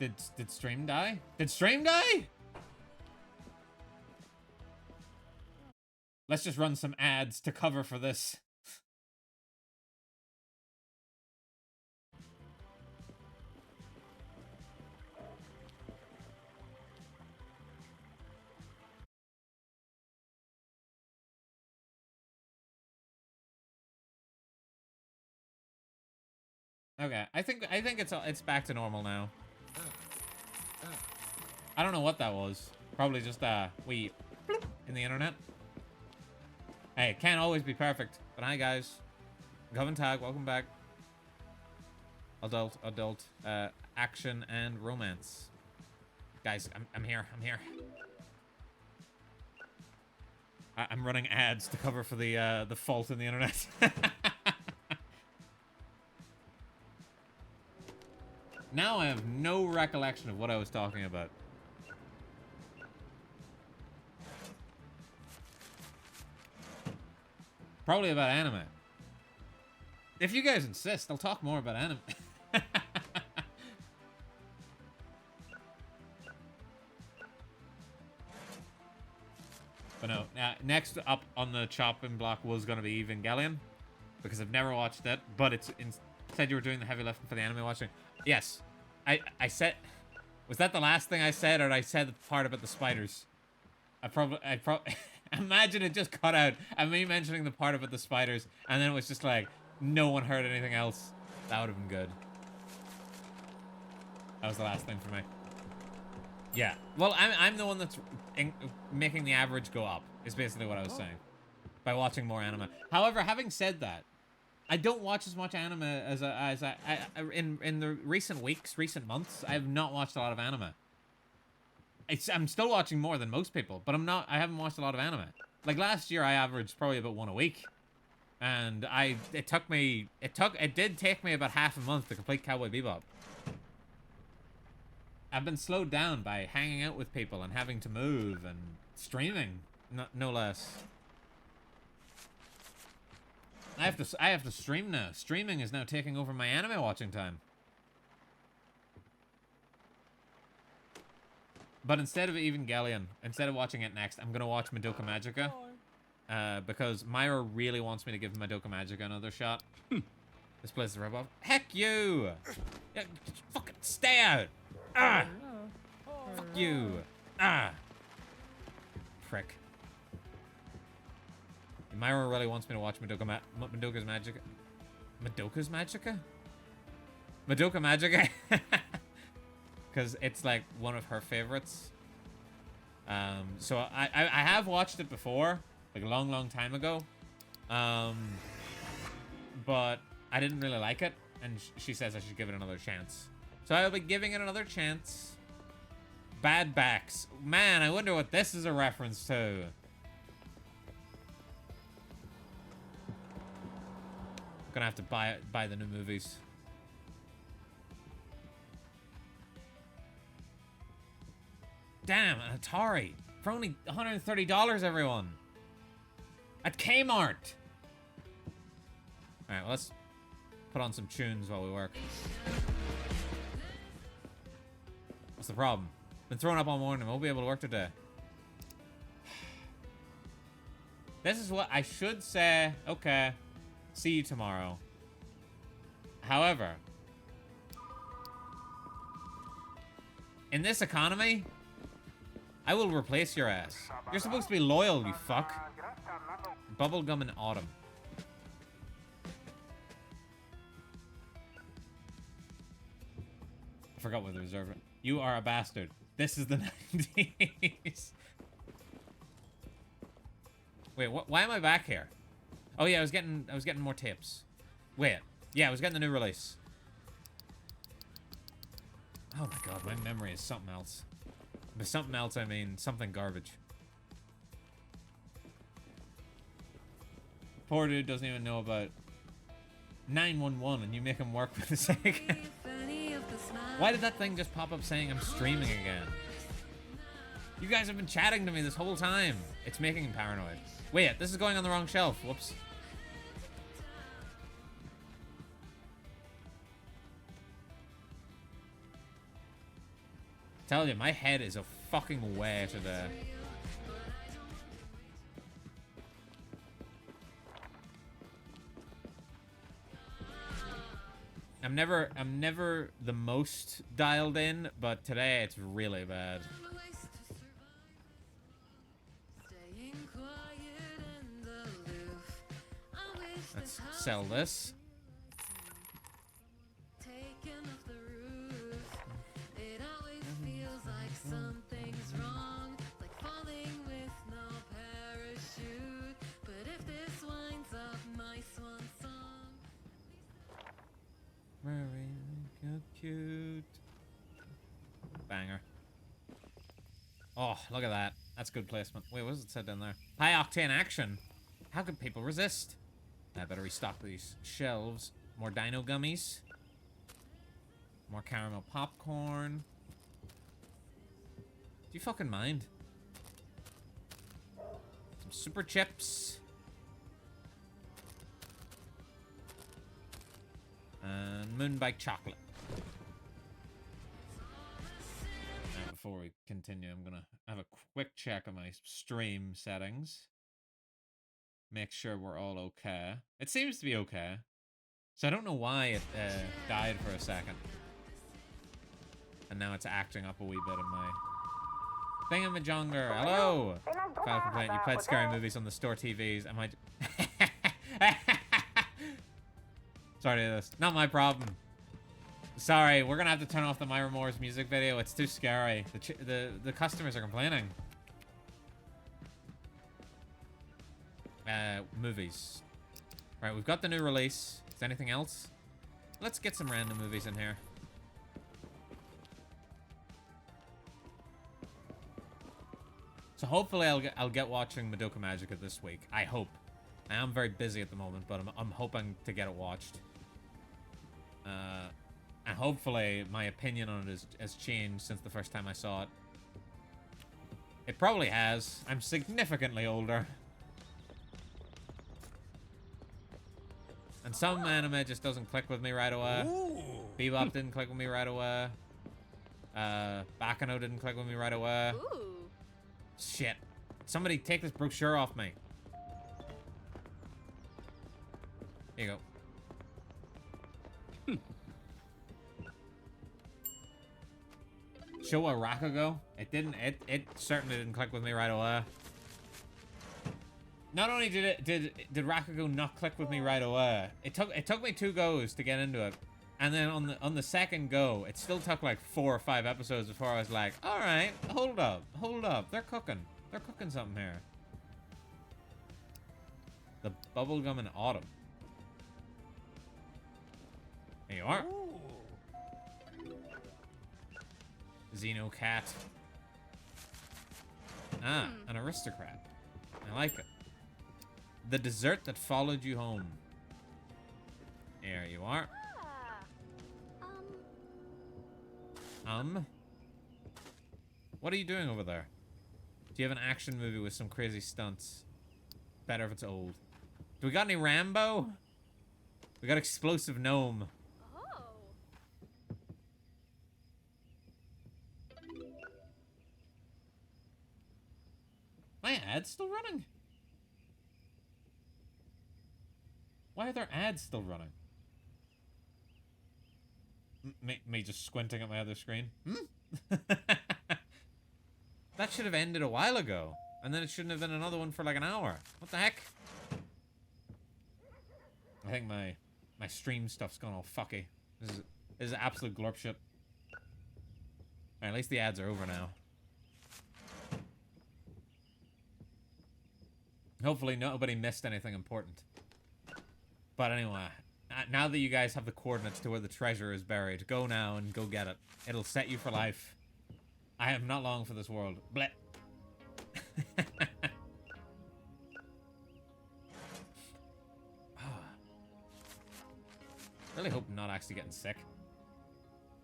Did stream die? Did stream die? Let's just run some ads to cover for this. Okay, I think it's back to normal now. I don't know what that was. Probably just we bloop in the internet. Hey, it can't always be perfect. But hi guys, Govan Tag, welcome back. Adult, action and romance. Guys, I'm here. I'm running ads to cover for the fault in the internet. Now I have no recollection of what I was talking about. Probably about anime. If you guys insist, I'll talk more about anime. But no, next up on the chopping block was going to be Evangelion. Because I've never watched it, but it's said you were doing the heavy lifting for the anime watching. Yes. I said... Was that the last thing I said, or I said the part about the spiders? I probably... Imagine it just cut out, and me mentioning the part about the spiders, and then it was just like, no one heard anything else. That would have been good. That was the last thing for me. Yeah. Well, I'm the one that's making the average go up, is basically what I was saying. By watching more anime. However, having said that, I don't watch as much anime as I in the recent weeks, recent months, I have not watched a lot of anime. I'm still watching more than most people, but I haven't watched a lot of anime. Like last year, I averaged probably about one a week. And it did take me about half a month to complete Cowboy Bebop. I've been slowed down by hanging out with people and having to move and streaming, no less. I have to stream now. Streaming is now taking over my anime watching time. But instead of Evangelion, instead of watching it next, I'm gonna watch Madoka Magica. Because Myra really wants me to give Madoka Magica another shot. This place is a rip-off. Heck you! Yeah, fucking stay out! Ah! Fuck you! Ah! Prick. Myra really wants me to watch Madoka's Magica. Madoka's Magica? Madoka Magica? Because it's like one of her favorites. So I have watched it before, like a long time ago. But I didn't really like it, and she says I should give it another chance. So I'll be giving it another chance. Bad Backs. Man, I wonder what this is a reference to. Gonna have to buy the new movies. Damn, an Atari. For only $130, everyone. At Kmart. Alright, well, let's put on some tunes while we work. What's the problem? Been throwing up all morning. Won't be able to work today. This is what I should say. Okay. See you tomorrow. However, in this economy, I will replace your ass. You're supposed to be loyal, you fuck. Bubblegum in autumn. I forgot what the reserve. You are a bastard. This is the 90s. Wait, why am I back here? Oh yeah, I was getting more tips. Wait, yeah, I was getting the new release. Oh my god, my memory is something else. By something else, I mean something garbage. Poor dude doesn't even know about 911 and you make him work for the sake. Why did that thing just pop up saying I'm streaming again? You guys have been chatting to me this whole time. It's making him paranoid. Wait, this is going on the wrong shelf. Whoops. Tell you, my head is a fucking way today. I'm never the most dialed in, but today it's really bad. Let's sell this. Very cute. Banger. Oh, look at that. That's good placement. Wait, what does it say down there? High octane action. How could people resist? I better restock these shelves. More dino gummies. More caramel popcorn. Do you fucking mind? Some super chips. And Moonbike chocolate. Now, before we continue, I'm gonna have a quick check on my stream settings. Make sure we're all okay. It seems to be okay. So I don't know why it died for a second. And now it's acting up a wee bit in my thingamajonger. Hello! File complaint. You played scary movies on the store TVs. Am I... Sorry to this. Not my problem. Sorry, we're gonna have to turn off the Myra Moore's music video. It's too scary. The customers are complaining. Movies. Right, we've got the new release. Is there anything else? Let's get some random movies in here. So hopefully I'll get watching Madoka Magica this week. I hope. I am very busy at the moment, but I'm hoping to get it watched. And hopefully my opinion on it has changed since the first time I saw it. It probably has. I'm significantly older. And some anime just doesn't click with me right away. Ooh. Bebop didn't click with me right away. Bakano didn't click with me right away. Ooh. Shit. Somebody take this brochure off me. Here you go. Showa Rakugo. It certainly didn't click with me right away. Not only did Rakugo not click with me right away, it took me 2 goes to get into it. And then on the second go, it still took like 4 or 5 episodes before I was like, all right, hold up, they're cooking something here. The bubblegum in autumn. There you are. Xenocat. Ah, an aristocrat. I like it. The dessert that followed you home. There you are. What are you doing over there? Do you have an action movie with some crazy stunts? Better if it's old. Do we got any Rambo? We got Explosive Gnome. Oh. My ad's still running? Why are there ads still running? Me just squinting at my other screen? That should have ended a while ago. And then it shouldn't have been another one for like an hour. What the heck? I think my stream stuff's gone all fucky. This is absolute glorp shit. Alright, at least the ads are over now. Hopefully nobody missed anything important. But anyway, now that you guys have the coordinates to where the treasure is buried, go now and go get it. It'll set you for life. I am not long for this world. Bleh. Really hope I'm not actually getting sick.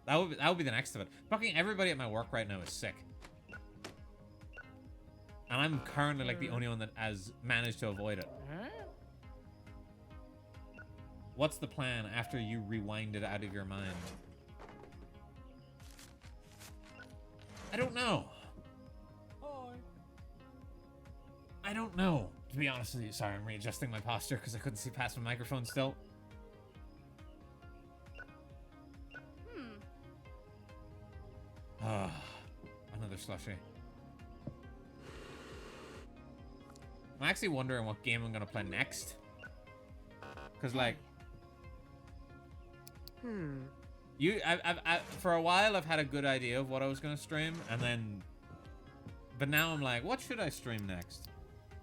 That would be the next of it. Fucking everybody at my work right now is sick. And I'm currently like the only one that has managed to avoid it. What's the plan after you rewind it out of your mind? I don't know. I don't know, to be honest with you. Sorry, I'm readjusting my posture because I couldn't see past my microphone still. Another slushie. I'm actually wondering what game I'm gonna play next. Cause like, for a while I've had a good idea of what I was gonna stream, and then, but now I'm like, what should I stream next?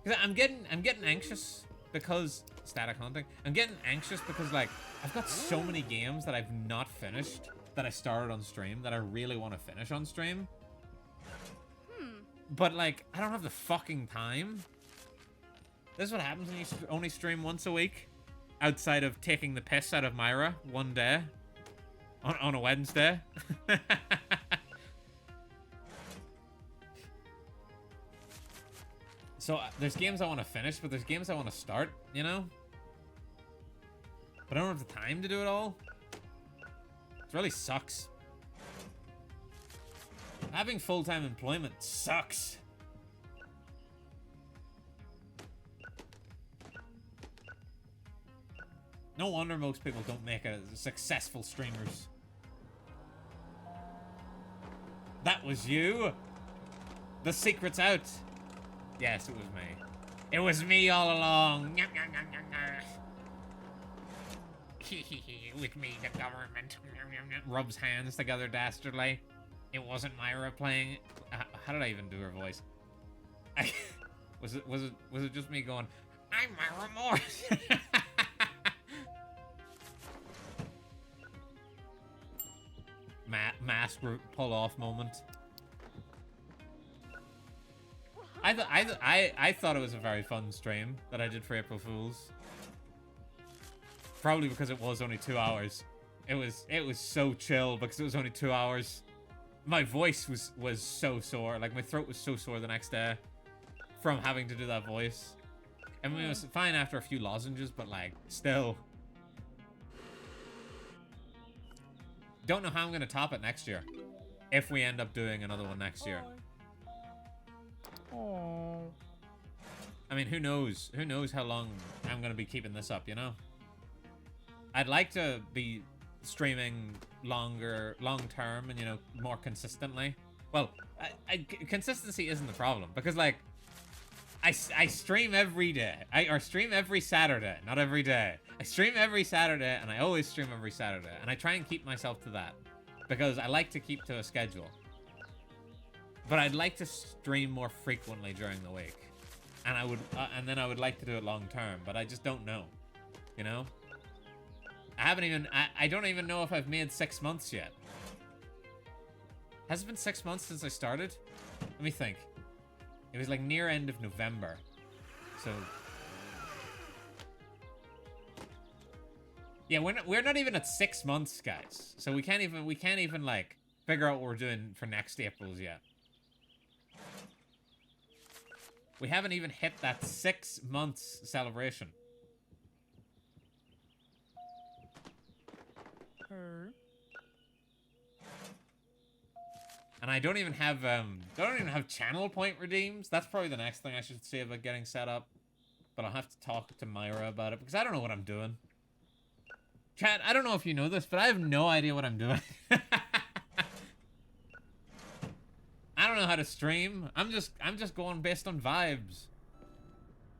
Cause I'm getting anxious because Static Hunting. I'm getting anxious because like I've got so many games that I've not finished that I started on stream that I really want to finish on stream. But like I don't have the fucking time. This is what happens when you only stream once a week, outside of taking the piss out of Myra one day on a Wednesday. So there's games I want to finish, but there's games I want to start, you know? But I don't have the time to do it all. It really sucks. Having full-time employment sucks. No wonder most people don't make it as successful streamers. That was you? The secret's out. Yes, it was me. It was me all along. With me, the government. Rubs hands together dastardly. It wasn't Myra playing. How did I even do her voice? Was it just me going, I'm Myra Morse? Mask pull off moment. I thought it was a very fun stream that I did for April Fools. Probably because it was only 2 hours. It was so chill because it was only 2 hours. My voice was so sore. Like my throat was so sore the next day from having to do that voice. I mean, it was fine after a few lozenges, but like still. Don't know how I'm gonna top it next year. If we end up doing another one next year. Oh. I mean, who knows? Who knows how long I'm gonna be keeping this up, you know? I'd like to be streaming long term and, you know, more consistently. Well, consistency isn't the problem because, like, I stream every day. Or stream every Saturday, not every day. I stream every Saturday, and I always stream every Saturday. And I try and keep myself to that because I like to keep to a schedule. But I'd like to stream more frequently during the week. And and then I would like to do it long term, but I just don't know, you know? I don't even know if I've made 6 months yet. Has it been 6 months since I started? Let me think. It was like near end of November. So yeah, we're not even at 6 months, guys. So we can't even like figure out what we're doing for next April's yet. We haven't even hit that 6 months celebration. And I don't even have channel point redeems. That's probably the next thing I should see about getting set up. But I'll have to talk to Myra about it because I don't know what I'm doing. Chat, I don't know if you know this, but I have no idea what I'm doing. I don't know how to stream. I'm just going based on vibes.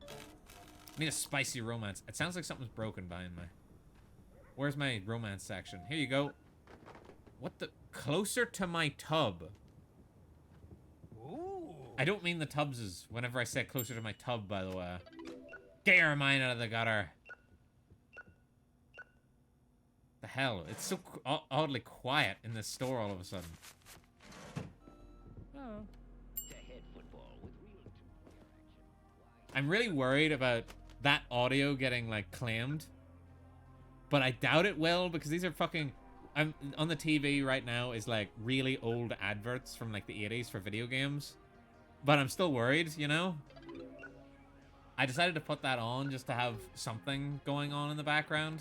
I need a spicy romance. It sounds like something's broken behind me. Where's my romance section? Here you go. What the? Closer to my tub. Ooh. I don't mean the tubses whenever I say closer to my tub, by the way. Get your mind out of the gutter. The hell? It's so oddly quiet in this store all of a sudden. Oh. I'm really worried about that audio getting, like, claimed. But I doubt it will, because these are fucking... I'm on the TV right now is, like, really old adverts from, like, the 80s for video games. But I'm still worried, you know? I decided to put that on just to have something going on in the background.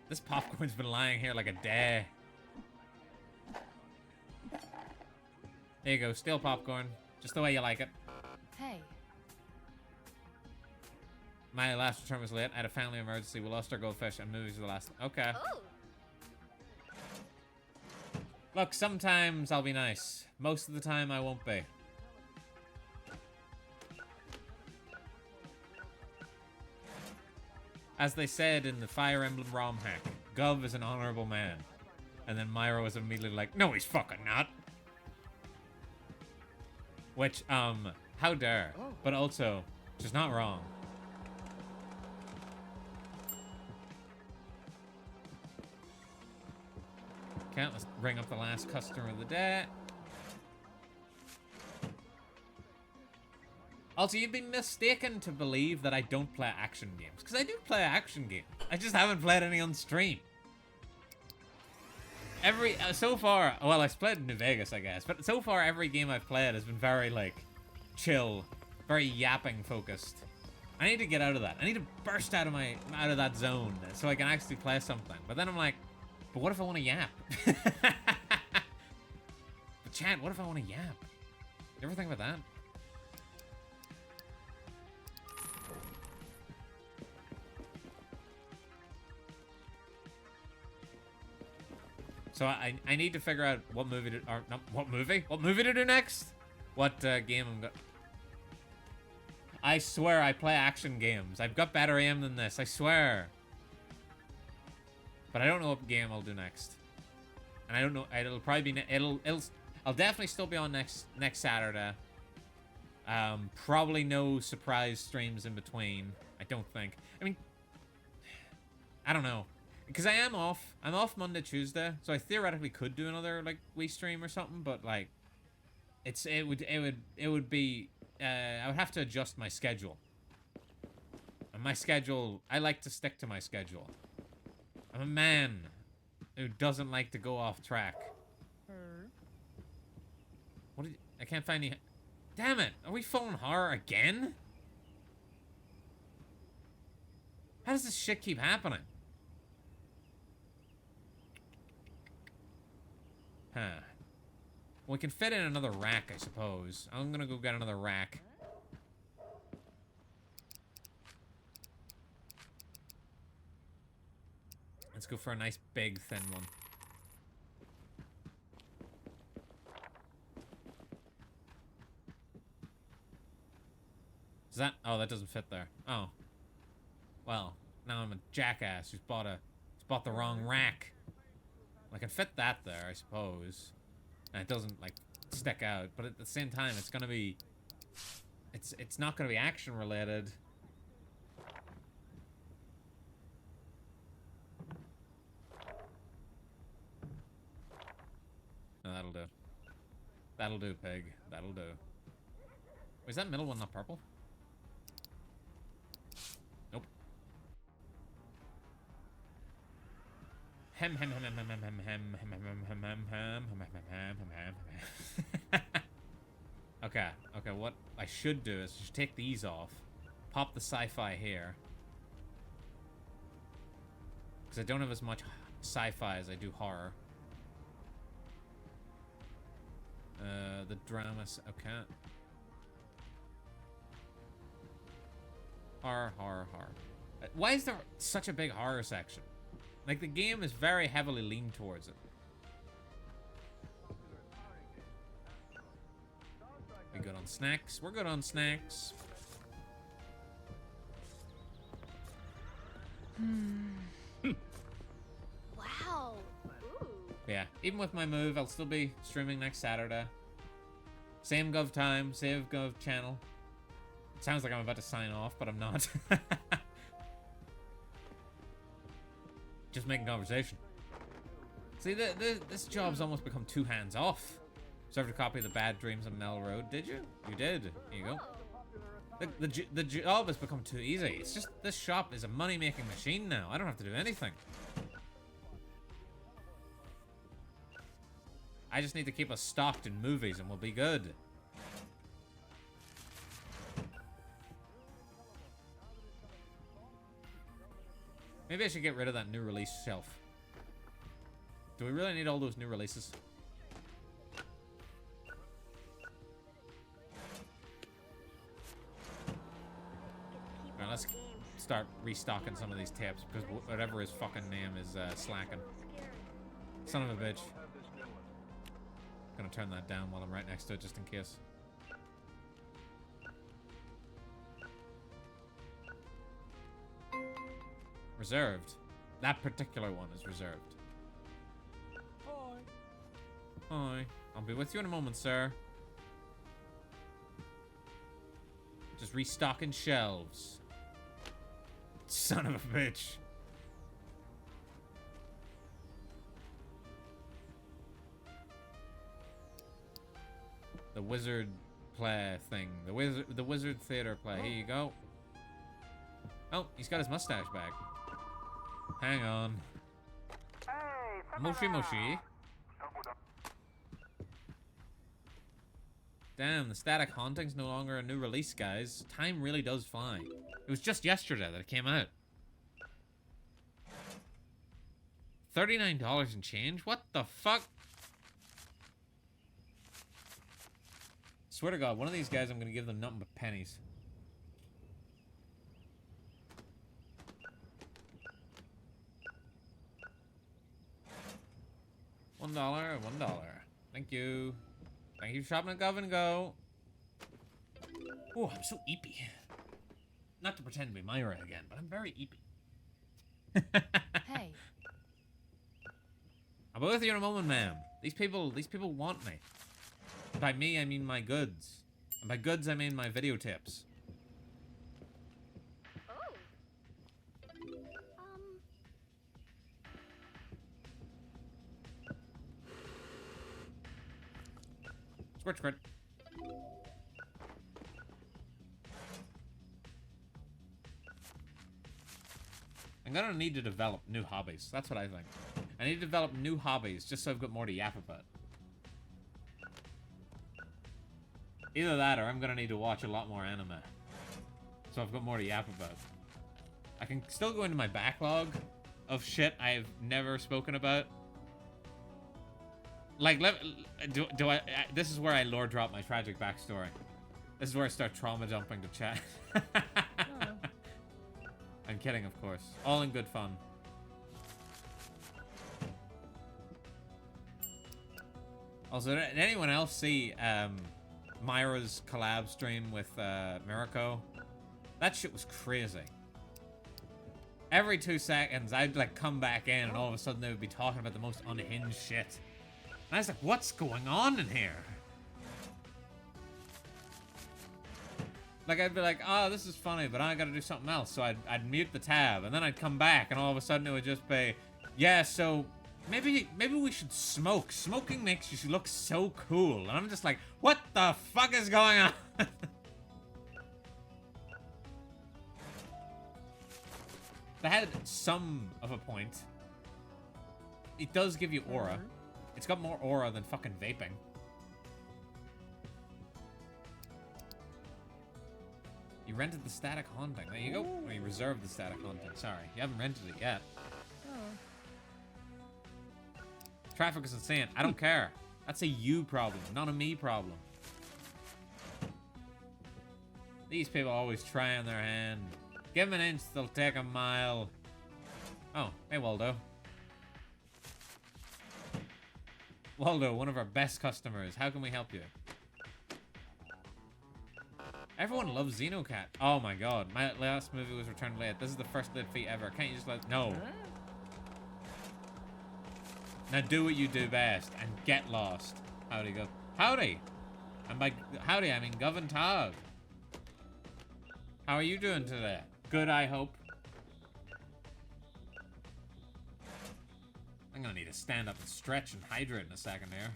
This popcorn's been lying here like a day. There you go, steel popcorn. Just the way you like it. Hey. My last return was late. I had a family emergency. We lost our goldfish and movies were the last. Okay. Oh. Look, sometimes I'll be nice. Most of the time I won't be. As they said in the Fire Emblem ROM hack, Gov is an honorable man. And then Myra was immediately like, no, he's fucking not. Which, how dare. But also, she's not wrong. Okay, let's bring up the last customer of the day. Also, you'd be mistaken to believe that I don't play action games. Because I do play action games. I just haven't played any on stream. So far, well, I've played New Vegas, I guess. But so far, every game I've played has been very, like, chill. Very yapping focused. I need to get out of that. I need to burst out of that zone so I can actually play something. But then I'm like, but what if I want to yap? But chat, what if I want to yap? You ever think about that? So I need to figure out what movie to, or not what movie to do next. What game I'm gonna. I swear I play action games. I've got better aim than this. I swear. But I don't know what game I'll do next. And I don't know. It'll probably be. I'll definitely still be on next Saturday. Probably no surprise streams in between. I don't think. I mean, I don't know. Because I am off. I'm off Monday, Tuesday, so I theoretically could do another like Wii stream or something. But like, it would be. I would have to adjust my schedule. And my schedule, I like to stick to my schedule. I'm a man who doesn't like to go off track. What did I can't find any. Damn it! Are we falling horror again? How does this shit keep happening? Huh. We can fit in another rack, I suppose. I'm gonna go get another rack. Let's go for a nice, big, thin one. Is that... Oh, that doesn't fit there. Oh. Well, now I'm a jackass who's bought the wrong rack. I can fit that there, I suppose. And it doesn't, like, stick out. But at the same time, it's gonna be... It's not gonna be action-related. No, that'll do. That'll do, pig. That'll do. Is that middle one not purple? Nope. Hem hem hem hem hem hem hem hem hem hem hem hem hem hem hem. Okay, okay, what I should do is just take these off, pop the sci-fi here. Because I don't have as much sci-fi as I do horror. The dramas, okay. Horror, horror, horror. Why is there such a big horror section? Like, the game is very heavily leaned towards it. We good on snacks? We're good on snacks. Wow. Ooh. Yeah, even with my move, I'll still be streaming next Saturday. Same Gov time, same Gov channel. It sounds like I'm about to sign off, but I'm not. Just making conversation. See, this job's almost become too hands-off. Served a copy of The Bad Dreams of Mel Road, did you? You did. Here you go. The job has become too easy. It's just, this shop is a money-making machine now. I don't have to do anything. I just need to keep us stocked in movies and we'll be good. Maybe I should get rid of that new release shelf. Do we really need all those new releases? Let's start restocking some of these tapes because whatever his fucking name is slacking. Son of a bitch. Gonna turn that down while I'm right next to it just in case. Reserved. That particular one is reserved. Hi. Hi. I'll be with you in a moment, sir. Just restocking shelves. Son of a bitch. The wizard play thing. The wizard theater play. Here you go. Oh, he's got his mustache back. Hang on. Moshi Moshi. Damn, the Static Haunting's no longer a new release, guys. Time really does fly. It was just yesterday that it came out. $39 and change? What the fuck? Swear to God, one of these guys I'm gonna give them nothing but pennies. $1, $1. Thank you. Thank you for shopping at Gov and Go. Oh, I'm so eepy. Not to pretend to be Myra again, but I'm very eepy. Hey. I'll be with you in a moment, ma'am. These people want me. By me, I mean my goods. And by goods, I mean my video tips. Oh. Squirt, squirt. I'm gonna need to develop new hobbies. That's what I think. I need to develop new hobbies just so I've got more to yap about. Either that or I'm gonna need to watch a lot more anime. So I've got more to yap about. I can still go into my backlog of shit I've never spoken about. Like, this is where I lore drop my tragic backstory. This is where I start trauma dumping to chat. I'm kidding, of course. All in good fun. Also, did anyone else see Myra's collab stream with Mirako? That shit was crazy. Every 2 seconds, I'd like come back in and all of a sudden they would be talking about the most unhinged shit. And I was like, what's going on in here? Like, I'd be like, oh, this is funny, but I gotta do something else. So I'd mute the tab, and then I'd come back, and all of a sudden it would just be, yeah, so maybe we should smoke. Smoking makes you look so cool. And I'm just like, what the fuck is going on? That had some of a point. It does give you aura. It's got more aura than fucking vaping. You rented the Static Haunting. There you go. Oh, you reserved the Static Haunting. Sorry. You haven't rented it yet. Traffic is insane. I don't care. That's a you problem, not a me problem. These people always try on their hand. Give them an inch, they'll take a mile. Oh, hey Waldo. Waldo, one of our best customers. How can we help you? Everyone loves Xenocat. Oh my god. My last movie was returned late. This is the first late fee ever. Can't you just let... No. Now do what you do best and get lost. Howdy, Gov. Howdy! And by howdy, I mean Gov and Tog. How are you doing today? Good, I hope. I'm gonna need to stand up and stretch and hydrate in a second here.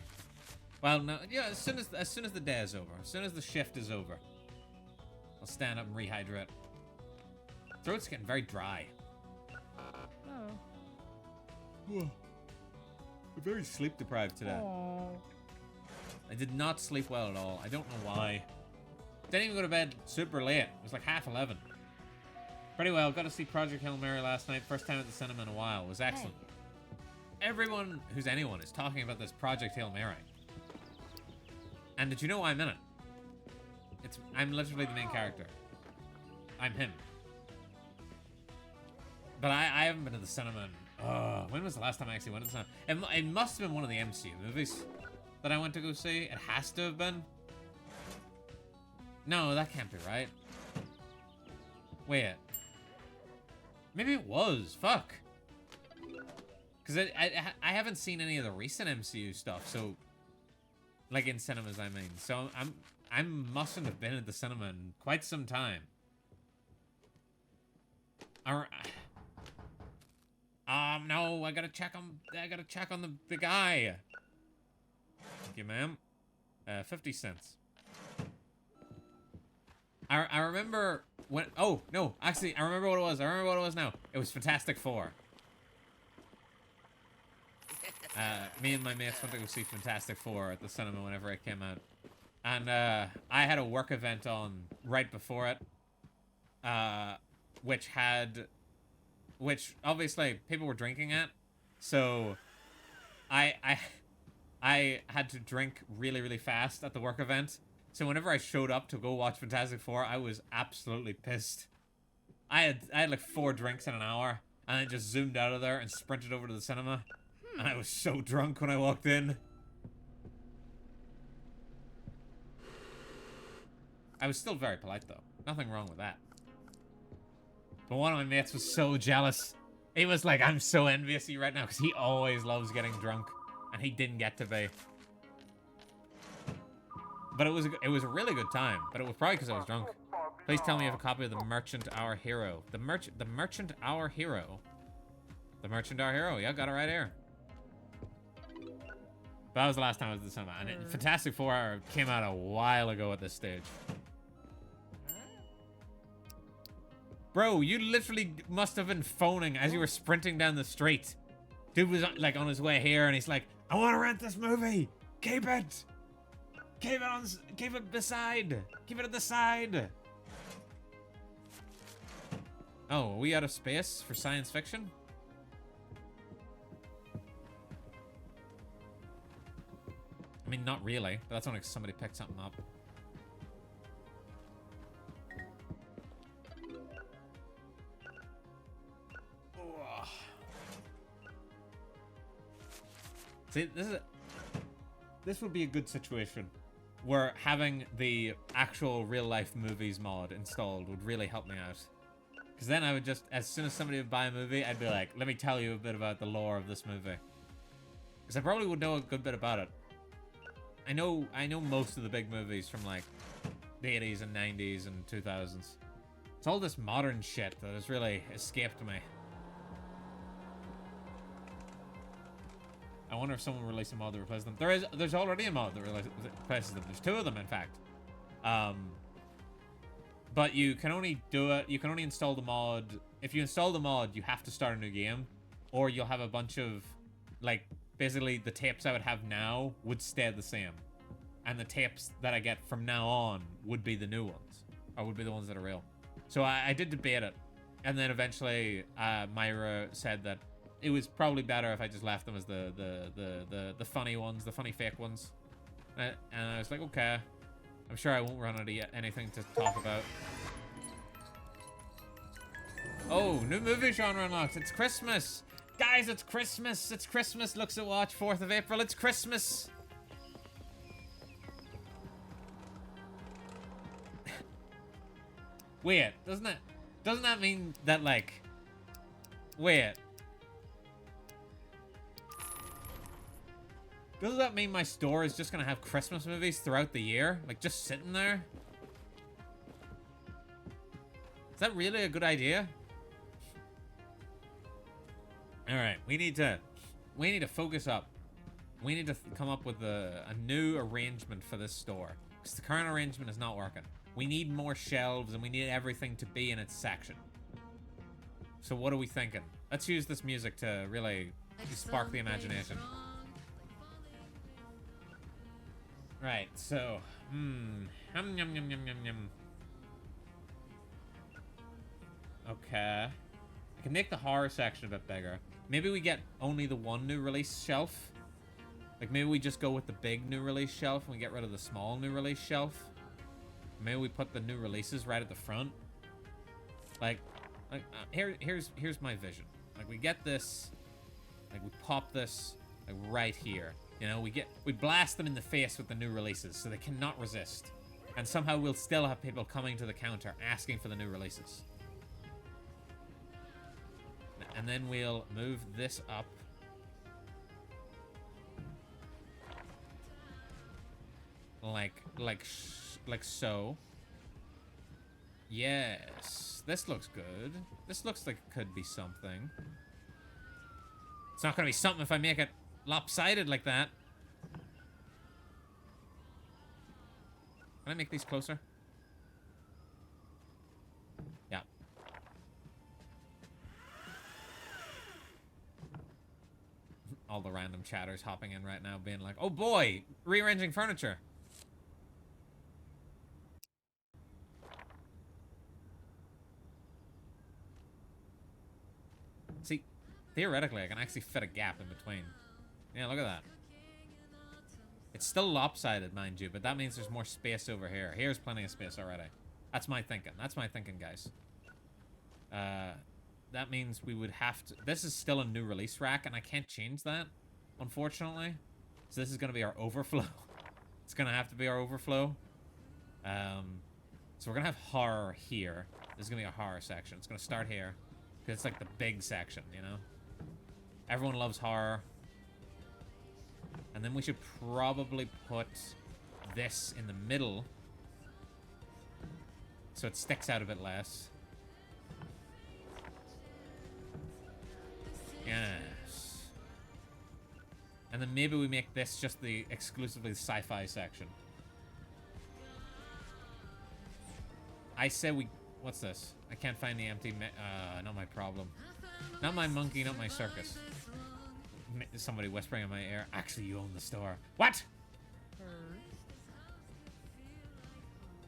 Well, no, yeah, as soon as the day is over, as soon as the shift is over, I'll stand up and rehydrate. Throat's getting very dry. Oh. I'm very sleep deprived today. Aww. I did not sleep well at all. I don't know why. Didn't even go to bed super late. It was like 11:30. Pretty well. Got to see Project Hail Mary last night. First time at the cinema in a while. It was excellent. Hey. Everyone who's anyone is talking about this Project Hail Mary. And did you know I'm in it? I'm literally the main character. I'm him. But I haven't been to the cinema in, when was the last time I actually went to the cinema? It must have been one of the MCU movies that I went to go see. It has to have been. No, that can't be right. Wait. Maybe it was. Fuck. Because I haven't seen any of the recent MCU stuff, so... Like, in cinemas, I mean. So, I mustn't have been at the cinema in quite some time. No, I gotta check on the guy. Thank you, ma'am. 50 cents. I remember when... Oh, no. Actually, I remember what it was. I remember what it was now. It was Fantastic Four. Me and my mates went to go see Fantastic Four at the cinema whenever it came out. And I had a work event on right before it. Which obviously people were drinking at. So I had to drink really, really fast at the work event. So whenever I showed up to go watch Fantastic Four, I was absolutely pissed. I had like 4 drinks in an hour, and I just zoomed out of there and sprinted over to the cinema. And I was so drunk when I walked in. I was still very polite though. Nothing wrong with that. But one of my mates was so jealous. He was like, I'm so envious of you right now, because he always loves getting drunk. And he didn't get to be. But it was a really good time. But it was probably because I was drunk. Please tell me you have a copy of The Merchant Our Hero. The Merchant Our Hero. The Merchant Our Hero. Yeah, got it right here. But that was the last time I was at the cinema. And Fantastic Four came out a while ago at this stage. Bro, you literally must have been phoning as you were sprinting down the street. Dude was like on his way here and he's like, I want to rent this movie. Keep it. Keep it beside. Keep it at the side. Oh, are we out of space for science fiction? I mean, not really, but that's only because somebody picked something up. Ugh. See, this would be a good situation where having the actual real-life movies mod installed would really help me out. Because then I would just, as soon as somebody would buy a movie, I'd be like, let me tell you a bit about the lore of this movie. Because I probably would know a good bit about it. I know most of the big movies from like the 80s and 90s and 2000s. It's all this modern shit that has really escaped me. I wonder if someone will release a mod that replaces them. There's already a mod that replaces them. There's 2 of them, in fact. But you can only do it. You can only install the mod. If you install the mod, you have to start a new game, or you'll have a bunch of, like, basically the tapes I would have now would stay the same, and the tapes that I get from now on would be the new ones, or would be the ones that are real. So I did debate it, and then eventually Myra said that it was probably better if I just left them as the funny ones, the funny fake ones. And I was like, okay. I'm sure I won't run out of anything to talk about. Oh, new movie genre unlocked. It's Christmas. Guys, it's Christmas. It's Christmas. Looks at watch. 4th of April. It's Christmas. Wait, doesn't that mean that, like... Wait. Does that mean my store is just gonna have Christmas movies throughout the year? Like, just sitting there? Is that really a good idea? Alright, we need to focus up. We need to come up with a new arrangement for this store. Because the current arrangement is not working. We need more shelves and we need everything to be in its section. So what are we thinking? Let's use this music to really spark the imagination. Right, so, yum, yum, yum, yum, yum, yum. Okay. I can make the horror section a bit bigger. Maybe we get only the 1 new release shelf. Like, maybe we just go with the big new release shelf and we get rid of the small new release shelf. Maybe we put the new releases right at the front. Like, Like, here's my vision. Like, we get this, like, we pop this, like, right here. You know, we blast them in the face with the new releases, so they cannot resist. And somehow we'll still have people coming to the counter asking for the new releases. And then we'll move this up. Like so. Yes. This looks good. This looks like it could be something. It's not gonna be something if I make it lopsided like that. Can I make these closer? Yeah. All the random chatters hopping in right now being like, oh boy, rearranging furniture. See, theoretically, I can actually fit a gap in between. Yeah, look at that. It's still lopsided, mind you, but that means there's more space over here. Here's plenty of space already. That's my thinking. That's my thinking, guys. That means we would have to... This is still a new release rack, and I can't change that, unfortunately. So this is going to be our overflow. It's going to have to be our overflow. So we're going to have horror here. This is going to be a horror section. It's going to start here. Because it's like the big section, you know? Everyone loves horror. And then we should probably put this in the middle. So it sticks out a bit less. Yes. And then maybe we make this just the exclusively sci-fi section. I said we... What's this? I can't find the empty... not my problem. Not my monkey, not my circus. Somebody whispering in my ear. Actually, you own the store. What?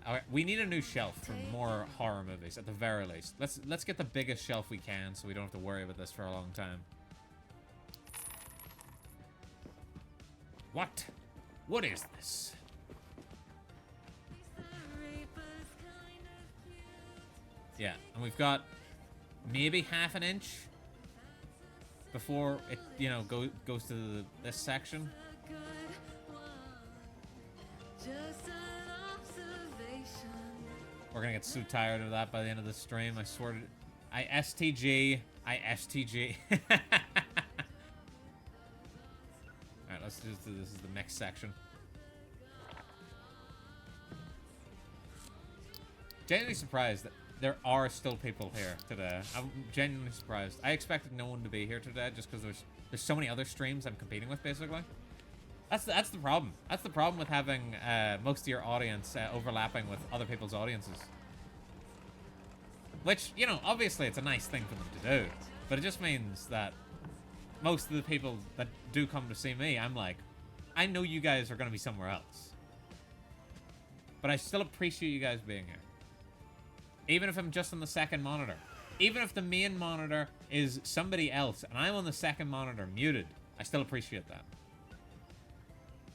Alright, we need a new shelf for more horror movies, at the very least. Let's get the biggest shelf we can, so we don't have to worry about this for a long time. What? What is this? Yeah, and we've got maybe half an inch before it, you know, goes to this section. We're gonna get so tired of that by the end of the stream. I swear to... I STG. Alright, let's just do this is the next section. Genuinely surprised that there are still people here today. I'm genuinely surprised. I expected no one to be here today just because there's so many other streams I'm competing with, basically. That's the problem. That's the problem with having most of your audience overlapping with other people's audiences. Which, you know, obviously it's a nice thing for them to do. But it just means that most of the people that do come to see me, I'm like, I know you guys are going to be somewhere else. But I still appreciate you guys being here. Even if I'm just on the second monitor. Even if the main monitor is somebody else and I'm on the second monitor muted, I still appreciate that.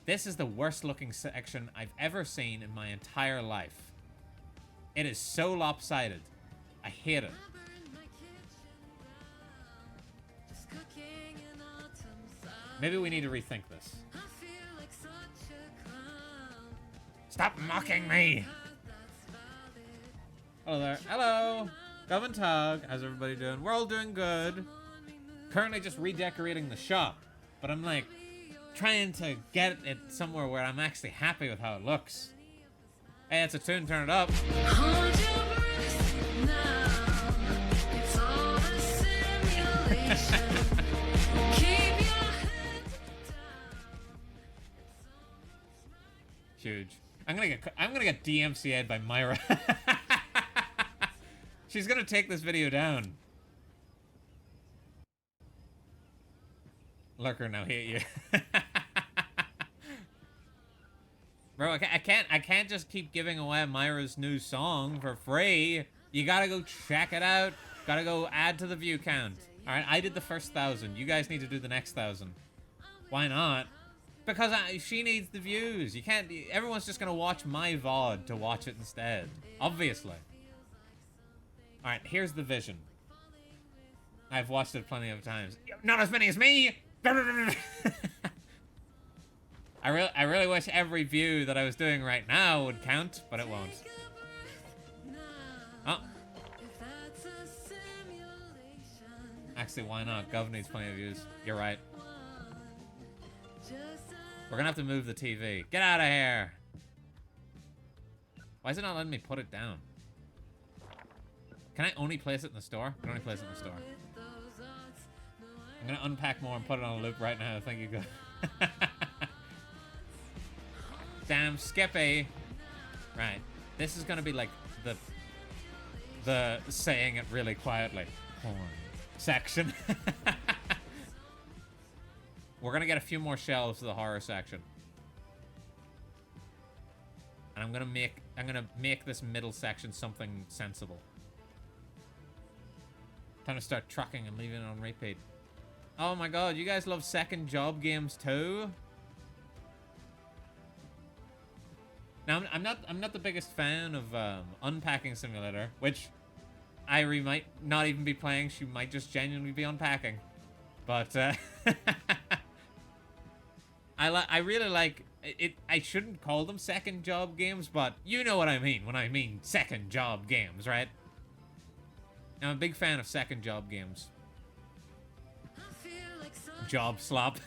This is the worst looking section I've ever seen in my entire life. It is so lopsided. I hate it. Maybe we need to rethink this. Stop mocking me! Hello there. Hello! Gov and Tug. How's everybody doing? We're all doing good. Currently just redecorating the shop. But I'm like, trying to get it somewhere where I'm actually happy with how it looks. Hey, it's a tune. Turn it up. Huge. I'm gonna get DMCA'd by Myra. She's gonna take this video down. Lurker now hate you. Bro, I can't just keep giving away Myra's new song for free. You gotta go check it out. Gotta go add to the view count. Alright, I did the first 1,000. You guys need to do the next 1,000. Why not? Because she needs the views. You can't... Everyone's just gonna watch my VOD to watch it instead. Obviously. Alright, here's the vision. I've watched it plenty of times. Not as many as me! I really wish every view that I was doing right now would count, but it won't. Oh. Actually, why not? Gov needs plenty of views. You're right. We're gonna have to move the TV. Get out of here! Why is it not letting me put it down? Can I only place it in the store? I can only place it in the store. I'm gonna unpack more and put it on a loop right now. Thank you, God. Damn, Skippy. Right. This is gonna be like the saying it really quietly. Porn section. We're gonna get a few more shelves to the horror section. And I'm gonna make this middle section something sensible. Time to start trucking and leaving it on repeat. Oh my god, you guys love second job games too? Now I'm not the biggest fan of Unpacking Simulator, which Irie might not even be playing. She might just genuinely be unpacking. But I really like it. I shouldn't call them second job games, but you know what I mean when I mean second job games, right? I'm a big fan of second job games. Job slop.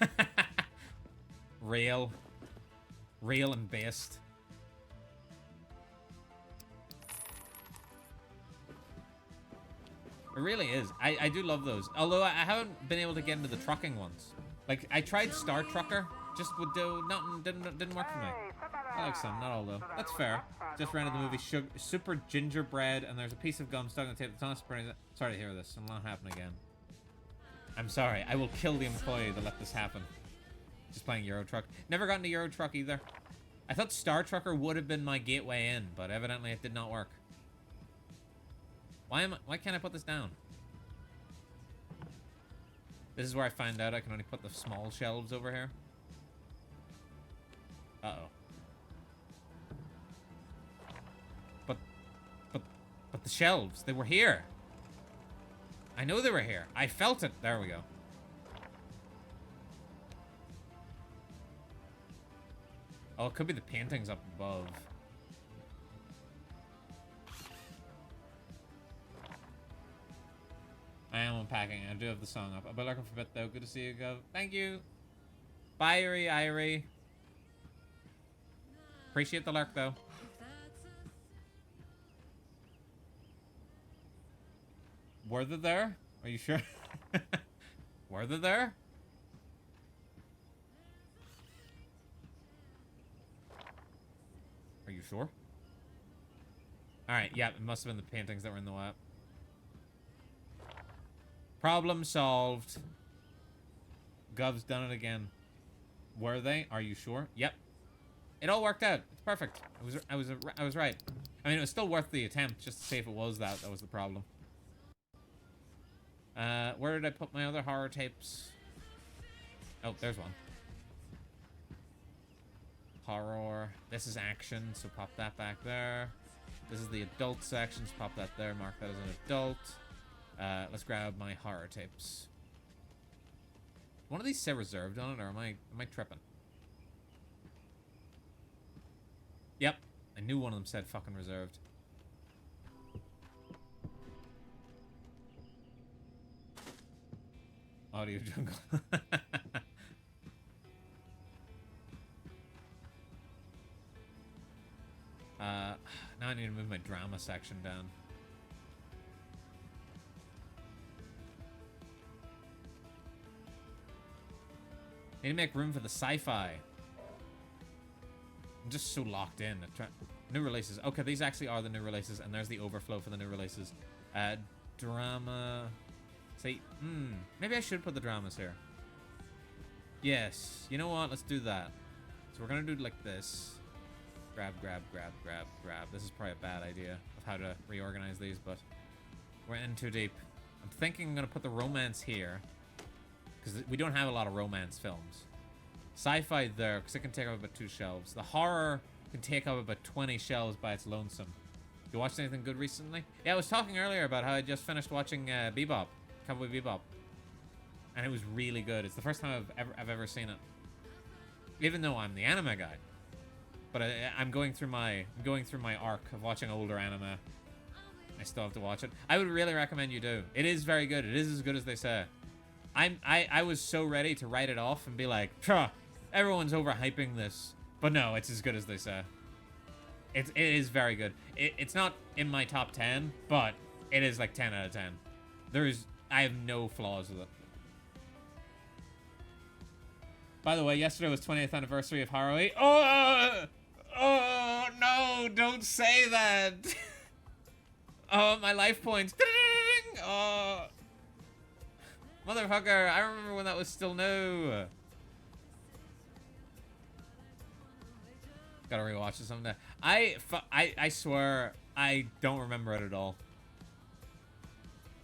Real and based. It really is. I do love those. Although I haven't been able to get into the trucking ones. Like, I tried Star Trucker. Just would do nothing. Didn't work for me. I like some, not all though. That's fair. Just rented the movie Super Gingerbread, and there's a piece of gum stuck on the tape. Sorry to hear this. It'll not happen again. I'm sorry. I will kill the employee that let this happen. Just playing Euro Truck. Never got into Euro Truck either. I thought Star Trucker would have been my gateway in, but evidently it did not work. Why can't I put this down? This is where I find out I can only put the small shelves over here. Uh-oh. But the shelves, they were here. I know they were here. I felt it. There we go. Oh, it could be the paintings up above. I am unpacking. I do have the song up. I'll be looking for a bit though. Good to see you, Gov. Thank you. Bye, Irie. Appreciate the lurk though. Were they there? Are you sure? Were they there? Are you sure? Alright, yeah, it must have been the paintings that were in the lap. Problem solved. Gov's done it again. Were they? Are you sure? Yep. It all worked out. It's perfect. I was right. I mean, it was still worth the attempt just to see if it was that was the problem. Where did I put my other horror tapes? Oh, there's one. Horror. This is action, so pop that back there. This is the adult section, so pop that there. Mark that as an adult. Let's grab my horror tapes. One of these say reserved on it, or am I tripping? Yep, I knew one of them said fucking reserved. Audio jungle. Now I need to move my drama section down. Need to make room for the sci-fi. I'm just so locked in. New releases. Okay, these actually are the new releases, and there's the overflow for the new releases. Drama. See, maybe I should put the dramas here. Yes. You know what? Let's do that. So we're gonna do like this. Grab. This is probably a bad idea of how to reorganize these, but we're in too deep. I'm thinking I'm gonna put the romance here, because we don't have a lot of romance films. Sci-fi there, because it can take up about 2 shelves. The horror can take up about 20 shelves by its lonesome. You watched anything good recently? Yeah, I was talking earlier about how I just finished watching Bebop. Cowboy Bebop. And it was really good. It's the first time I've ever seen it. Even though I'm the anime guy. But I'm going through my arc of watching older anime. I still have to watch it. I would really recommend you do. It is very good. It is as good as they say. I was so ready to write it off and be like, everyone's overhyping this. But no, it's as good as they say. It is very good. It's not in my top 10, but it is like 10 out of 10. I have no flaws with it. By the way, yesterday was 20th anniversary of Haruhi. Oh, no, don't say that. Oh, my life points. Oh, motherfucker, I remember when that was still new. Gotta rewatch it someday. I swear, I don't remember it at all.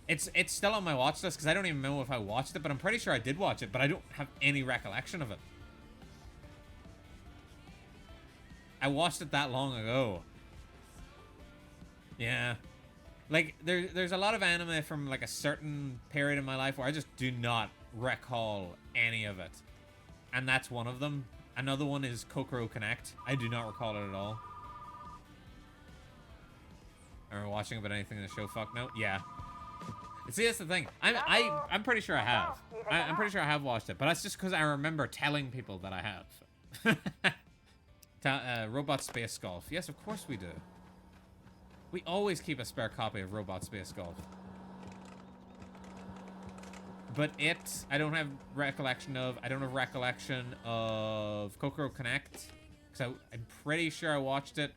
It's still on my watch list because I don't even know if I watched it, but I'm pretty sure I did watch it, but I don't have any recollection of it. I watched it that long ago. Yeah. Like, there's a lot of anime from, like, a certain period in my life where I just do not recall any of it. And that's one of them. Another one is Kokoro Connect. I do not recall it at all. Are we watching about anything in the show? Fuck no. Yeah. See, that's the thing. I'm pretty sure I have. I'm pretty sure I have watched it, but that's just because I remember telling people that I have. Robot Space Golf. Yes, of course we do. We always keep a spare copy of Robot Space Golf. But I don't have recollection of. I don't have recollection of Kokoro Connect. Because I'm pretty sure I watched it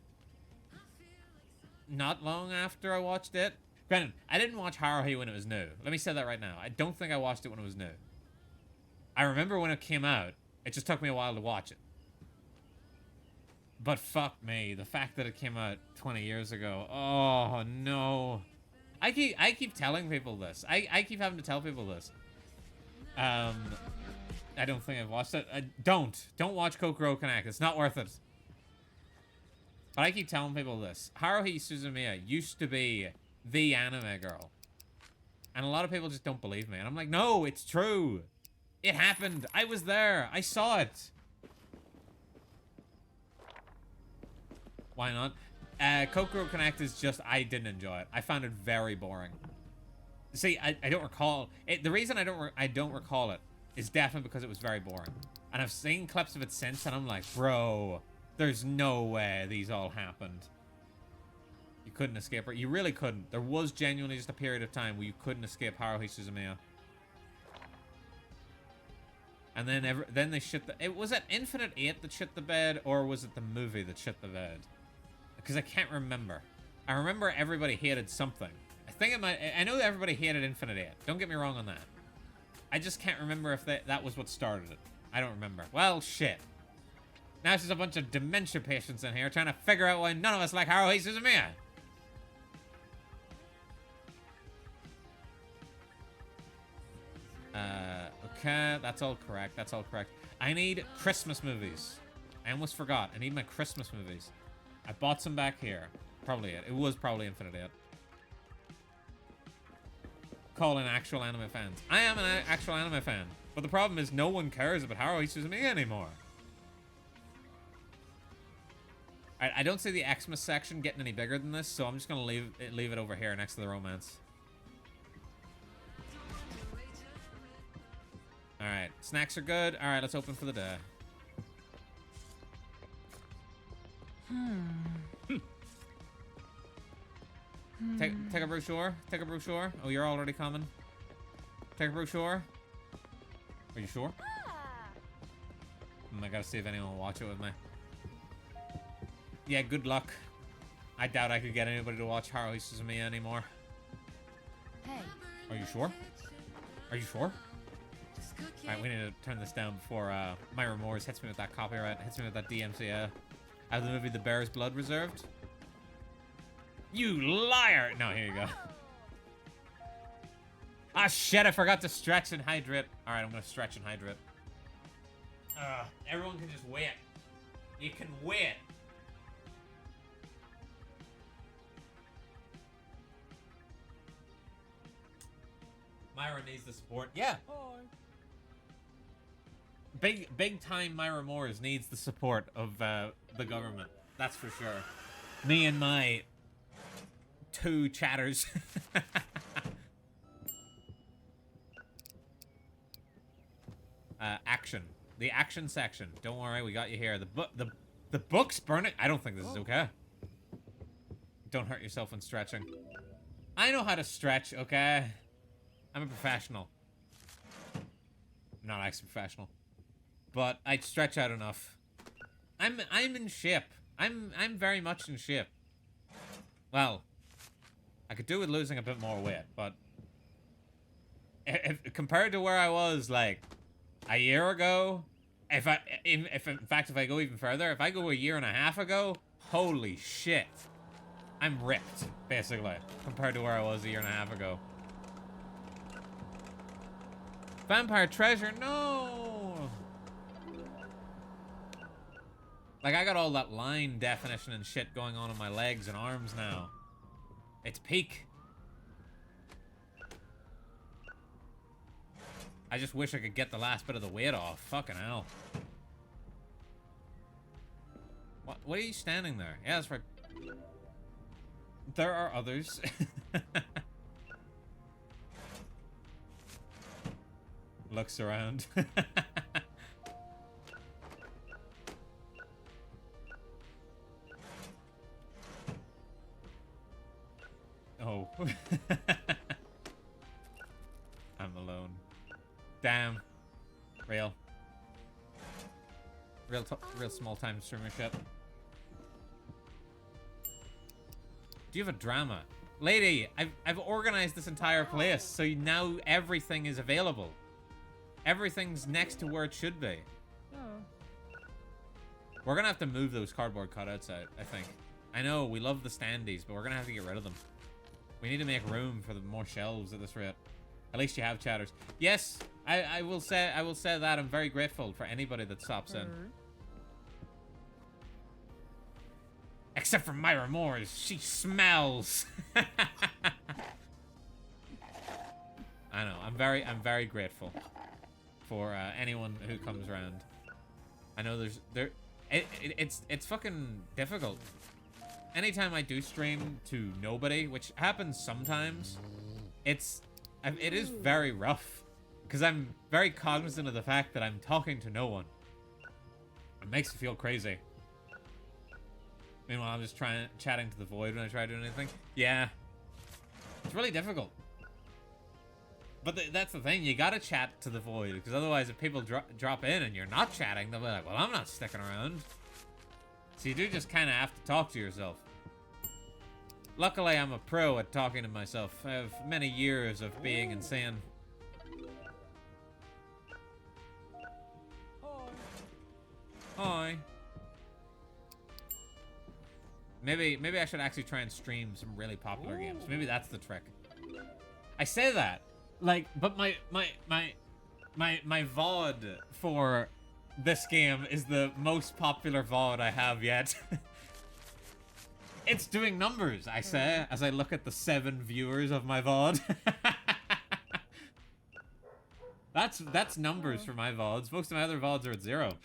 not long after I watched it. Granted, I didn't watch Haruhi when it was new. Let me say that right now. I don't think I watched it when it was new. I remember when it came out. It just took me a while to watch it. But fuck me, the fact that it came out 20 years ago. Oh no. I keep telling people this. I keep having to tell people this. I don't think I've watched it. Don't watch Kokoro Connect. It's not worth it. But I keep telling people this. Haruhi Suzumiya used to be the anime girl. And a lot of people just don't believe me. And I'm like, no, it's true. It happened. I was there. I saw it. Why not? Kokoro Connect is just, I didn't enjoy it. I found it very boring. See, I don't recall it. The reason I don't recall it is definitely because it was very boring. And I've seen clips of it since, and I'm like, bro, there's no way these all happened. You couldn't escape her. You really couldn't. There was genuinely just a period of time where you couldn't escape Haruhi Suzumiya. And then they shit the... Was it Infinite 8 that shit the bed, or was it the movie that shit the bed? Because I can't remember. I remember everybody hated something. I know everybody hated Infinite 8. Don't get me wrong on that. I just can't remember if that was what started it. I don't remember. Well, shit. Now it's just a bunch of dementia patients in here trying to figure out why none of us like Haruhi Suzumiya. Okay, that's all correct. That's all correct. I need Christmas movies. I almost forgot. I need my Christmas movies. I bought some back here. Probably it. It was probably Infinite 8. Call in actual anime fans. I am an actual anime fan. But the problem is no one cares about Haruhi Suzumiya anymore. Alright, I don't see the Xmas section getting any bigger than this, so I'm just going to leave it over here next to the romance. Alright, snacks are good. Alright, let's open for the day. Take a brochure. Take a brochure. Oh, you're already coming. Take a brochure. Are you sure? I gotta see if anyone will watch it with me. Yeah, good luck. I doubt I could get anybody to watch Haruhi Suzumiya anymore. Hey. Are you sure? Are you sure? Alright, we need to turn this down before my remorse hits me with that copyright, hits me with that DMCA. I have the movie The Bear's Blood reserved. You liar! No, here you go. Ah, shit, I forgot to stretch and hydrate. Alright, I'm gonna stretch and hydrate. Everyone can just wait. You can wait. Myra needs the support. Yeah. Big time Myra Moores needs the support of the government. That's for sure. Me and my 2 chatters. Action. The action section. Don't worry, we got you here. The book's burning. I don't think this is okay. Don't hurt yourself when stretching. I know how to stretch, okay? I'm a professional. Not actually professional. But I stretch out enough. I'm in shape. I'm very much in shape. Well, I could do with losing a bit more weight, but if compared to where I was like a year ago, if in fact if I go even further, if I go a year and a half ago, holy shit. I'm ripped, basically, compared to where I was a year and a half ago. Vampire treasure, no! Like, I got all that line definition and shit going on in my legs and arms now. It's peak. I just wish I could get the last bit of the weight off. Fucking hell. What are you standing there? Yeah, that's right. There are others. Looks around. Oh. I'm alone. Damn. Real small time streamership. Do you have a drama? Lady, I've organized this entire place, so now everything is available. Everything's next to where it should be. We're gonna have to move those cardboard cutouts out, I think. I know, we love the standees, but we're gonna have to get rid of them. We need to make room for the more shelves at this rate. At least you have chatters. Yes, I will say that I'm very grateful for anybody that stops in. Except for Myra Moores, she smells. I know. I'm very grateful for anyone who comes around. I know it's fucking difficult. Anytime I do stream to nobody, which happens sometimes, it is very rough because I'm very cognizant of the fact that I'm talking to no one. It makes me feel crazy. Meanwhile, I'm just chatting to the void when I try doing anything. Yeah. It's really difficult. But that's the thing, you gotta chat to the void, because otherwise if people drop in and you're not chatting, they'll be like, well, I'm not sticking around. So you do just kind of have to talk to yourself. Luckily, I'm a pro at talking to myself. I have many years of being insane. Hi. Maybe I should actually try and stream some really popular games. Maybe that's the trick. I say that, like, but my VOD for this game is the most popular VOD I have yet. It's doing numbers, I say, as I look at the 7 viewers of my VOD. That's numbers for my VODs. Most of my other VODs are at 0.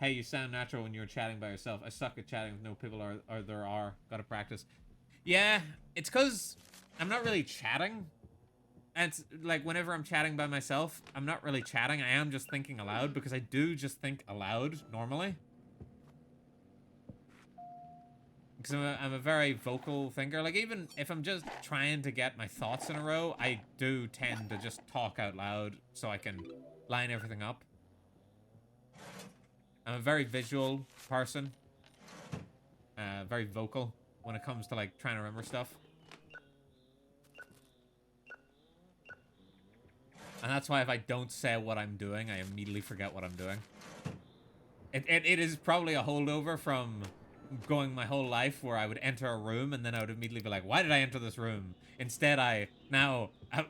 Hey, you sound natural when you're chatting by yourself. I suck at chatting with no people or there are. Gotta practice. Yeah, it's because I'm not really chatting. And it's like whenever I'm chatting by myself, I'm not really chatting. I am just thinking aloud because I do just think aloud normally. Because I'm a very vocal thinker. Like even if I'm just trying to get my thoughts in a row, I do tend to just talk out loud so I can line everything up. I'm a very visual person. Very vocal when it comes to like trying to remember stuff. And that's why if I don't say what I'm doing, I immediately forget what I'm doing. It is probably a holdover from going my whole life where I would enter a room and then I would immediately be like, why did I enter this room? Instead, I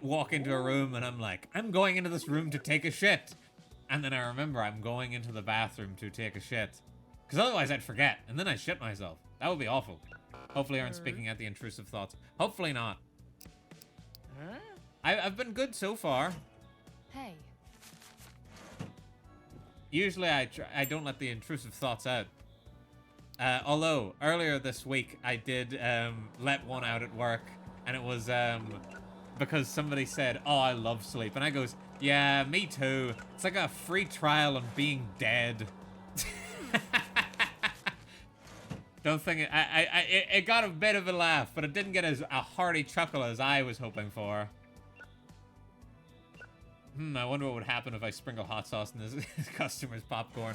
walk into a room and I'm like, I'm going into this room to take a shit. And then I remember I'm going into the bathroom to take a shit. Because otherwise I'd forget, and then I'd shit myself. That would be awful. Hopefully I aren't speaking at the intrusive thoughts. Hopefully not. I've been good so far. Hey. Usually I don't let the intrusive thoughts out. Although, earlier this week, I did let one out at work, and it was because somebody said, oh, I love sleep. And I goes, yeah, me too. It's like a free trial on being dead. Don't think it got a bit of a laugh, but it didn't get a hearty chuckle as I was hoping for. I wonder what would happen if I sprinkle hot sauce in this customer's popcorn.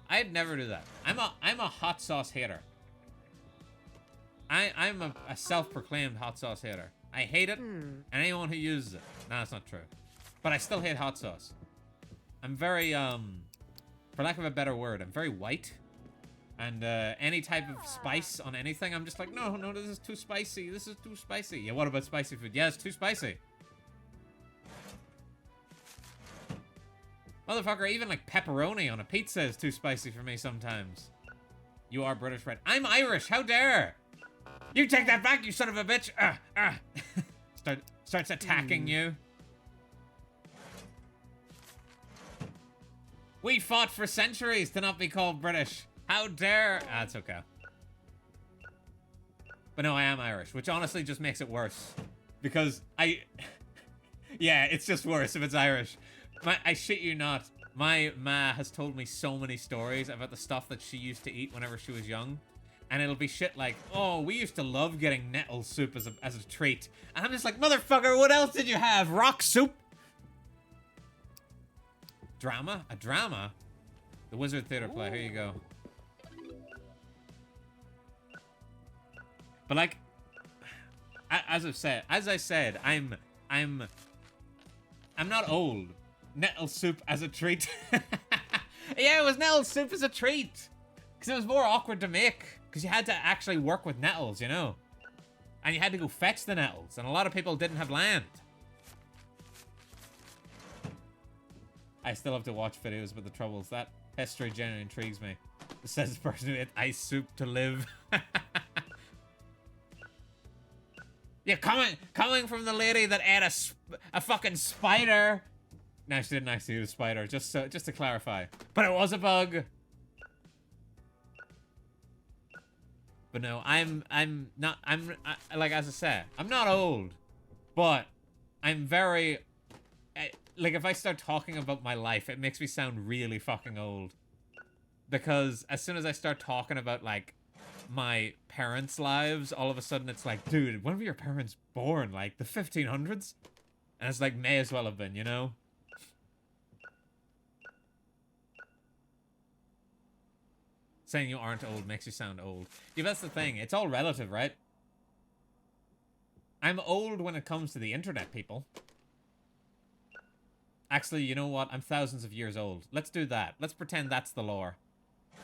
I'd never do that. I'm a hot sauce hater. I'm a self-proclaimed hot sauce hater. I hate it, and anyone who uses it. No, that's not true. But I still hate hot sauce. I'm very, for lack of a better word, I'm very white. And any type of spice on anything, I'm just like, no, this is too spicy. This is too spicy. Yeah, what about spicy food? Yeah, it's too spicy. Motherfucker, even like pepperoni on a pizza is too spicy for me sometimes. You are British, right? I'm Irish, how dare! You take that back, you son of a bitch! Starts attacking you. We fought for centuries to not be called British. How dare! It's okay. But no, I am Irish, which honestly just makes it worse. Because yeah, it's just worse if it's Irish. I shit you not, my ma has told me so many stories about the stuff that she used to eat whenever she was young. And it'll be shit like, oh, we used to love getting nettle soup as a treat. And I'm just like, motherfucker, what else did you have? Rock soup? Drama? A drama? The Wizard Theater play, here you go. But like, as I said, I'm not old. Nettle soup as a treat. Yeah, it was nettle soup as a treat. Because it was more awkward to make. Because you had to actually work with nettles, you know. And you had to go fetch the nettles. And a lot of people didn't have land. I still have to watch videos with the troubles. That history genuinely intrigues me. It says the person who ate ice soup to live. Yeah, coming from the lady that ate a fucking spider. No, she didn't actually eat a spider, just to clarify. But it was a bug. But no, I'm like, as I said, I'm not old, but I'm very, like, if I start talking about my life, it makes me sound really fucking old. Because as soon as I start talking about, like, my parents' lives, all of a sudden it's like, dude, when were your parents born? Like, the 1500s? And it's like, may as well have been, you know? Saying you aren't old makes you sound old. Yeah, that's the thing. It's all relative, right? I'm old when it comes to the internet, people. Actually, you know what? I'm thousands of years old. Let's do that. Let's pretend that's the lore.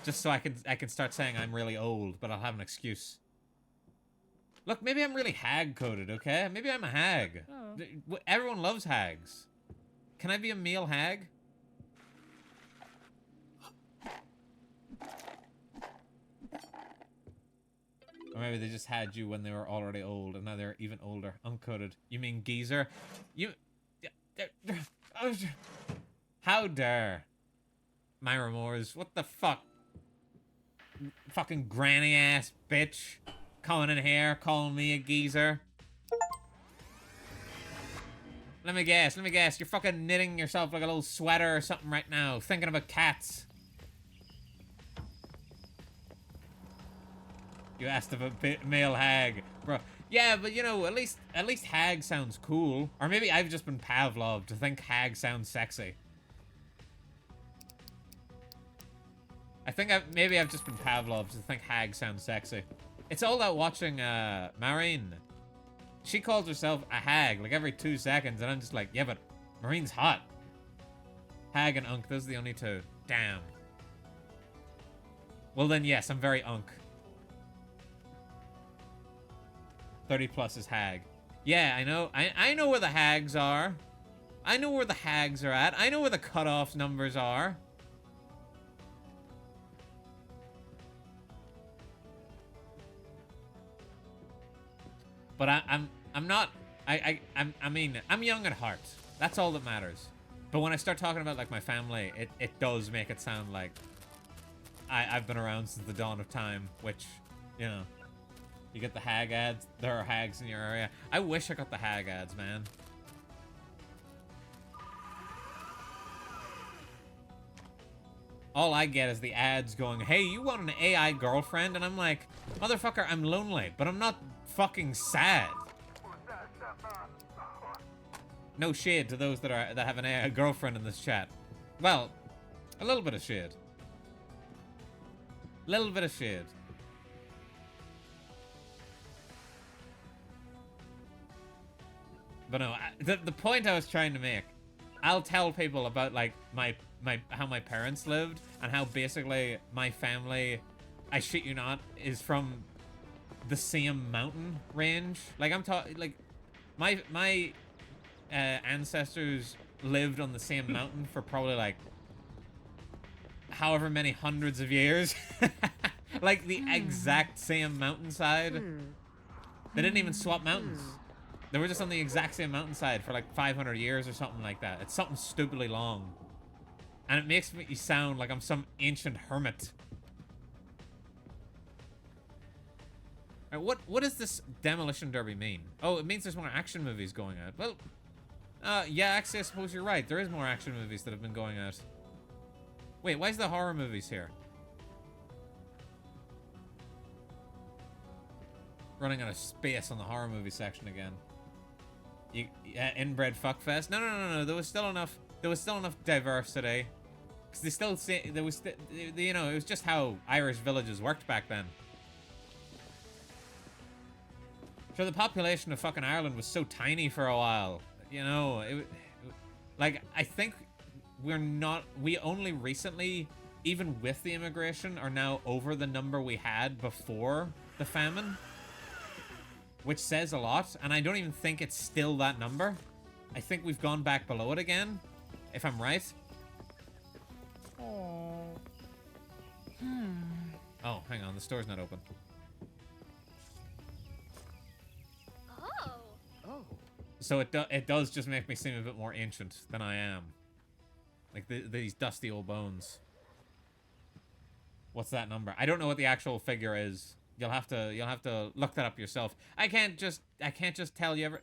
Just so I can start saying I'm really old, but I'll have an excuse. Look, maybe I'm really hag-coded, okay? Maybe I'm a hag. Oh. Everyone loves hags. Can I be a male hag? Or maybe they just had you when they were already old, and now they're even older. Uncoded. You mean geezer? You... How dare. Myra Moores, what the fuck? Fucking granny-ass bitch. Coming in here, calling me a geezer. Let me guess. You're fucking knitting yourself like a little sweater or something right now, thinking about cats. You asked if a male hag, bro. Yeah, but you know, at least hag sounds cool. Or maybe I've just been Pavlov to think hag sounds sexy. I think maybe I've just been Pavlov to think hag sounds sexy. It's all that watching Marine. She calls herself a hag like every 2 seconds, and I'm just like, yeah, but Marine's hot. Hag and unk, those are the only two. Damn. Well then, yes, I'm very unk. 30 plus is hag. Yeah, I know. I know where the hags are. I know where the hags are at. I know where the cutoff numbers are. But I'm not. I mean, I'm young at heart. That's all that matters. But when I start talking about like my family, it does make it sound like I've been around since the dawn of time, which, you know, you get the hag ads. There are hags in your area. I wish I got the hag ads, man. All I get is the ads going, hey, you want an AI girlfriend? And I'm like, motherfucker, I'm lonely, but I'm not fucking sad. No shade to those that have an AI girlfriend in this chat. Well, a little bit of shade. Little bit of shade. But no, the point I was trying to make, I'll tell people about like how my parents lived and how basically my family, I shit you not, is from the same mountain range. Like I'm talking, like my ancestors lived on the same mountain for probably like however many hundreds of years. Like the exact same mountainside. They didn't even swap mountains. They were just on the exact same mountainside for like 500 years or something like that. It's something stupidly long. And it makes me sound like I'm some ancient hermit. Right, what does this Demolition Derby mean? Oh, it means there's more action movies going out. Well, yeah, actually, I suppose you're right. There is more action movies that have been going out. Wait, why is the horror movies here? Running out of space on the horror movie section again. Inbred fuckfest? No. There was still enough. There was still enough diversity. Cause they still say there was, you know, it was just how Irish villages worked back then. Sure, the population of fucking Ireland was so tiny for a while. You know, like I think we only recently, even with the immigration, are now over the number we had before the famine. Which says a lot, and I don't even think it's still that number. I think we've gone back below it again, if I'm right. Oh, hang on, the store's not open. Oh. So it does just make me seem a bit more ancient than I am. Like these dusty old bones. What's that number? I don't know what the actual figure is. You'll have to look that up yourself. I can't just tell you ever.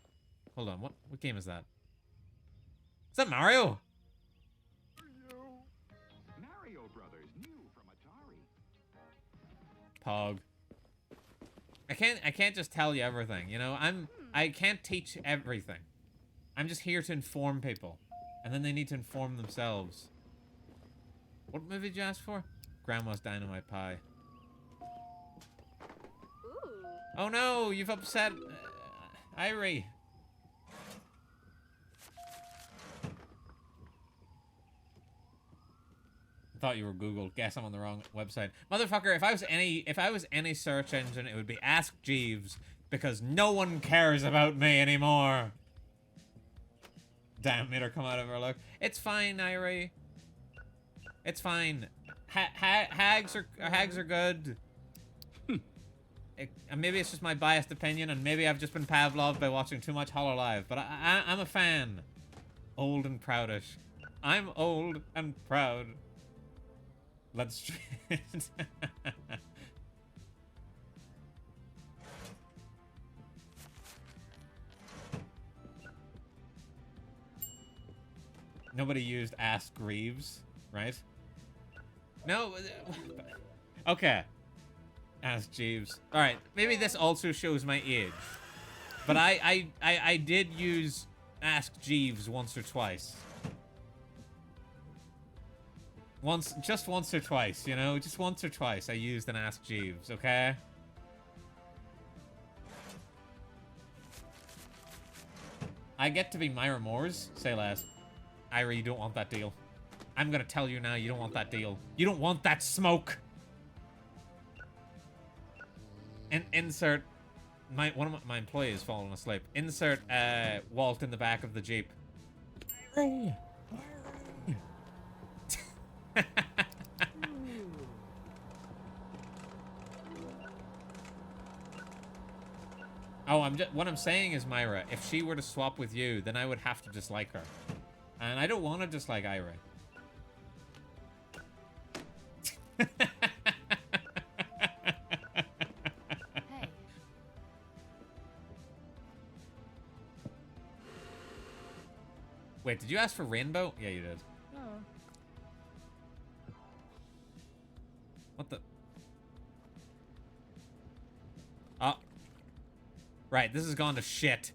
Hold on, what game is that? Is that Mario? Mario Brothers, new from Atari. Pog. I can't just tell you everything, you know? I can't teach everything. I'm just here to inform people. And then they need to inform themselves. What movie did you ask for? Grandma's Dynamite Pie. Oh no, you've upset Irie. I thought you were Google. Guess I'm on the wrong website. Motherfucker, if I was any search engine, it would be Ask Jeeves, because no one cares about me anymore. Damn, made her come out of her look. It's fine, Irie. It's fine. Hags are good. Maybe it's just my biased opinion, and maybe I've just been Pavloved by watching too much HoloLive, but I'm a fan. Old and proudish. I'm old and proud. Let's try it. Nobody used Ask Greaves, right? No. Okay. Ask Jeeves. All right, maybe this also shows my age, but I did use Ask Jeeves once or twice. Just once or twice, you know, just once or twice I used an Ask Jeeves. Okay. I get to be Myra Moores. Say less. Ira, you don't want that deal. I'm gonna tell you now, you don't want that deal. You don't want that smoke. And insert one of my employees falling asleep. Insert Walt in the back of the Jeep. Oh, what I'm saying is, Myra, if she were to swap with you, then I would have to dislike her. And I don't want to dislike Ira. Hey. Wait, did you ask for rainbow? Yeah, you did. Oh. What the? Oh. Right, this has gone to shit.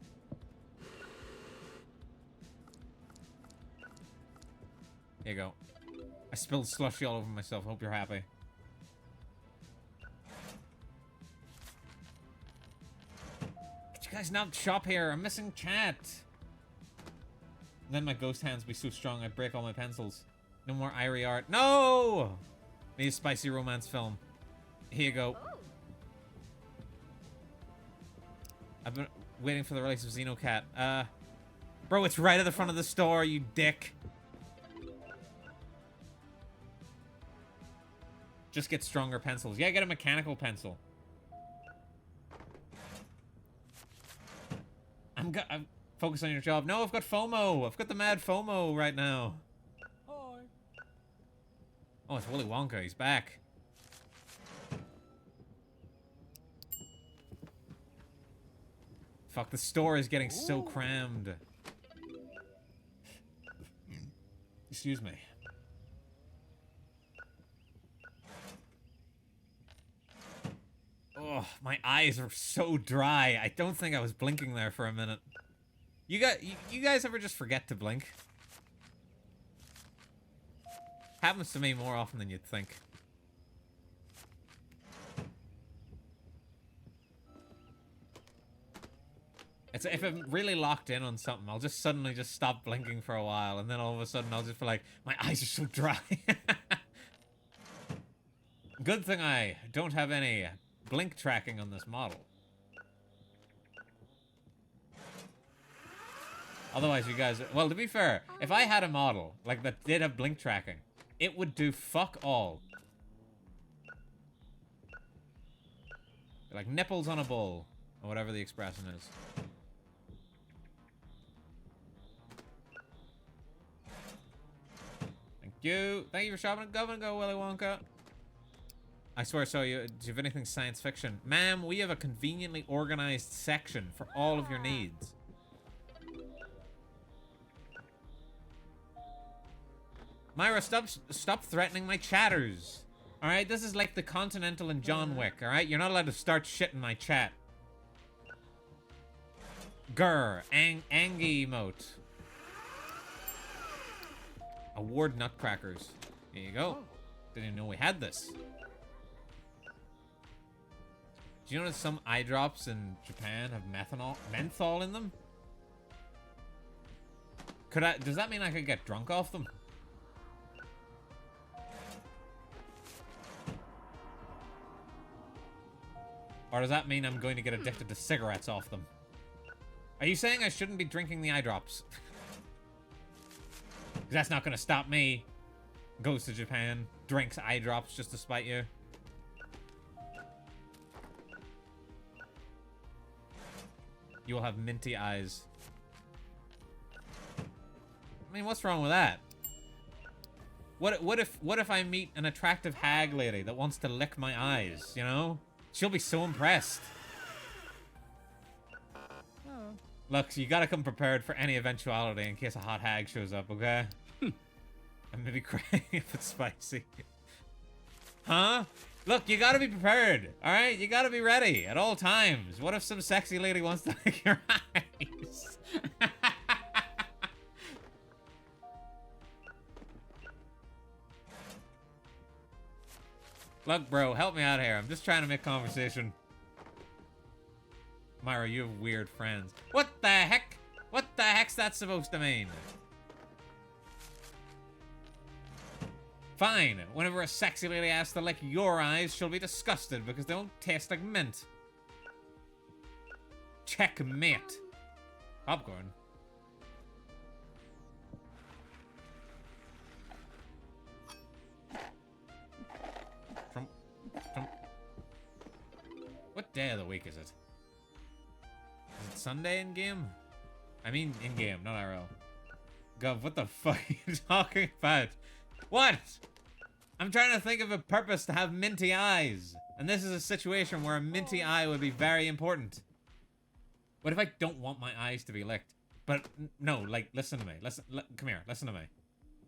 Here you go. I spilled slushy all over myself. Hope you're happy. Could you guys not shop here? I'm missing chat. And then my ghost hands be so strong I'd break all my pencils. No more Irie art. No! Need a spicy romance film. Here you go. I've been waiting for the release of Xenocat. Bro, it's right at the front of the store, you dick. Just get stronger pencils. Yeah, get a mechanical pencil. I'm focused on your job. No, I've got FOMO. I've got the mad FOMO right now. Hi. Oh, it's Willy Wonka. He's back. Fuck, the store is getting so crammed. Excuse me. Oh, my eyes are so dry. I don't think I was blinking there for a minute. You guys ever just forget to blink? Happens to me more often than you'd think. It's if I'm really locked in on something, I'll just suddenly just stop blinking for a while, and then all of a sudden I'll just be like, my eyes are so dry. Good thing I don't have any blink tracking on this model. Otherwise, you guys... Well, to be fair, if I had a model like that did have blink tracking, it would do fuck all. Like nipples on a bull, or whatever the expression is. Thank you. Thank you for shopping at Go, Willy Wonka. I swear, so do you have anything science fiction? Ma'am, we have a conveniently organized section for all of your needs. Myra, stop threatening my chatters. Alright, this is like the Continental and John Wick, alright? You're not allowed to start shit in my chat. Grr, Angie emote. Award nutcrackers. There you go. Didn't even know we had this. Do you notice some eye drops in Japan have menthol in them? Does that mean I could get drunk off them? Or does that mean I'm going to get addicted to cigarettes off them? Are you saying I shouldn't be drinking the eye drops? That's not going to stop me. Goes to Japan, drinks eye drops just to spite you. You will have minty eyes. I mean, what's wrong with that? What if I meet an attractive hag lady that wants to lick my eyes, you know? She'll be so impressed. Oh. Look, you gotta come prepared for any eventuality in case a hot hag shows up, okay? And maybe crying if it's spicy. Huh? Look, you gotta be prepared, alright? You gotta be ready at all times. What if some sexy lady wants to lick your eyes? Look, bro, help me out here. I'm just trying to make conversation. Myra, you have weird friends. What the heck? What the heck's that supposed to mean? Fine. Whenever a sexy lady asks to lick your eyes, she'll be disgusted because they don't taste like mint. Checkmate. Popcorn. What day of the week is it? Sunday in game? I mean in game, not IRL. God, what the fuck are you talking about? What? I'm trying to think of a purpose to have minty eyes. And this is a situation where a minty eye would be very important. What if I don't want my eyes to be licked? But no, like, listen to me. Come here, listen to me.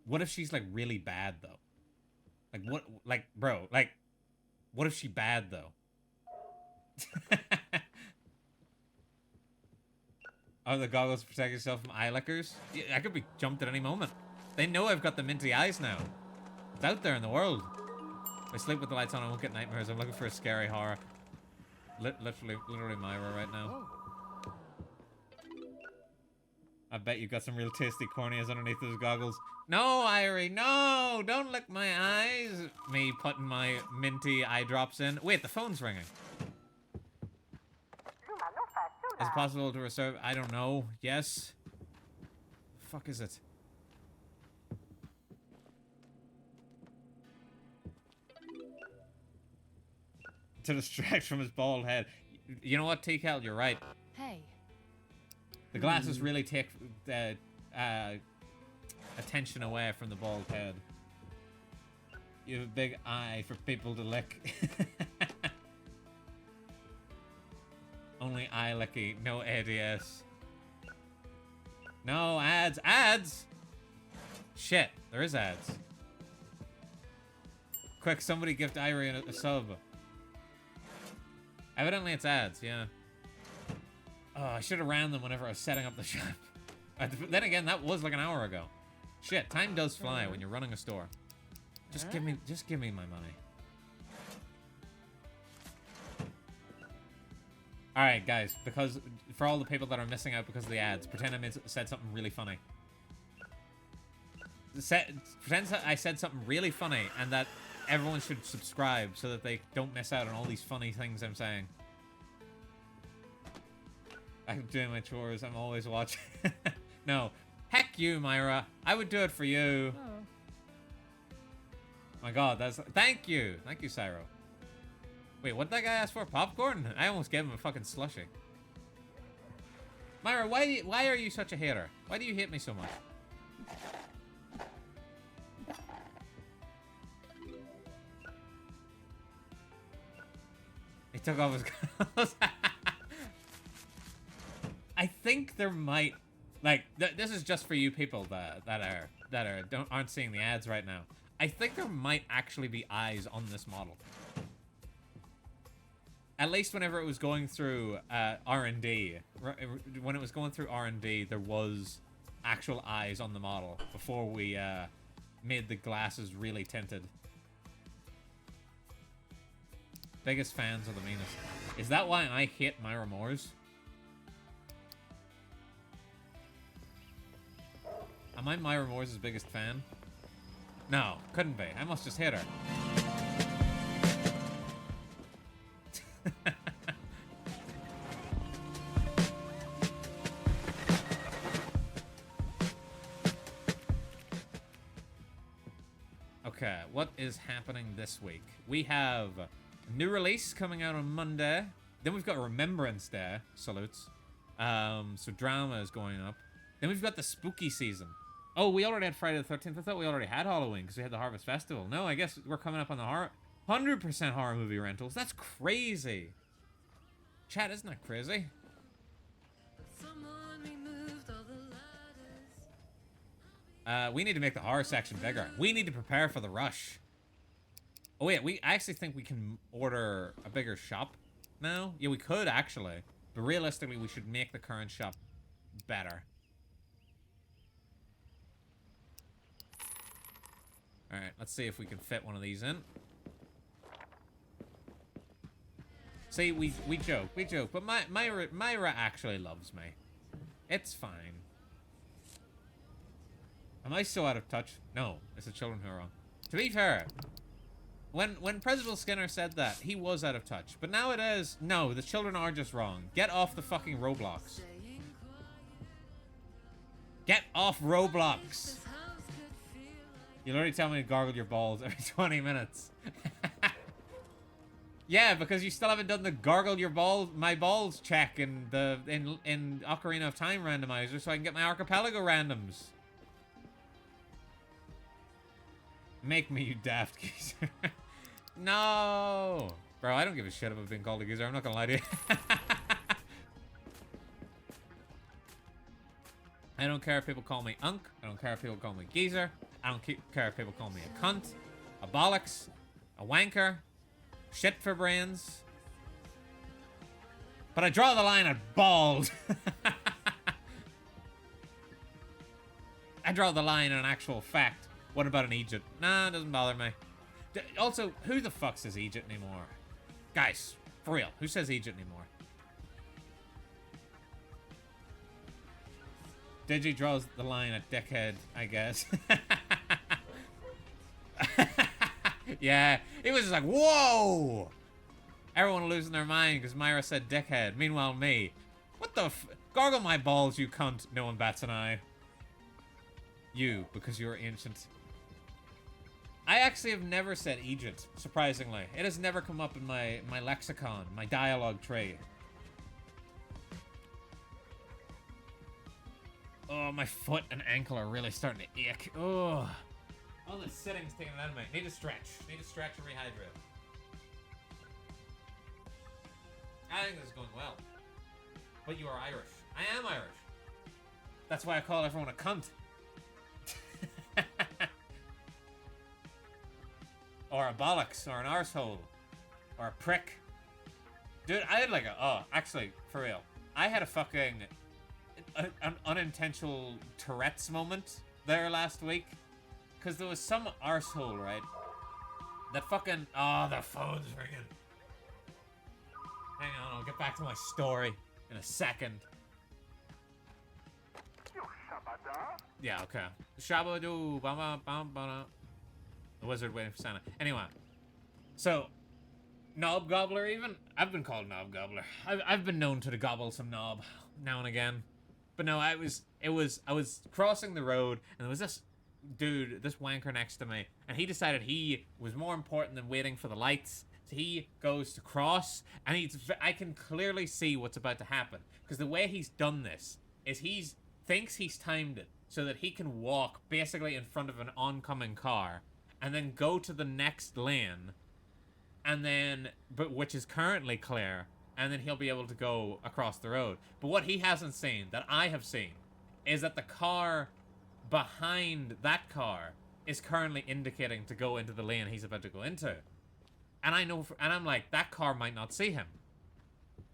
What if she's like really bad though? Like what, like, bro, like, what if she bad though? Are the goggles to protect yourself from eye lickers? Yeah, I could be jumped at any moment. They know I've got the minty eyes now. It's out there in the world. If I sleep with the lights on, I won't get nightmares. I'm looking for a scary horror. Literally Myra right now. I bet you got some real tasty corneas underneath those goggles. No, Irie, no! Don't lick my eyes! Me putting my minty eye drops in. Wait, the phone's ringing. Is it possible to reserve? I don't know. Yes. The fuck is it? To distract from his bald head. You know what, TCal? You're right. Hey. The glasses really take attention away from the bald head. You have a big eye for people to lick. Only eye licky, no ADS. No ads. Ads! Shit, there is ads. Quick, somebody gift Irie a sub. Evidently it's ads, yeah. Oh, I should have ran them whenever I was setting up the shop. Then again, that was like an hour ago. Shit, time does fly when you're running a store. Just give me my money. All right, guys, because for all the people that are missing out because of the ads, pretend I said something really funny. Pretend I said something really funny and that everyone should subscribe so that they don't miss out on all these funny things I'm saying. I'm doing my chores. I'm always watching. No. Heck you, Myra. I would do it for you. Oh. My god, that's... Thank you. Thank you, Cyro. Wait, what did that guy ask for? Popcorn? I almost gave him a fucking slushie. Myra, why are you such a hater? Why do you hate me so much? He took off his clothes. I think there might, like, this is just for you people that aren't seeing the ads right now. I think there might actually be eyes on this model. At least whenever it was going through R&D, when it was going through R&D, there was actual eyes on the model before we made the glasses really tinted. Biggest fans are the meanest. Is that why I hate Myra Moores? Am I Myra Moores' biggest fan? No, couldn't be. I must just hate her. Okay, what is happening this week? We have a new release coming out on Monday. Then we've got Remembrance Day. Salutes. So drama is going up. Then we've got the spooky season. Oh, we already had Friday the 13th. I thought we already had Halloween because we had the Harvest Festival. No, I guess we're coming up on the 100% horror movie rentals. That's crazy. Chat, isn't that crazy? We need to make the horror section bigger. We need to prepare for the rush. Oh wait, I actually think we can order a bigger shop now. Yeah, we could actually. But realistically, we should make the current shop better. Alright, let's see if we can fit one of these in. See, we joke, but Myra actually loves me. It's fine. Am I so out of touch? No, it's the children who are wrong. To be fair, when Principal Skinner said that, he was out of touch. But nowadays, no, the children are just wrong. Get off the fucking Roblox. Get off Roblox. You'll already tell me to gargle your balls every 20 minutes. Yeah, because you still haven't done the gargle your balls, my balls check in the in Ocarina of Time randomizer, so I can get my archipelago randoms. Make me, you daft geezer. No, bro, I don't give a shit about being called a geezer. I'm not gonna lie to you. I don't care if people call me unk. I don't care if people call me geezer. I don't care if people call me a cunt, a bollocks, a wanker, shit for brains. But I draw the line at bald. I draw the line on actual fact. What about an Egypt? Nah, it doesn't bother me. Also, who the fuck says Egypt anymore? Guys, for real, who says Egypt anymore? Digi draws the line at dickhead, I guess. Yeah, it was just like, whoa! Everyone losing their mind because Myra said dickhead. Meanwhile, me. What the f- Gargle my balls, you cunt. No one bats an eye. You, because you're ancient. I actually have never said Egypt, surprisingly. It has never come up in my lexicon, my dialogue tray. Oh, my foot and ankle are really starting to ache. Oh. All the sitting's taking it out of me. Need to stretch. Need to stretch and rehydrate. I think this is going well. But you are Irish. I am Irish. That's why I call everyone a cunt. Or a bollocks, or an arsehole, or a prick. Dude, I had like a, oh, actually, for real. I had a fucking, an unintentional Tourette's moment there last week. Because there was some arsehole, right? That fucking, oh, the phone's ringing. Hang on, I'll get back to my story in a second. Yeah, okay. Shabadoo, bam bam bam. The wizard waiting for Santa. Anyway, so knob gobbler even. I've been called knob gobbler. I've been known to gobble some knob now and again, but no, I was crossing the road and there was this dude, this wanker next to me, and he decided he was more important than waiting for the lights. So he goes to cross, and I can clearly see what's about to happen because the way he's done this is thinks he's timed it so that he can walk basically in front of an oncoming car and then go to the next lane, and then, which is currently clear, and then he'll be able to go across the road. But what he hasn't seen, that I have seen, is that the car behind that car is currently indicating to go into the lane he's about to go into. And I know, and I'm like, that car might not see him.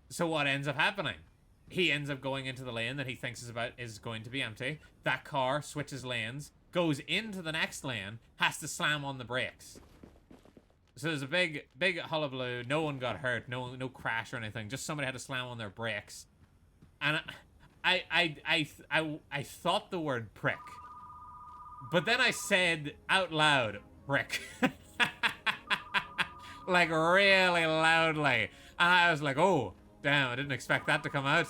So what ends up happening? He ends up going into the lane that he thinks is going to be empty. That car switches lanes, goes into the next lane, has to slam on the brakes. So there's a big hullabaloo. No one got hurt. No crash or anything. Just somebody had to slam on their brakes. And I thought the word prick, but then I said out loud prick, like really loudly, and I was like, oh damn! I didn't expect that to come out.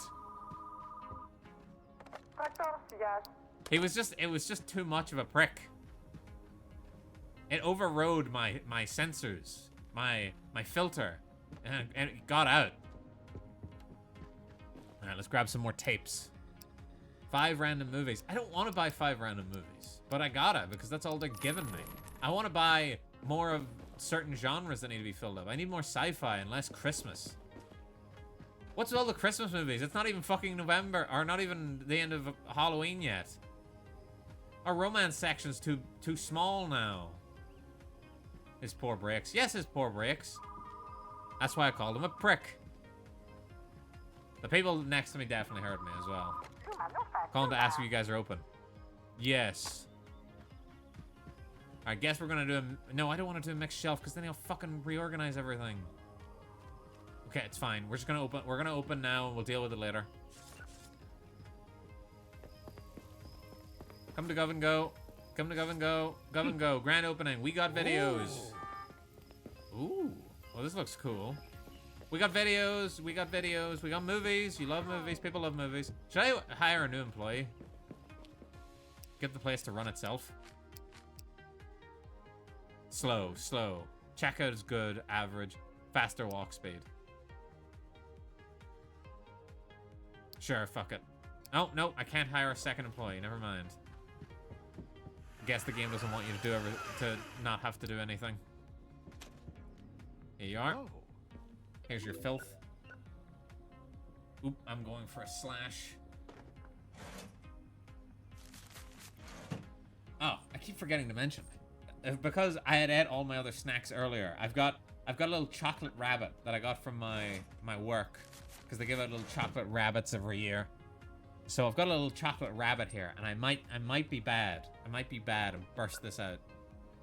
It was just too much of a prick. It overrode my sensors, my filter, and it got out. All right, let's grab some more tapes. 5 random movies. I don't want to buy 5 random movies, but I gotta because that's all they're giving me. I want to buy more of certain genres that need to be filled up. I need more sci-fi and less Christmas. What's with all the Christmas movies? It's not even fucking November, or not even the end of Halloween yet. Our romance section's too small now. His poor brakes. Yes, his poor brakes. That's why I called him a prick. The people next to me definitely heard me as well. Calling to ask if you guys are open. Yes. I guess we're gonna do a... No, I don't want to do a mixed shelf because then he'll fucking reorganize everything. Okay, it's fine. We're just gonna open... We're gonna open now and we'll deal with it later. Come to Gov and Go. Come to Gov and Go. Gov and Go. Grand opening. We got videos. Ooh. Well, this looks cool. We got videos. We got videos. We got movies. You love movies. People love movies. Should I hire a new employee? Get the place to run itself. Slow. Checkout is good. Average. Faster walk speed. Sure, fuck it. Oh, no, I can't hire a second employee. Never mind. Guess the game doesn't want you to do to not have to do anything. Here you are. Oh. Here's your filth. Oop, I'm going for a slash. Oh, I keep forgetting to mention. Because I had ate all my other snacks earlier, I've got a little chocolate rabbit that I got from my work. Because they give out little chocolate rabbits every year. So I've got a little chocolate rabbit here, and I might be bad. I might be bad and burst this out.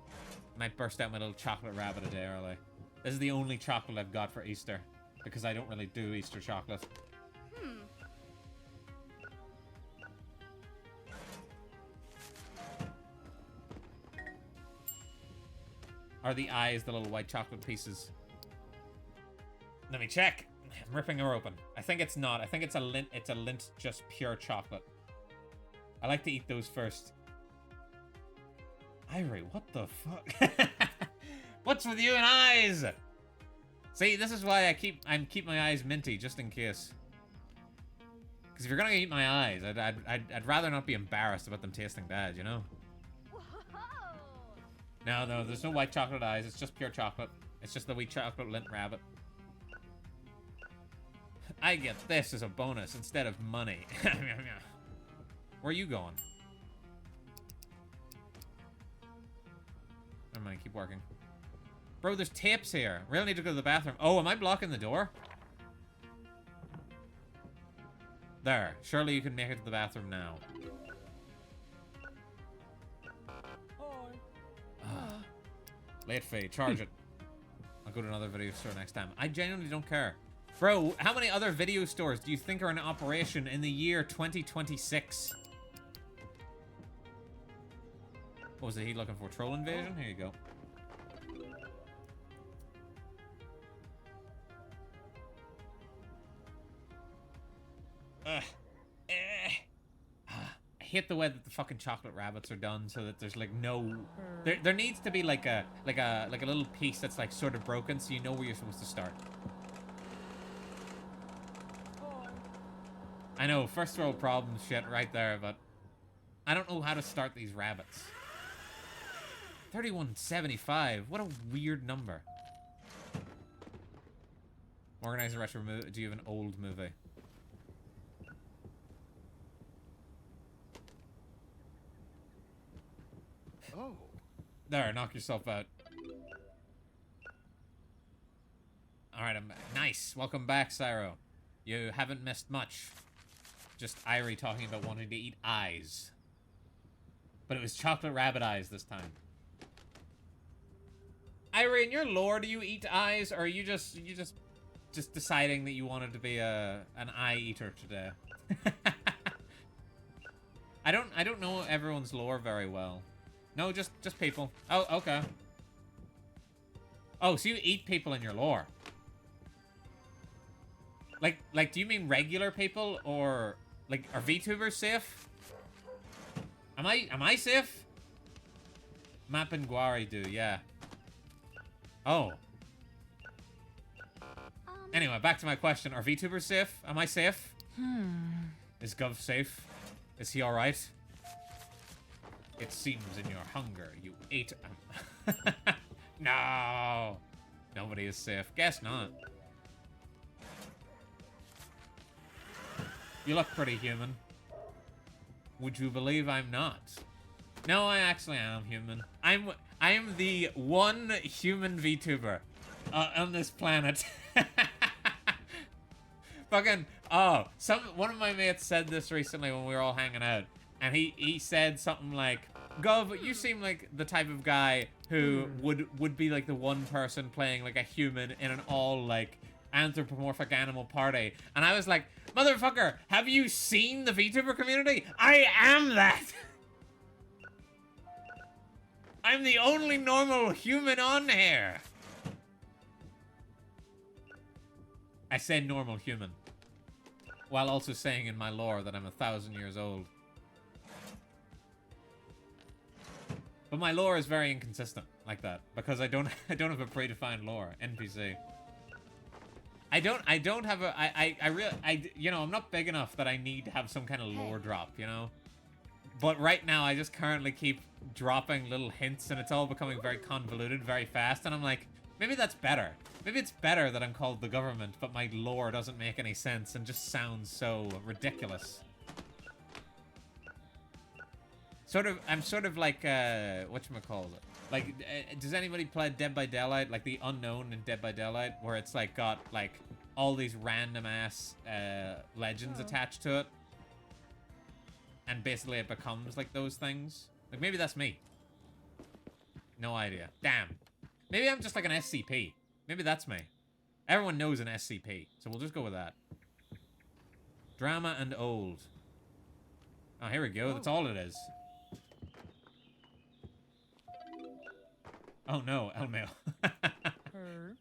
I might burst out my little chocolate rabbit a day early. This is the only chocolate I've got for Easter, because I don't really do Easter chocolate. Are the eyes the little white chocolate pieces? Let me check. I'm ripping her open. I think it's not. I think it's a lint. It's a lint, just pure chocolate. I like to eat those first. Irie, what the fuck? What's with you and eyes? See, this is why I keep my eyes minty, just in case. Because if you're gonna eat my eyes, I'd rather not be embarrassed about them tasting bad, you know? No, there's no white chocolate eyes. It's just pure chocolate. It's just the wee chocolate lint rabbit. I get this as a bonus instead of money. Where are you going? Never mind, keep working. Bro, there's tapes here. Really need to go to the bathroom. Oh, am I blocking the door? There. Surely you can make it to the bathroom now. Late fee. Charge it. I'll go to another video store next time. I genuinely don't care. Bro, how many other video stores do you think are in operation in the year 2026? What was he looking for? Troll invasion? Here you go. Ugh. I hate the way that the fucking chocolate rabbits are done, so that there's like no. There needs to be like a little piece that's like sort of broken, so you know where you're supposed to start. I know, first world problem shit right there, but I don't know how to start these rabbits. 3175. What a weird number. Organize a retro movie. Do you have an old movie? Oh. There, knock yourself out. Alright, I'm back. Nice. Welcome back, Cyro. You haven't missed much. Just Irie talking about wanting to eat eyes. But it was chocolate rabbit eyes this time. Irie, in your lore, do you eat eyes, or are you just deciding that you wanted to be an eye eater today? I don't know everyone's lore very well. No, just people. Oh, okay. Oh, so you eat people in your lore. Like, do you mean regular people, or like, are VTubers safe? Am I safe? Map and Guari do, yeah. Oh. Anyway, back to my question. Are VTubers safe? Am I safe? Is Gov safe? Is he alright? It seems in your hunger you ate No! Nobody is safe. Guess not. You look pretty human. Would you believe I'm not? No, I actually am human. I am the one human VTuber on this planet. Fucking, oh, one of my mates said this recently when we were all hanging out, and he said something like, Gov, you seem like the type of guy who would be like the one person playing like a human in an all like anthropomorphic animal party. And I was like, motherfucker, have you seen the VTuber community? I am that. I'm the only normal human on here. I said normal human, while also saying in my lore that I'm 1,000 years old. But my lore is very inconsistent like that, because I don't have a predefined lore. NPC. I don't have a, you know, I'm not big enough that I need to have some kind of lore drop, you know? But right now, I just currently keep dropping little hints, and it's all becoming very convoluted very fast, and I'm like, maybe that's better. Maybe it's better that I'm called the government, but my lore doesn't make any sense and just sounds so ridiculous. I'm sort of like, whatchamacallit? Like, does anybody play Dead by Daylight? Like the Unknown in Dead by Daylight, where it's like got like all these random ass legends attached to it, and basically it becomes like those things. Like maybe that's me. No idea. Damn. Maybe I'm just like an SCP. Maybe that's me. Everyone knows an SCP, so we'll just go with that. Drama and old. Oh, here we go. That's all it is. Oh no, Elmail. Her.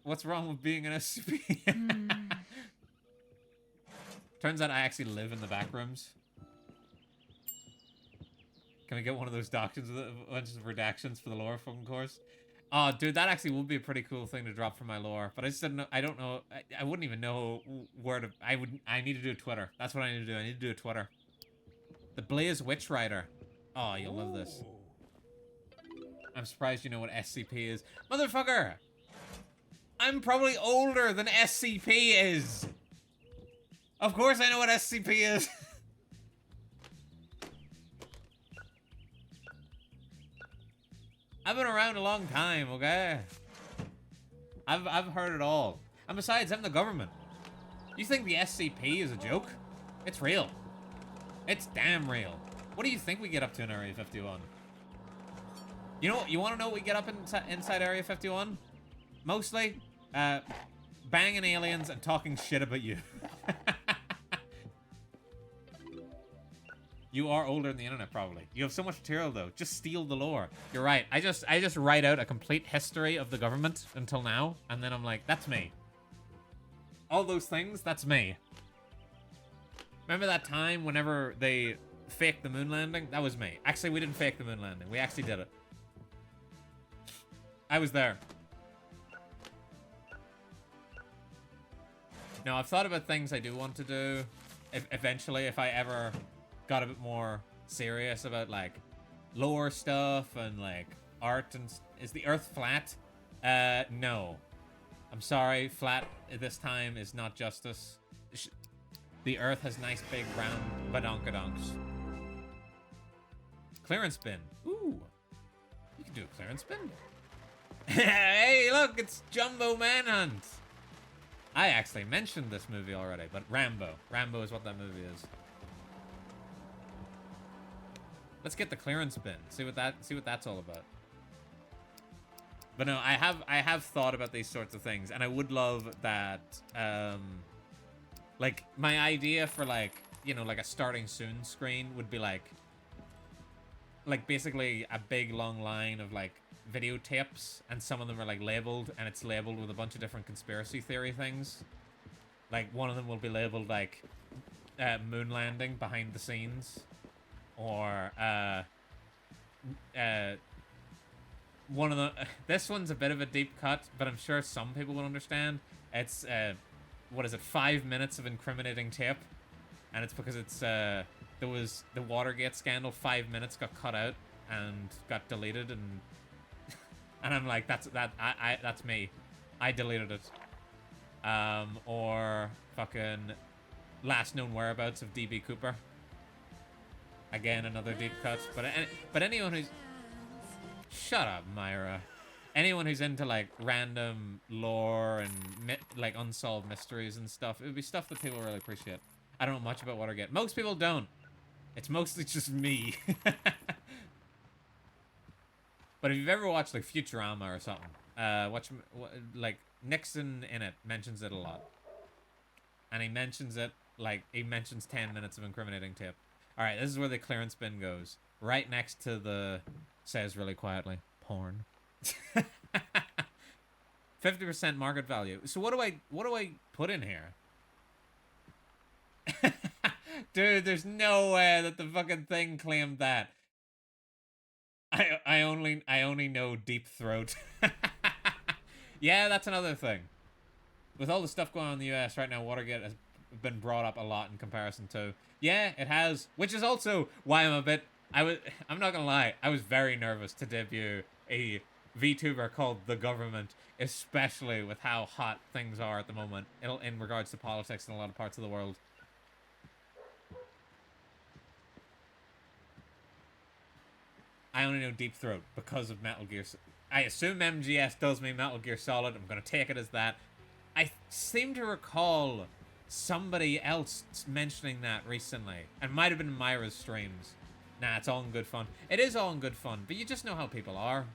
What's wrong with being an SCP? Turns out I actually live in the back rooms. Can we get one of those doctrines with a bunch of redactions for the lore fucking course? Oh, dude, that actually would be a pretty cool thing to drop for my lore. But I just didn't know. I don't know. I wouldn't even know where to. I need to do a Twitter. That's what I need to do. I need to do a Twitter. The Blaze Witch Rider. Oh, you'll love this. I'm surprised you know what SCP is. Motherfucker! I'm probably older than SCP is! Of course I know what SCP is! I've been around a long time, okay? I've heard it all. And besides, I'm the government. You think the SCP is a joke? It's real. It's damn real. What do you think we get up to in Area 51? You know, you want to know what we get up inside Area 51? Mostly, banging aliens and talking shit about you. You are older than the internet, probably. You have so much material, though. Just steal the lore. You're right. I just write out a complete history of the government until now, and then I'm like, that's me. All those things, that's me. Remember that time whenever they faked the moon landing? That was me. Actually, we didn't fake the moon landing. We actually did it. I was there. Now, I've thought about things I do want to do. Eventually, if I ever got a bit more serious about, like, lore stuff and, like, art and... Is the Earth flat? No. I'm sorry, flat this time is not justice. The Earth has nice big round badonkadonks. Clearance bin. Ooh. You can do a clearance bin. Hey, look, it's Jumbo Manhunt. I actually mentioned this movie already, but Rambo. Rambo is what that movie is. Let's get the clearance bin. See what that's all about. But no, I have thought about these sorts of things, and I would love that. Like my idea for like, you know, like a starting soon screen would be like basically a big long line of like videotapes, and some of them are like labeled, and it's labeled with a bunch of different conspiracy theory things. Like one of them will be labeled like moon landing behind the scenes, or one of the this one's a bit of a deep cut, but I'm sure some people will understand. It's what is it, 5 minutes of incriminating tape, and it's because it's there was the Watergate scandal. 5 minutes got cut out and got deleted, and and I'm like, that's me. I deleted it. Or fucking last known whereabouts of DB Cooper. Again, another deep cut. But anyone who's... Shut up, Myra. Anyone who's into like random lore and like unsolved mysteries and stuff, it would be stuff that people really appreciate. I don't know much about Watergate. Most people don't. It's mostly just me. But if you've ever watched like Futurama or something, like Nixon in it mentions it a lot, and he mentions it like he mentions 10 minutes of incriminating tape. All right, this is where the clearance bin goes, right next to the says really quietly porn. 50% market value. So what do I put in here? Dude, there's no way that the fucking thing claimed that. I only know Deep Throat. Yeah, that's another thing. With all the stuff going on in the US right now, Watergate has been brought up a lot in comparison to. Yeah, it has. Which is also why I'm not gonna lie, I was very nervous to debut a VTuber called The Government, especially with how hot things are at the moment in regards to politics in a lot of parts of the world. I only know Deep Throat because of Metal Gear. I assume MGS does mean Metal Gear Solid. I'm going to take it as that. I seem to recall somebody else mentioning that recently. It might have been Myra's streams. Nah, it's all in good fun. It is all in good fun, but you just know how people are.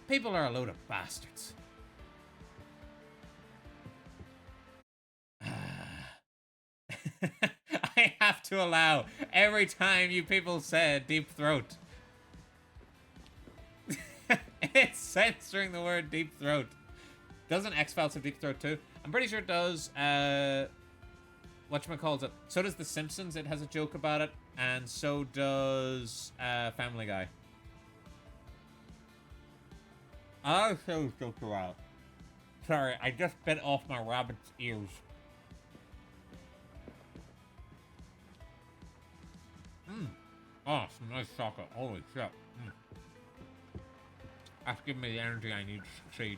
People are a load of bastards. I have to allow every time you people said Deep Throat. It's censoring the word Deep Throat. Doesn't X-Files have Deep Throat too? I'm pretty sure it does. Whatchamacallit? So does The Simpsons. It has a joke about it. And so does Family Guy. I'll show you joke about. Sorry, I just bit off my rabbit's ears. Oh, some nice chocolate. Holy shit. That's giving me the energy I need to succeed.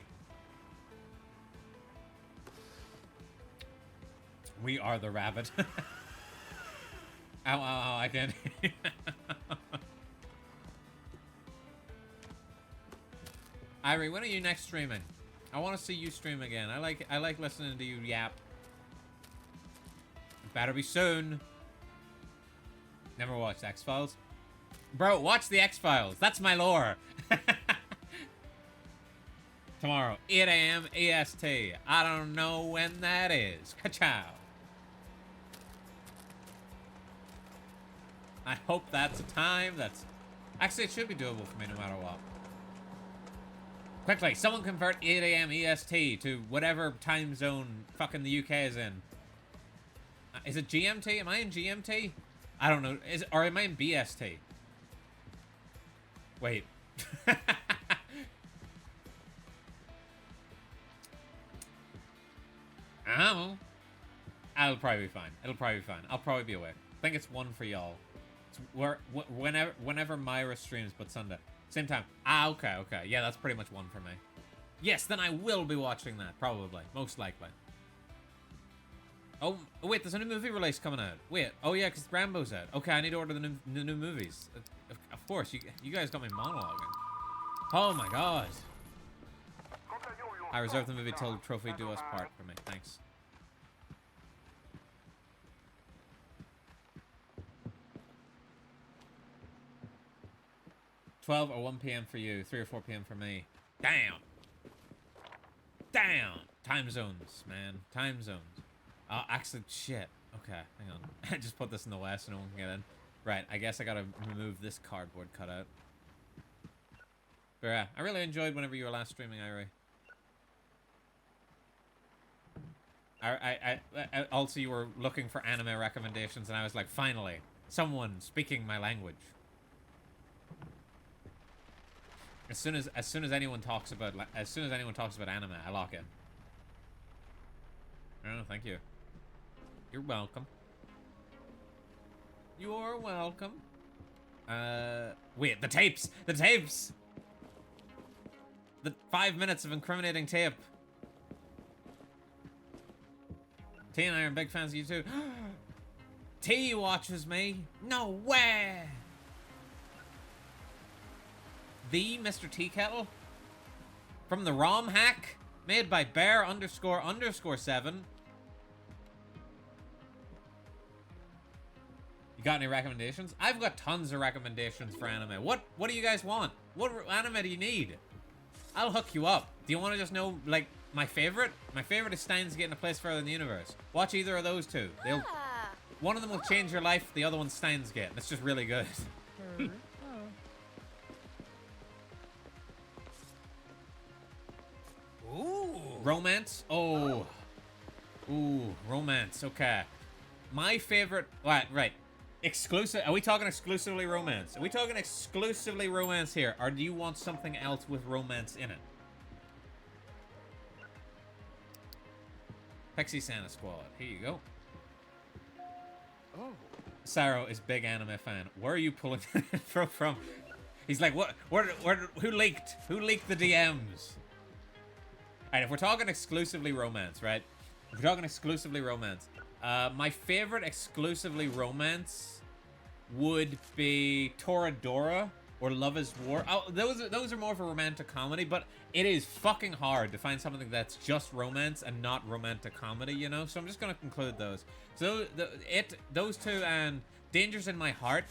We are the rabbit. Ow, ow, ow, I can't. Irie, when are you next streaming? I want to see you stream again. I like listening to you yap. It better be soon. Never watched X-Files. Bro, watch the X-Files. That's my lore. Tomorrow, 8 a.m. EST. I don't know when that is. Ka-chow. I hope that's a time that's... Actually, it should be doable for me no matter what. Quickly, someone convert 8 a.m. EST to whatever time zone fucking the UK is in. Is it GMT? Am I in GMT? I don't know. Or am I in BST? Wait. Oh. I'll probably be fine. It'll probably be fine. I'll probably be awake. I think it's 1 for y'all. Whenever Myra streams, but Sunday. Same time. Ah, okay, okay. Yeah, that's pretty much 1 for me. Yes, then I will be watching that, probably. Most likely. Oh, wait, there's a new movie release coming out. Wait, oh yeah, because Rambo's out. Okay, I need to order the new movies. Of course, you guys got me monologuing. Oh my god. I reserved the movie till Trophy Do Us Part for me. Thanks. $12 or 1 p.m. for you, 3 or 4 p.m. for me. Damn. Damn. Time zones, man. Time zones. Oh, actually, shit. Okay, hang on. I just put this in the west so no one can get in. Right, I guess I gotta remove this cardboard cutout. But yeah, I really enjoyed whenever you were last streaming, Irie. I also, you were looking for anime recommendations, and I was like, finally, someone speaking my language. As soon as anyone talks about anime, I lock in. Oh, thank you. You're welcome. You're welcome. Wait, the tapes! The tapes! The 5 minutes of incriminating tape. T and I are big fans of you too. T watches me. No way! The Mr. Tea Kettle? From the ROM hack? Made by bear__7. You got any recommendations? I've got tons of recommendations for anime. What do you guys want? What anime do you need? I'll hook you up. Do you want to just know, like, my favorite? My favorite is Steins Gate and A Place Further in the Universe. Watch either of those two. One of them will change your life, the other one's Steins Gate. It's just really good. Ooh. Romance? Oh. Ooh, romance. Okay. My favorite... Right. Exclusive... Are we talking exclusively romance? Are we talking exclusively romance here? Or do you want something else with romance in it? Pixie Santa Squad. Here you go. Oh. Saro is big anime fan. Where are you pulling info from? He's like, what? Who leaked? Who leaked the DMs? Alright, if we're talking exclusively romance, right? If we're talking exclusively romance, my favorite exclusively romance would be Toradora or Love is War. Oh, those are more for romantic comedy, but it is fucking hard to find something that's just romance and not romantic comedy, you know? So I'm just gonna conclude those. So those two and Dangers in My Heart.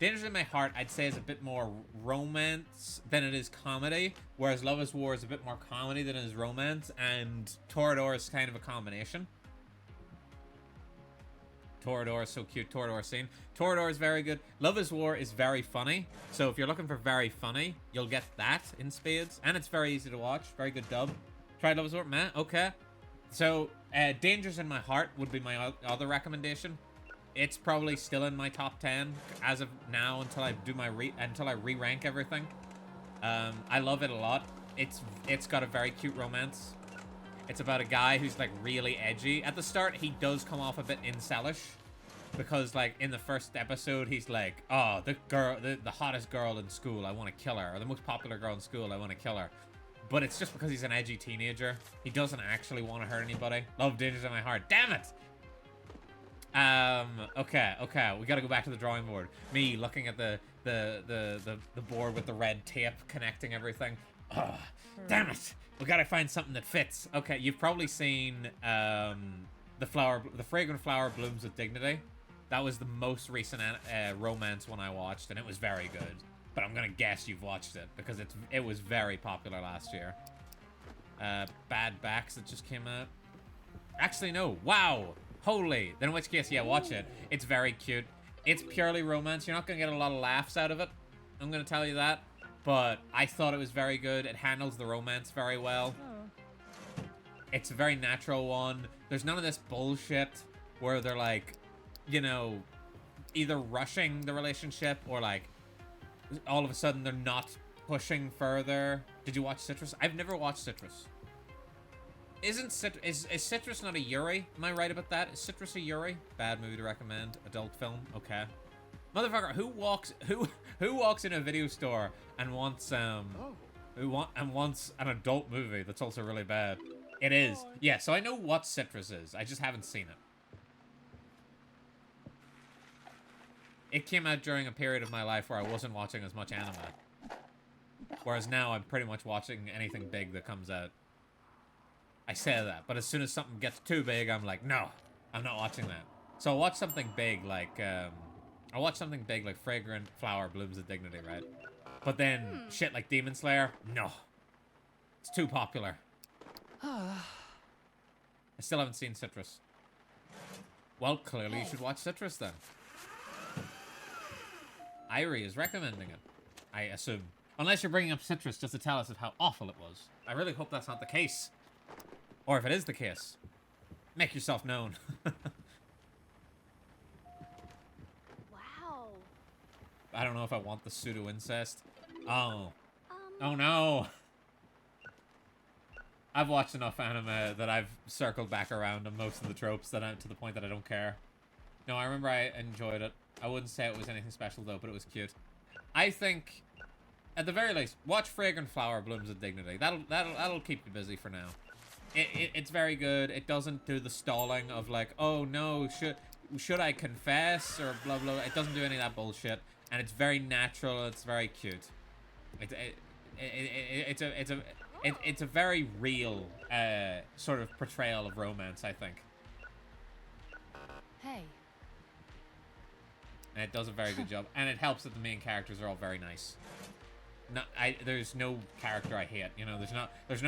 Dangers in My Heart, I'd say, is a bit more romance than it is comedy, whereas Love is War is a bit more comedy than it is romance, and Toradora is kind of a combination. Toradora is so cute. Toradora scene. Toradora is very good. Love is War is very funny. So if you're looking for very funny, you'll get that in spades. And it's very easy to watch. Very good dub. Try Love is War? Meh. Okay. So, Dangers in My Heart would be my other recommendation. It's probably still in my top 10 as of now until I do my re-rank everything. I love it a lot. It's got a very cute romance. It's about a guy who's like really edgy. At the start, he does come off a bit incelish because like in the first episode, he's like, oh, the hottest girl in school, I want to kill her. Or the most popular girl in school, I want to kill her. But it's just because he's an edgy teenager. He doesn't actually want to hurt anybody. Love Dangers in My Heart. Damn it! Okay. We gotta go back to the drawing board. Me looking at the board with the red tape connecting everything. Oh, damn it! We gotta find something that fits. Okay, you've probably seen the Fragrant Flower Blooms with Dignity. That was the most recent romance one I watched, and it was very good. But I'm gonna guess you've watched it because it was very popular last year. Bad Backs that just came out. Actually, no. Wow. Holy. Then in which case, yeah, watch it. It's very cute. It's purely romance. You're not gonna get a lot of laughs out of it. I'm gonna tell you that. But I thought it was very good. It handles the romance very well. Oh. It's a very natural one. There's none of this bullshit where they're like, you know, either rushing the relationship or like all of a sudden they're not pushing further. Did you watch Citrus? I've never watched Citrus. Is Citrus not a Yuri? Am I right about that? Is Citrus a Yuri? Bad movie to recommend. Adult film. Okay. Motherfucker, who walks in a video store and wants wants an adult movie that's also really bad? It is. Yeah, so I know what Citrus is. I just haven't seen it. It came out during a period of my life where I wasn't watching as much anime. Whereas now I'm pretty much watching anything big that comes out. I say that, but as soon as something gets too big, I'm like, no, I'm not watching that. So I'll watch something big like, Fragrant Flower Blooms with Dignity, right? But then shit like Demon Slayer, no. It's too popular. I still haven't seen Citrus. Well, clearly you should watch Citrus then. Irie is recommending it, I assume. Unless you're bringing up Citrus just to tell us of how awful it was. I really hope that's not the case. Or if it is the case, make yourself known. Wow. I don't know if I want the pseudo-incest. Oh. Oh no. I've watched enough anime that I've circled back around on most of the tropes that to the point that I don't care. No, I remember I enjoyed it. I wouldn't say it was anything special though, but it was cute. I think, at the very least, watch Fragrant Flower Blooms with Dignity. That'll keep you busy for now. It's very good. It doesn't do the stalling of like, oh no, should I confess or blah blah. It doesn't do any of that bullshit, and it's very natural. It's very cute. It's a very real sort of portrayal of romance, I think. Hey. And it does a very good job, and it helps that the main characters are all very nice. There's no character I hate. You know, there's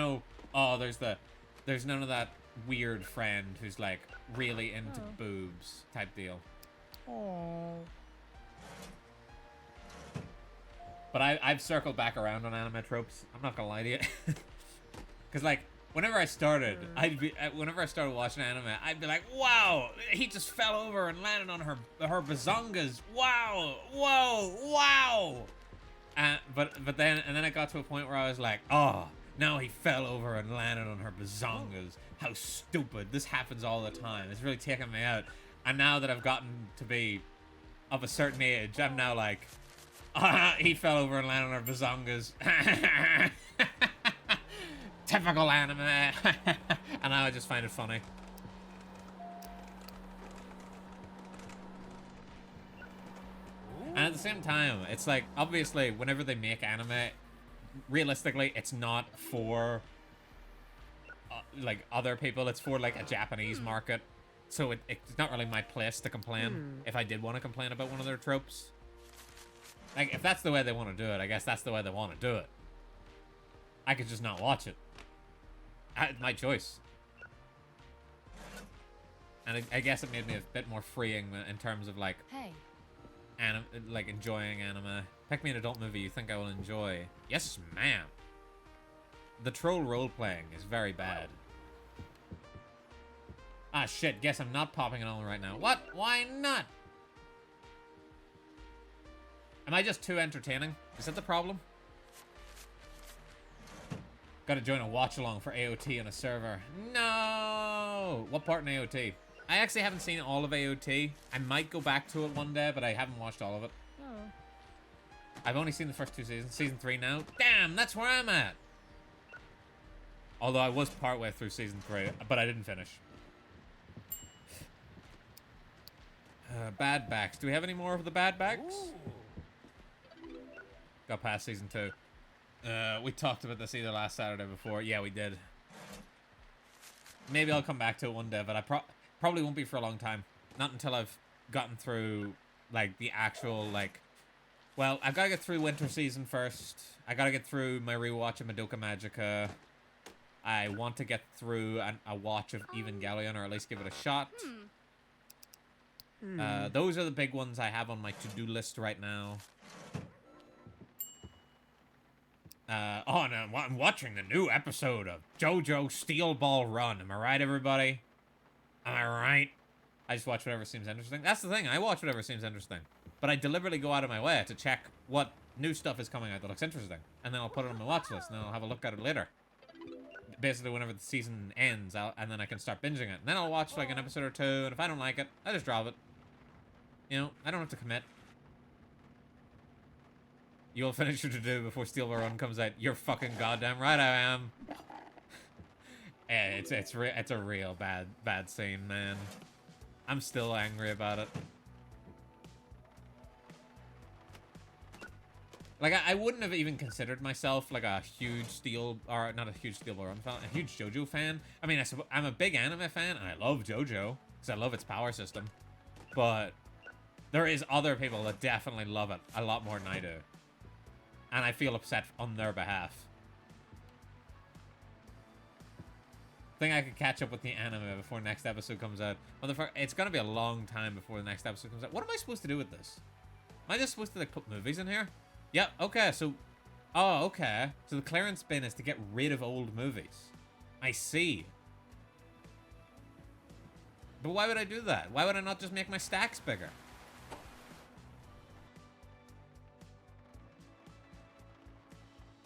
none of that weird friend who's like really into boobs type deal. Oh. But I've circled back around on anime tropes. I'm not gonna lie to you, because like whenever I started watching anime, I'd be like, wow, he just fell over and landed on her bazongas. Wow, whoa, wow. But then I got to a point where I was like, oh, Now he fell over and landed on her bazongas. How stupid. This happens all the time. It's really taking me out. And now that I've gotten to be of a certain age, I'm now like, he fell over and landed on her bazongas. Typical anime. And now I just find it funny. And at the same time, it's like, obviously, whenever they make anime, realistically, it's not for, like, other people. It's for, like, a Japanese market. So it's not really my place to complain if I did want to complain about one of their tropes. Like, if that's the way they want to do it, I guess that's the way they want to do it. I could just not watch it. My choice. And I guess it made me a bit more freeing in terms of, like... Hey. like enjoying anime. Pick me an adult movie you think I will enjoy. Yes, ma'am. The troll role-playing is very bad. Ah, shit. Guess I'm not popping it on right now. What? Why not? Am I just too entertaining? Is that the problem? Gotta join a watch-along for AOT on a server. No! What part in AOT? I actually haven't seen all of AOT. I might go back to it one day, but I haven't watched all of it. Oh. I've only seen the first 2 seasons. Season 3 now. Damn, that's where I'm at. Although I was partway through season 3, but I didn't finish. Bad backs. Do we have any more of the bad backs? Got past season 2. We talked about this either last Saturday or before. Yeah, we did. Maybe I'll come back to it one day, but I probably won't be for a long time. Not until I've gotten through, like, the actual, like... Well, I've got to get through winter season first. I got to get through my rewatch of Madoka Magica. I want to get through a watch of Evangelion, or at least give it a shot. Those are the big ones I have on my to-do list right now. Oh, no, I'm watching the new episode of JoJo Steel Ball Run. Am I right, everybody? Am I right? I just watch whatever seems interesting. That's the thing. I watch whatever seems interesting. But I deliberately go out of my way to check what new stuff is coming out that looks interesting. And then I'll put it on my watch list, and then I'll have a look at it later. Basically, whenever the season ends, and then I can start binging it. And then I'll watch, like, an episode or two, and if I don't like it, I just drop it. You know, I don't have to commit. You'll finish your to-do before Steel Ball Run comes out. You're fucking goddamn right I am. Yeah, it's a real bad scene, man. I'm still angry about it. Like, I wouldn't have even considered myself, like, a huge or not a huge Steel Ball Run fan, a huge JoJo fan. I mean, I'm a big anime fan, and I love JoJo, because I love its power system. But there is other people that definitely love it a lot more than I do. And I feel upset on their behalf. Think I could catch up with the anime before next episode comes out. Motherfucker, it's gonna be a long time before the next episode comes out. What am I supposed to do with this? Am I just supposed to, like, put movies in here? Yep, okay, so... Oh, okay. So the clearance bin is to get rid of old movies. I see. But why would I do that? Why would I not just make my stacks bigger?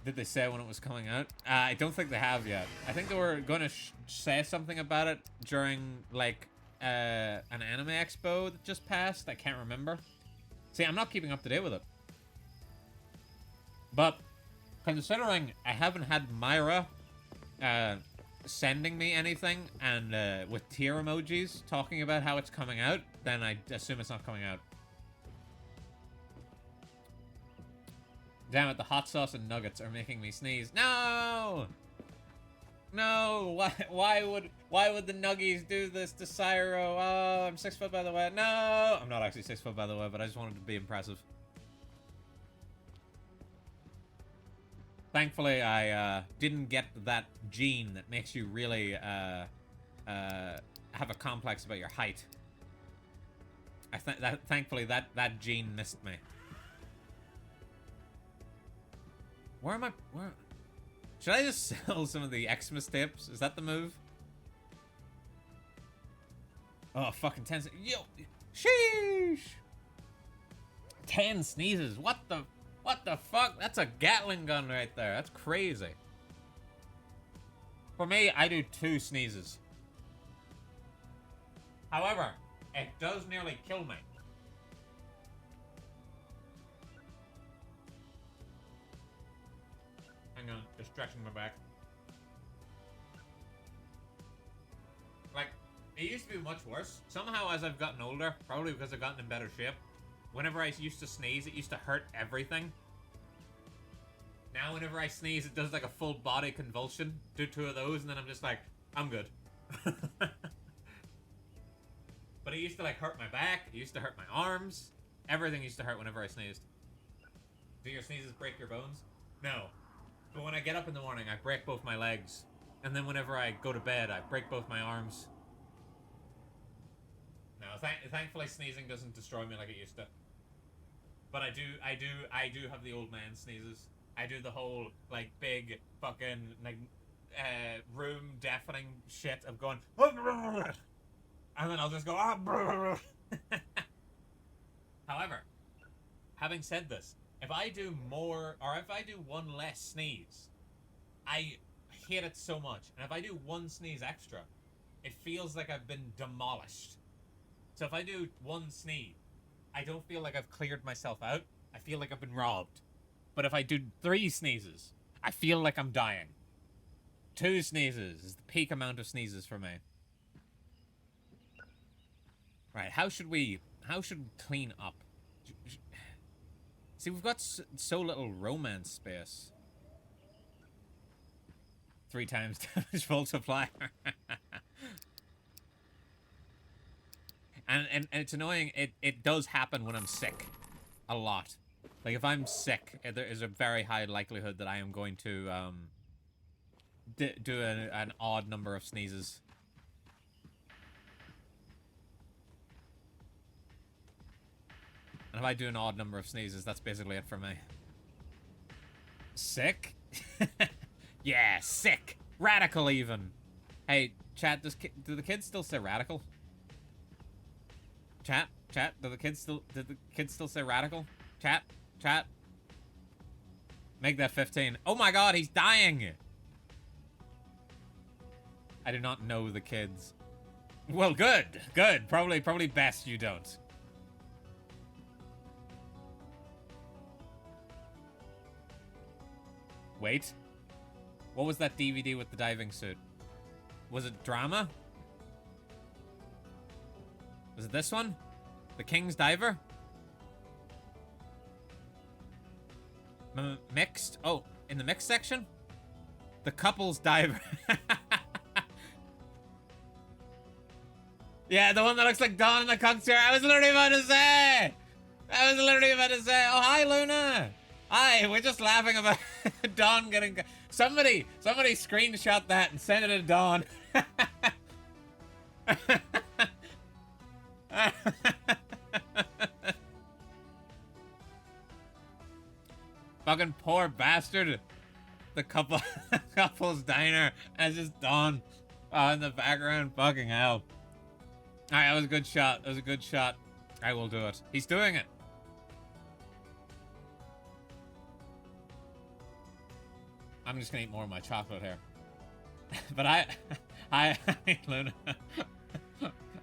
Did they say when it was coming out? I don't think they have yet. I think they were going to say something about it during, like, an anime expo that just passed. I can't remember. See, I'm not keeping up to date with it. But, considering I haven't had Myra sending me anything, and with tear emojis talking about how it's coming out, then I assume it's not coming out. Damn it, the hot sauce and nuggets are making me sneeze. No! No! Why would the nuggies do this to Cyro? Oh, I'm 6 foot by the way. No! I'm not actually 6 foot by the way, but I just wanted to be impressive. Thankfully, I didn't get that gene that makes you really have a complex about your height. Thankfully, that gene missed me. Where am I? Where? Should I just sell some of the Xmas tapes? Is that the move? Oh, fucking 10. Yo! Sheesh! 10 sneezes. What the fuck? That's a Gatling gun right there. That's crazy. For me, I do 2 sneezes. However, it does nearly kill me. Hang on, just stretching my back. Like, it used to be much worse. Somehow, as I've gotten older, probably because I've gotten in better shape, whenever I used to sneeze, it used to hurt everything. Now, whenever I sneeze, it does like a full body convulsion. Do 2 of those, and then I'm just like, I'm good. But it used to like hurt my back. It used to hurt my arms. Everything used to hurt whenever I sneezed. Do your sneezes break your bones? No. But when I get up in the morning, I break both my legs. And then whenever I go to bed, I break both my arms. No, thankfully sneezing doesn't destroy me like it used to. But I do have the old man sneezes. I do the whole, like, big fucking, like, room deafening shit of going, and then I'll just go, However, having said this, if I do more, or if I do 1 less sneeze, I hate it so much. And if I do 1 sneeze extra, it feels like I've been demolished. So if I do 1 sneeze, I don't feel like I've cleared myself out. I feel like I've been robbed. But if I do 3 sneezes, I feel like I'm dying. 2 sneezes is the peak amount of sneezes for me. Right, how should we clean up? See, we've got so little romance space. 3 times damage multiplier. and it's annoying, it does happen when I'm sick. A lot. Like, if I'm sick, there is a very high likelihood that I am going to, do an odd number of sneezes. And if I do an odd number of sneezes, that's basically it for me. Sick? Yeah, sick. Radical, even. Hey, chat, do the kids still say radical? Chat, do the kids still say radical? Chat. Make that 15. Oh my god, he's dying! I do not know the kids. Well, good. Probably best you don't. Wait. What was that DVD with the diving suit? Was it drama? Was it this one? The King's Diver? Mixed? Oh, in the mixed section? The Couples Diver. Yeah, the one that looks like Dawn in the Conqueror. I was literally about to say! Oh, hi, Luna! Hi, we're just laughing about Dawn getting... Somebody screenshot that and send it to Dawn. Fucking poor bastard. The couple's diner. And it's just Dawn in the background. Fucking hell. Alright, that was a good shot. That was a good shot. I will do it. He's doing it. I'm just gonna eat more of my chocolate here. But hi, Luna.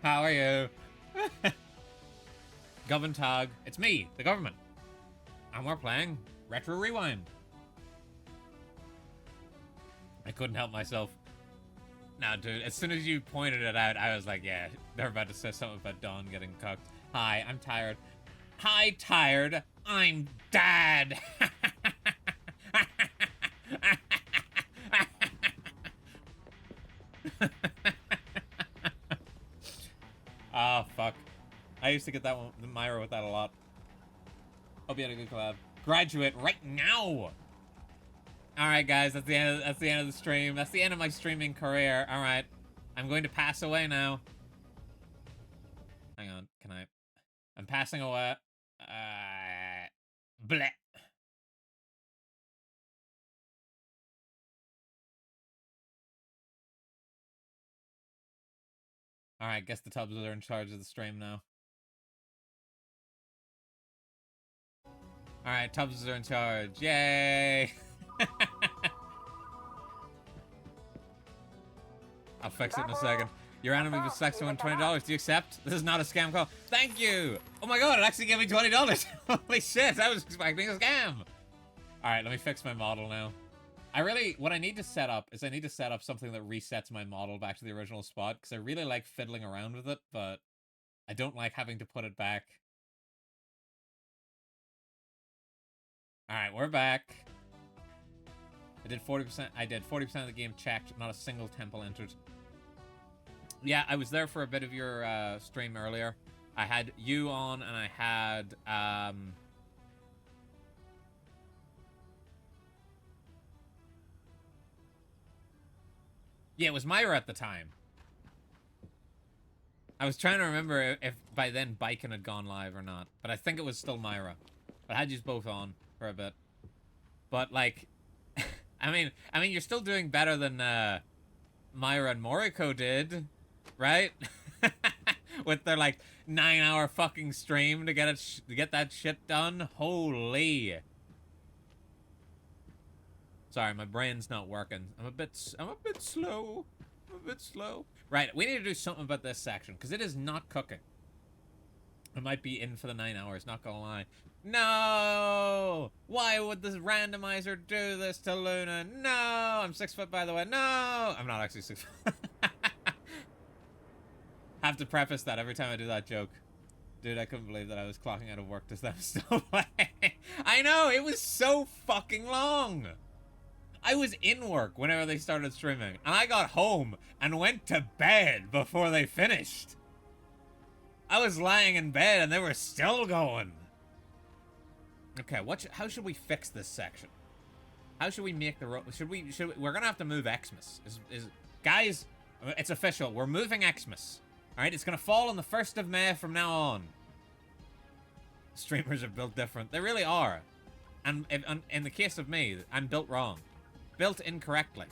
How are you? Goventag. It's me, the government. And we're playing Retro Rewind. I couldn't help myself. Nah, dude, as soon as you pointed it out, I was like, yeah, they're about to say something about Dawn getting cooked. Hi, I'm tired. Hi, tired. I'm dad. Ah, fuck. I used to get that one, Myra with that a lot. Hope you had a good collab. Graduate right now. All right, guys, that's the end of the stream. That's the end of my streaming career. All right, I'm going to pass away now. Hang on, I'm passing away. Bleh. All right, guess the Tubs are in charge of the stream now. All right, Tubs are in charge. Yay! I'll fix it in a second. Your anime was selected to win $20. Do you accept? This is not a scam call. Thank you. Oh my god, it actually gave me $20. Holy shit, I was expecting a scam. All right, let me fix my model now. What I need to set up is I need to set up something that resets my model back to the original spot, because I really like fiddling around with it, but I don't like having to put it back. All right, we're back. I did 40%. I did 40% of the game checked. Not a single temple entered. Yeah, I was there for a bit of your stream earlier. I had you on, and I had yeah, it was Myra at the time. I was trying to remember if by then Biken had gone live or not, but I think it was still Myra. But I had you both on for a bit. But like, I mean, you're still doing better than Myra and Moriko did, right? With their like 9-hour fucking stream to get that shit done. Holy. Sorry, my brain's not working. I'm a bit slow. Right, we need to do something about this section, because it is not cooking. I might be in for the 9 hours, not gonna lie. No! Why would this randomizer do this to Luna? No! I'm 6 foot, by the way. No! I'm not actually 6 foot. Have to preface that every time I do that joke. Dude, I couldn't believe that I was clocking out of work to them still playing. I know, it was so fucking long. I was in work whenever they started streaming, and I got home and went to bed before they finished. I was lying in bed and they were still going. Okay, how should we fix this section? How should we make the road? We're gonna have to move Xmas. Guys, it's official. We're moving Xmas. All right, it's gonna fall on the 1st of May from now on. Streamers are built different. They really are. And in the case of me, I'm built wrong. Built incorrectly.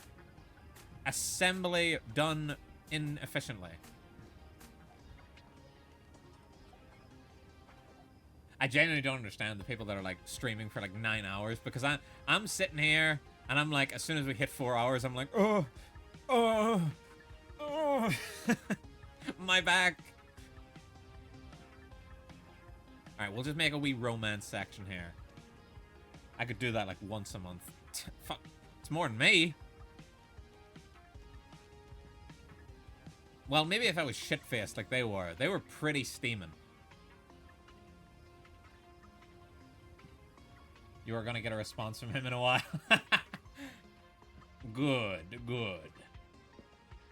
Assembly done inefficiently. I genuinely don't understand the people that are like streaming for like 9 hours, because I'm sitting here and I'm like, as soon as we hit 4 hours, I'm like, oh, my back. All right, we'll just make a wee romance section here. I could do that like once a month. Fuck, it's more than me. Well, maybe if I was shit-faced like they were pretty steaming. You are gonna get a response from him in a while. Good.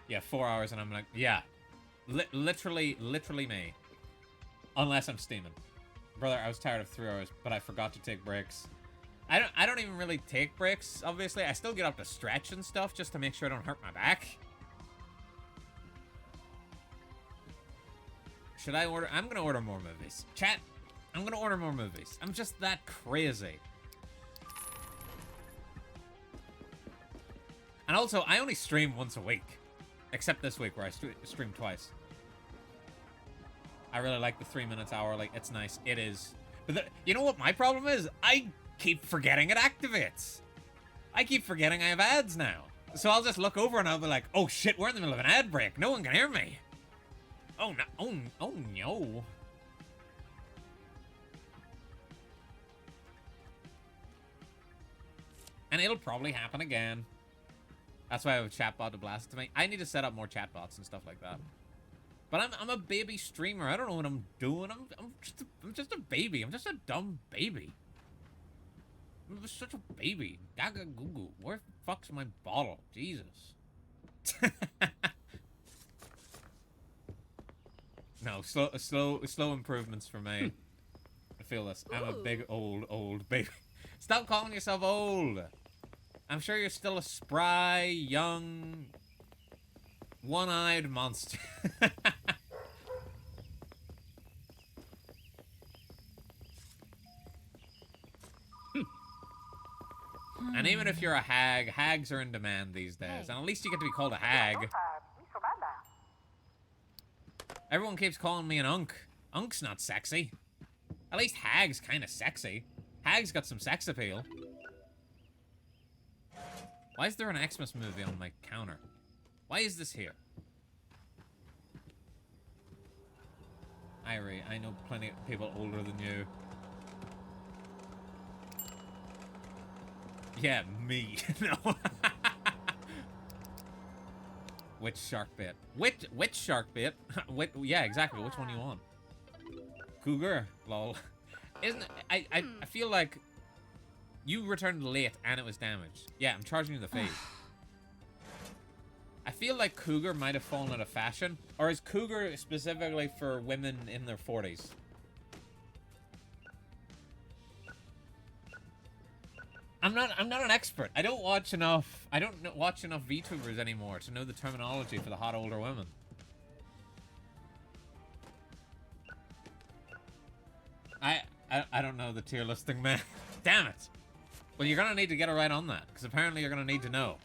Yeah, 4 hours and I'm like, yeah. Literally me. Unless I'm steaming. Brother, I was tired of 3 hours, but I forgot to take breaks. I don't even really take breaks, obviously. I still get up to stretch and stuff just to make sure I don't hurt my back. Should I order? I'm gonna order more movies. Chat, I'm gonna order more movies. I'm just that crazy. And also, I only stream once a week. Except this week where I stream twice. I really like the 3 minutes hour. Like, it's nice. It is. But you know what my problem is? I keep forgetting it activates. I keep forgetting I have ads now. So I'll just look over and I'll be like, oh shit, we're in the middle of an ad break. No one can hear me. Oh no. Oh no. And it'll probably happen again. That's why I have a chatbot to blast it to me. I need to set up more chatbots and stuff like that. But I'm a baby streamer. I don't know what I'm doing. I'm just a baby. I'm just a dumb baby. I'm just such a baby. Gaga goo goo. Where the fuck's my bottle? Jesus. No, slow improvements for me. I feel this. I'm a big old baby. Stop calling yourself old. I'm sure you're still a spry, young, one-eyed monster. And even if you're a hag, hags are in demand these days. And at least you get to be called a hag. Everyone keeps calling me an unk. Unk's not sexy. At least hag's kind of sexy. Hag's got some sex appeal. Why is there an Xmas movie on my counter? Why is this here? Irie, I know plenty of people older than you. Yeah, me. No. Which shark bit? Which shark bit? Yeah, exactly. Which one do you want? Cougar? Lol. Isn't I feel like you returned late and it was damaged. Yeah, I'm charging you the fee. I feel like Cougar might have fallen out of fashion. Or is Cougar specifically for women in their 40s? I'm not an expert. I don't watch enough VTubers anymore to know the terminology for the hot older women. I don't know the tier listing, man. Damn it. Well, you're gonna need to get it right on that, because apparently you're gonna need to know.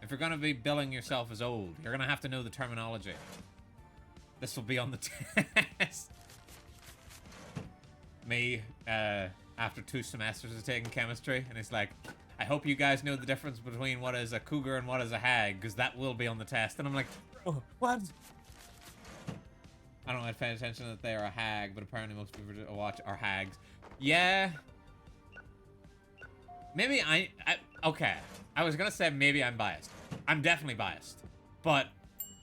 If you're gonna be billing yourself as old, you're gonna have to know the terminology. This will be on the test. Me, after 2 semesters of taking chemistry, and it's like, I hope you guys know the difference between what is a cougar and what is a hag, because that will be on the test. And I'm like, oh, what? I don't know, I paid attention that they are a hag, but apparently most people who watch are hags. Yeah. Maybe okay. I was gonna say maybe I'm biased. I'm definitely biased. But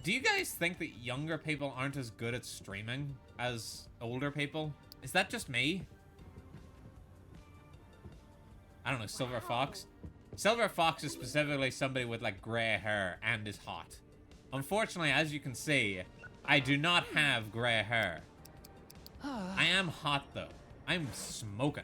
do you guys think that younger people aren't as good at streaming as older people? Is that just me? I don't know, Silver Fox? Silver Fox is specifically somebody with like gray hair and is hot. Unfortunately, as you can see, I do not have gray hair. I am hot though. I'm smoking.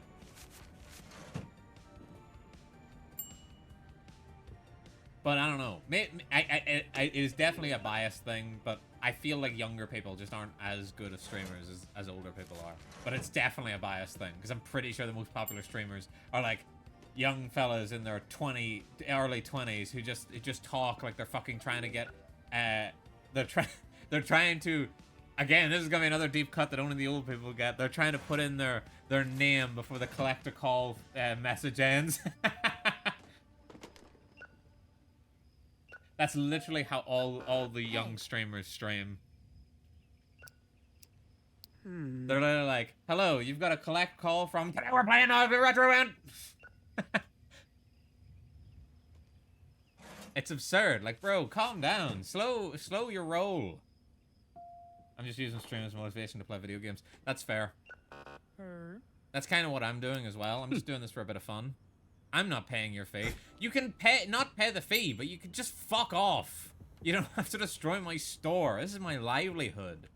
But I don't know. It is definitely a biased thing, but I feel like younger people just aren't as good of streamers as older people are. But it's definitely a biased thing, because I'm pretty sure the most popular streamers are like young fellas in their early 20s who just talk like they're fucking trying to get they're trying to, again, this is gonna be another deep cut that only the old people get. They're trying to put in their name before the collector call message ends. That's literally how all the young streamers stream. They're literally like, hello, you've got a collect call from, today we're playing Retroland. It's absurd. Like, bro, calm down. Slow your roll. I'm just using stream as motivation to play video games. That's fair. That's kind of what I'm doing as well. I'm just doing this for a bit of fun. I'm not paying your fee. You can not pay the fee, but you can just fuck off. You don't have to destroy my store. This is my livelihood.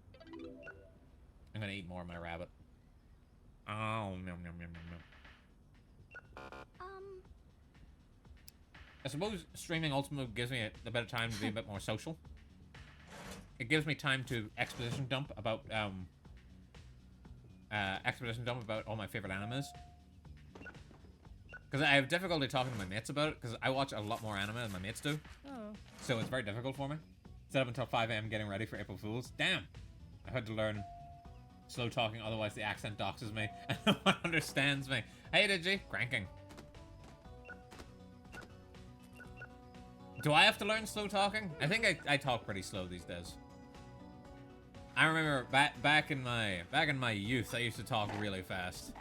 I'm gonna eat more of my rabbit. Oh, nom, nom, nom, nom, nom. I suppose streaming ultimately gives me a bit of time to be a bit more social. It gives me time to exposition dump about all my favorite animes. Because I have difficulty talking to my mates about it, because I watch a lot more anime than my mates do. Oh. So it's very difficult for me. Sit up until 5 AM getting ready for April Fools. Damn! I had to learn slow talking, otherwise the accent doxes me, and no one understands me. Hey, Digi! Cranking. Do I have to learn slow talking? I think I talk pretty slow these days. I remember back in my youth, I used to talk really fast.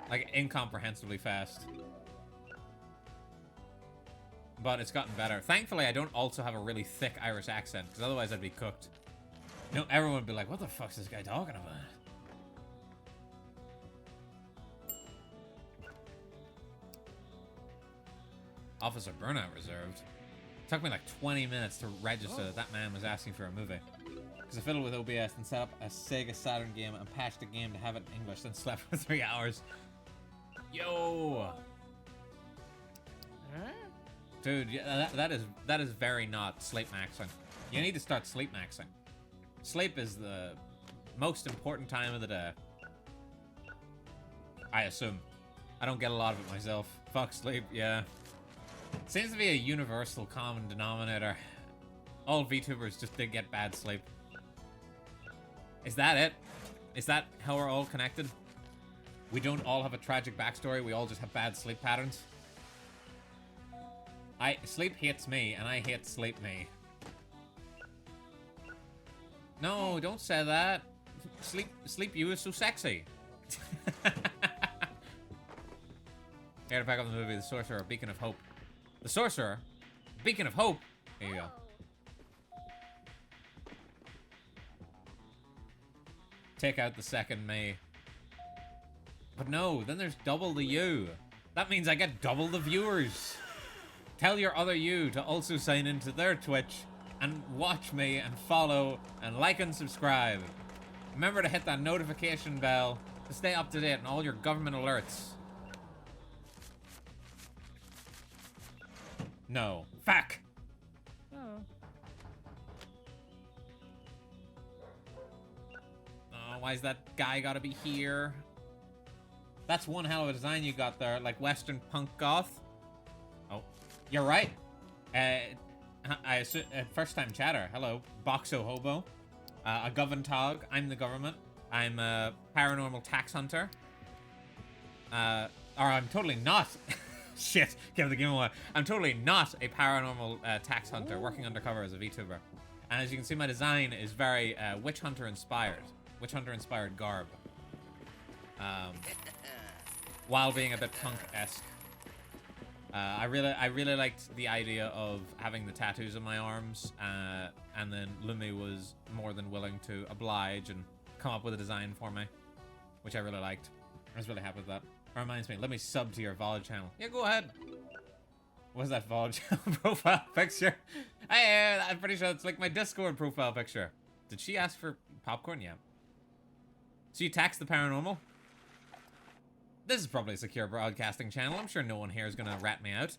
Like, incomprehensibly fast. But it's gotten better. Thankfully, I don't also have a really thick Irish accent, because otherwise I'd be cooked. You know, everyone would be like, what the fuck's this guy talking about? Officer Burnout reserved. It took me like 20 minutes to register that man was asking for a movie. Because I fiddled with OBS and set up a Sega Saturn game and patched the game to have it in English, then slept for 3 hours. Yo! Huh? Dude, yeah, that is very not sleep maxing. You need to start sleep maxing. Sleep is the most important time of the day. I assume. I don't get a lot of it myself. Fuck sleep, yeah. Seems to be a universal common denominator. All VTubers just did get bad sleep. Is that it? Is that how we're all connected? We don't all have a tragic backstory. We all just have bad sleep patterns. Sleep hates me, and I hate sleep me. No, don't say that. Sleep you is so sexy. Here to back up the movie, The Sorcerer, Beacon of Hope. The Sorcerer? Beacon of Hope? Here you go. Take out the second me. But no, then there's double the you. That means I get double the viewers. Tell your other you to also sign into their Twitch and watch me and follow and like and subscribe. Remember to hit that notification bell to stay up to date on all your government alerts. No. Fuck! Oh. Oh, why's that guy gotta be here? That's one hell of a design you got there, like Western punk goth. Oh, you're right. First time chatter. Hello, Boxo Hobo. A Goventog. I'm the government. I'm a paranormal tax hunter. Or I'm totally not. Shit, give the game away. I'm totally not a paranormal tax hunter working undercover as a VTuber. And as you can see, my design is very witch hunter inspired. Witch hunter inspired garb. While being a bit punk-esque. I really liked the idea of having the tattoos on my arms, and then Lumi was more than willing to oblige and come up with a design for me, which I really liked. I was really happy with that. That reminds me, let me sub to your VOD channel. Yeah, go ahead. What's that VOD channel profile picture? Hey, I'm pretty sure it's like my Discord profile picture. Did she ask for popcorn? Yeah. So you tax the paranormal? This is probably a secure broadcasting channel. I'm sure no one here is gonna rat me out.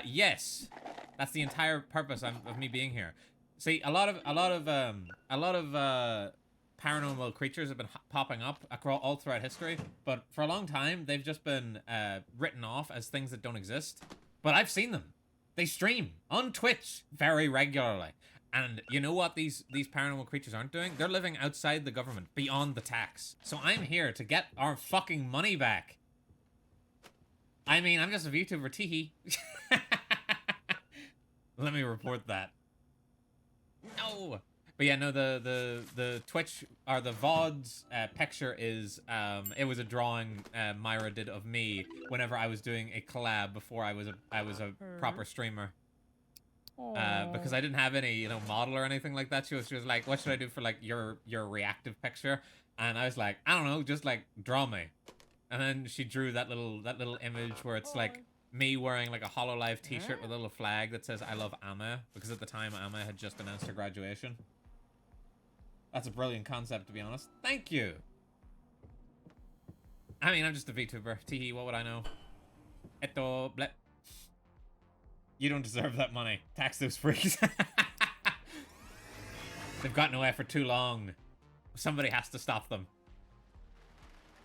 Yes, that's the entire purpose of me being here. See, a lot of paranormal creatures have been popping up across all throughout history, but for a long time they've just been written off as things that don't exist. But I've seen them. They stream on Twitch very regularly. And you know what these paranormal creatures aren't doing? They're living outside the government, beyond the tax. So I'm here to get our fucking money back. I mean, I'm just a VTuber, teehee. Let me report that. No! But yeah, no, the Twitch, or the VOD's picture is, it was a drawing Myra did of me whenever I was doing a collab before I was a proper streamer. Because I didn't have any, you know, model or anything like that. She was like, what should I do for, like, your reactive picture? And I was like, I don't know, just, like, draw me. And then she drew that little image where it's, like, me wearing, like, a HoloLive t-shirt with a little flag that says, I love Amma. Because at the time, Amma had just announced her graduation. That's a brilliant concept, to be honest. Thank you! I mean, I'm just a VTuber. Teehee, what would I know? Eto, bleh. You don't deserve that money. Tax those freaks. They've gotten away for too long. Somebody has to stop them.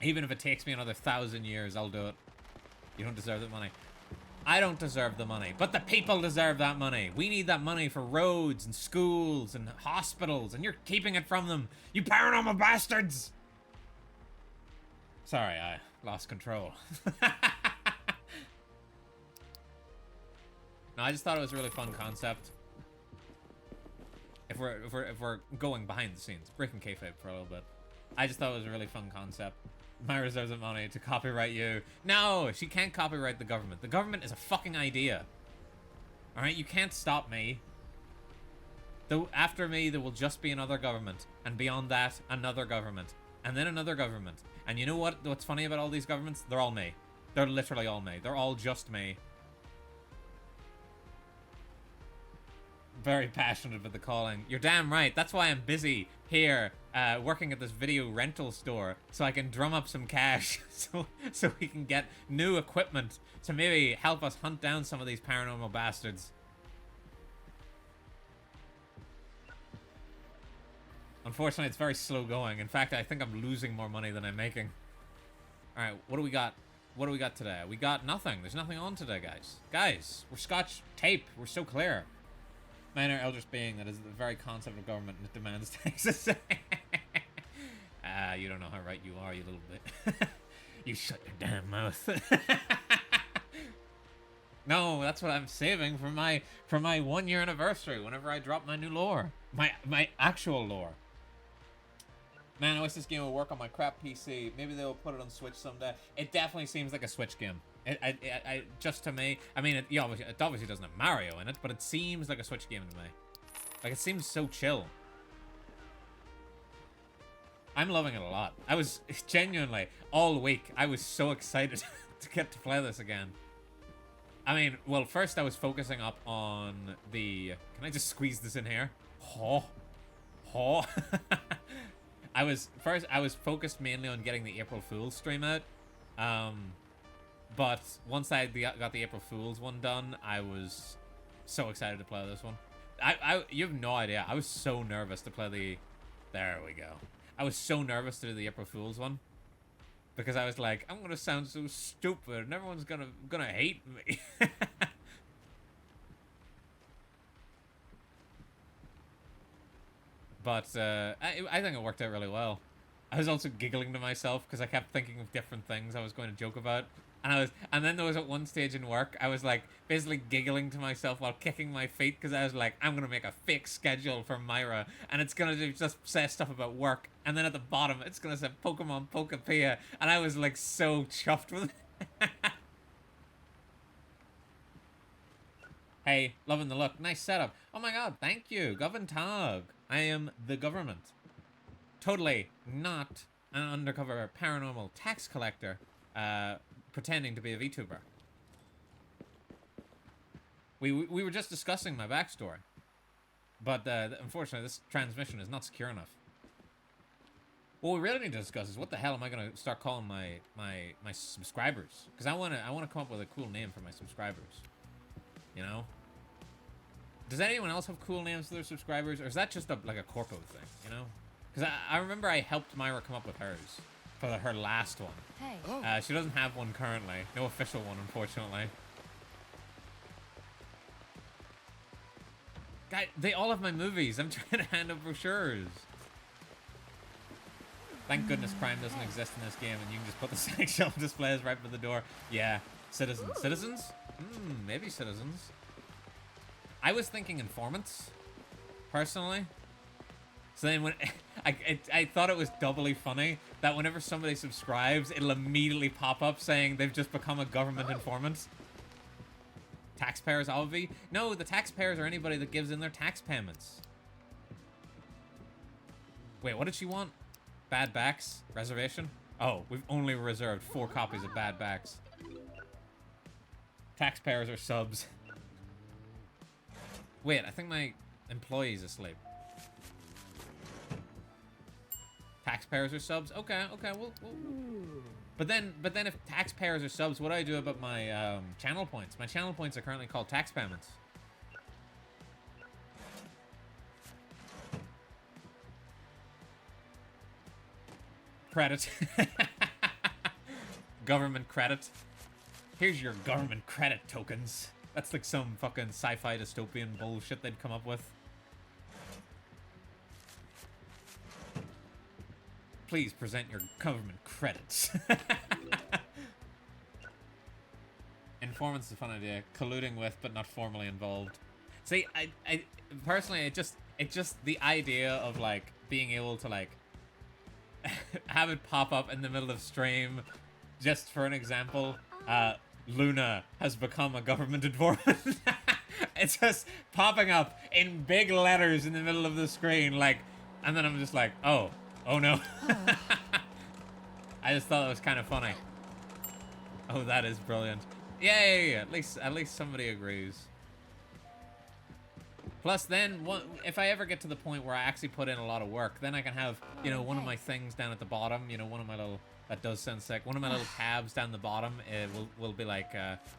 Even if it takes me another 1,000 years, I'll do it. You don't deserve that money. I don't deserve the money, but the people deserve that money. We need that money for roads and schools and hospitals, and you're keeping it from them. You paranormal bastards! Sorry, I lost control. No, I just thought it was a really fun concept. If we're going behind the scenes, breaking kayfabe for a little bit, I just thought it was a really fun concept. Myra deserves the money to copyright you. No, she can't copyright the government. The government is a fucking idea. All right, you can't stop me. Though after me, there will just be another government, and beyond that, another government, and then another government. And you know what? What's funny about all these governments? They're all me. They're literally all me. They're all just me. Very passionate about the calling. You're damn right. That's why I'm busy here working at this video rental store, so I can drum up some cash so we can get new equipment to maybe help us hunt down some of these paranormal bastards. Unfortunately, it's very slow going. In fact, I think I'm losing more money than I'm making. Alright, what do we got? What do we got today? We got nothing. There's nothing on today, guys. Guys, we're Scotch tape. We're so clear. Minor eldritch being that is the very concept of government and it demands taxes. You don't know how right you are, you little bit. You shut your damn mouth. No, that's what I'm saving for my 1 year anniversary. Whenever I drop my new lore, my actual lore. Man, I wish this game would work on my crap PC. Maybe they'll put it on Switch someday. It definitely seems like a Switch game. Just to me, I mean, it obviously doesn't have Mario in it, but it seems like a Switch game to me. Like, it seems so chill. I'm loving it a lot. I was genuinely, all week, I was so excited to get to play this again. I mean, well, first I was focusing up on the... Can I just squeeze this in here? I was focused mainly on getting the April Fool's stream out. But once I got the April Fool's one done, I was so excited to play this one. You have no idea. I was so nervous to play the... There we go. I was so nervous to do the April Fool's one. Because I was like, I'm gonna sound so stupid and everyone's gonna hate me. But I think it worked out really well. I was also giggling to myself because I kept thinking of different things I was going to joke about. And then there was at one stage in work, I was like basically giggling to myself while kicking my feet because I was like, I'm gonna make a fake schedule for Myra and it's gonna just say stuff about work. And then at the bottom, it's gonna say Pokemon Pokepia, and I was like so chuffed with it. Hey, loving the look. Nice setup. Oh my god, thank you, Govern Tog. I am the government. Totally not an undercover paranormal tax collector pretending to be a VTuber. We were just discussing my backstory. But unfortunately, this transmission is not secure enough. What we really need to discuss is what the hell am I going to start calling my subscribers? Because I want to come up with a cool name for my subscribers. You know? Does anyone else have cool names for their subscribers? Or is that just like a corpo thing, you know? Because I remember I helped Myra come up with hers. For her last one. Hey. Oh. She doesn't have one currently. No official one, unfortunately. Guy, they all have my movies. I'm trying to hand out brochures. Thank goodness crime doesn't exist in this game and you can just put the section displays right by the door. Yeah. Citizens. Citizens? Maybe citizens. I was thinking informants, personally. So then when I thought it was doubly funny that whenever somebody subscribes, it'll immediately pop up saying they've just become a government informant. Taxpayers, obvi. No, the taxpayers are anybody that gives in their tax payments. Wait, what did she want? Bad Backs? Reservation? Oh, we've only reserved 4 copies of Bad Backs. Taxpayers are subs. Wait, I think my employee's asleep. Taxpayers are subs? Okay, we'll... But then if taxpayers are subs, what do I do about my channel points? My channel points are currently called tax payments. Credit. Government credit. Here's your government credit tokens. That's like some fucking sci-fi dystopian bullshit they'd come up with. Please present your government credits. Informants is a fun idea. Colluding with, but not formally involved. See, I personally, it just the idea of like being able to like have it pop up in the middle of stream, just for an example. Luna has become a government informant. It's just popping up in big letters in the middle of the screen, like, and then I'm just like, oh no. I just thought it was kind of funny. Oh, that is brilliant. Yay! At least somebody agrees. Plus, then, if I ever get to the point where I actually put in a lot of work, then I can have, you know, one of my things down at the bottom, you know, one of my little... That does sound sick. One of my little tabs down the bottom will be like,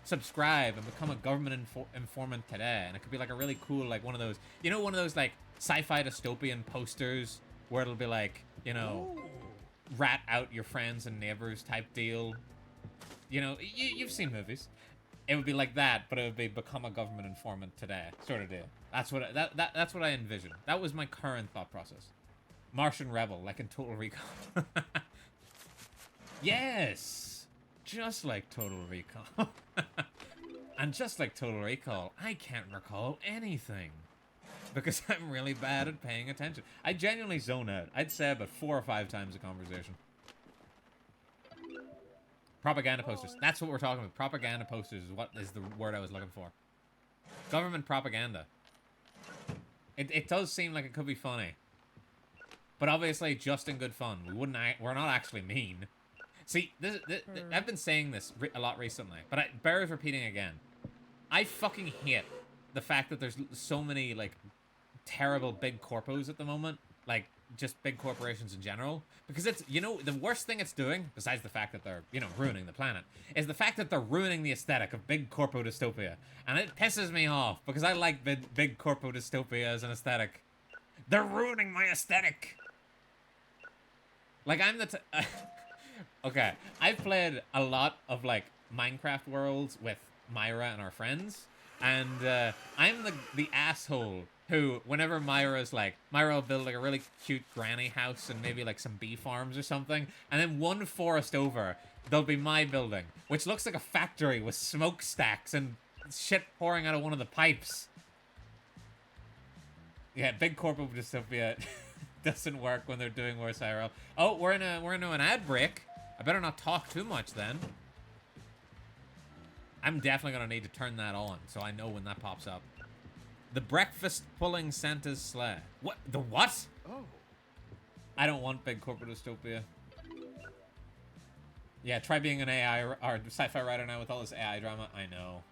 subscribe and become a government informant today. And it could be like a really cool, like one of those, you know, one of those like sci-fi dystopian posters where it'll be like, you know, rat out your friends and neighbors type deal. You know, you've seen movies. It would be like that, but it would be become a government informant today, sort of deal. That's what that's what I envisioned. That was my current thought process. Martian Rebel, like in Total Recall. Yes! just like Total Recall. And just like Total Recall, I can't recall anything. Because I'm really bad at paying attention. I genuinely zone out. I'd say about 4 or 5 times a conversation. Propaganda posters. That's what we're talking about. Propaganda posters is what is the word I was looking for. Government propaganda. It does seem like it could be funny. But obviously just in good fun. We're not actually mean. See, I've been saying this a lot recently, but it bears repeating again. I fucking hate the fact that there's so many, like, terrible big corpos at the moment. Like, just big corporations in general. Because it's, you know, the worst thing it's doing, besides the fact that they're, you know, ruining the planet, is the fact that they're ruining the aesthetic of big corpo dystopia. And it pisses me off, because I like big corpo dystopia as an aesthetic. They're ruining my aesthetic! Like, I'm the okay, I've played a lot of, like, Minecraft worlds with Myra and our friends, and I'm the asshole who, whenever Myra's like, Myra will build like a really cute granny house and maybe like some bee farms or something, and then one forest over, there'll be my building, which looks like a factory with smokestacks and shit pouring out of one of the pipes. Yeah, big corporate dystopia doesn't work when they're doing worse IRL. Oh, we're into an ad break. I better not talk too much then. I'm definitely gonna need to turn that on so I know when that pops up. The breakfast pulling Santa's sleigh. What? The what? Oh. I don't want big corporate dystopia. Yeah, try being an AI or sci-fi writer now with all this AI drama. I know.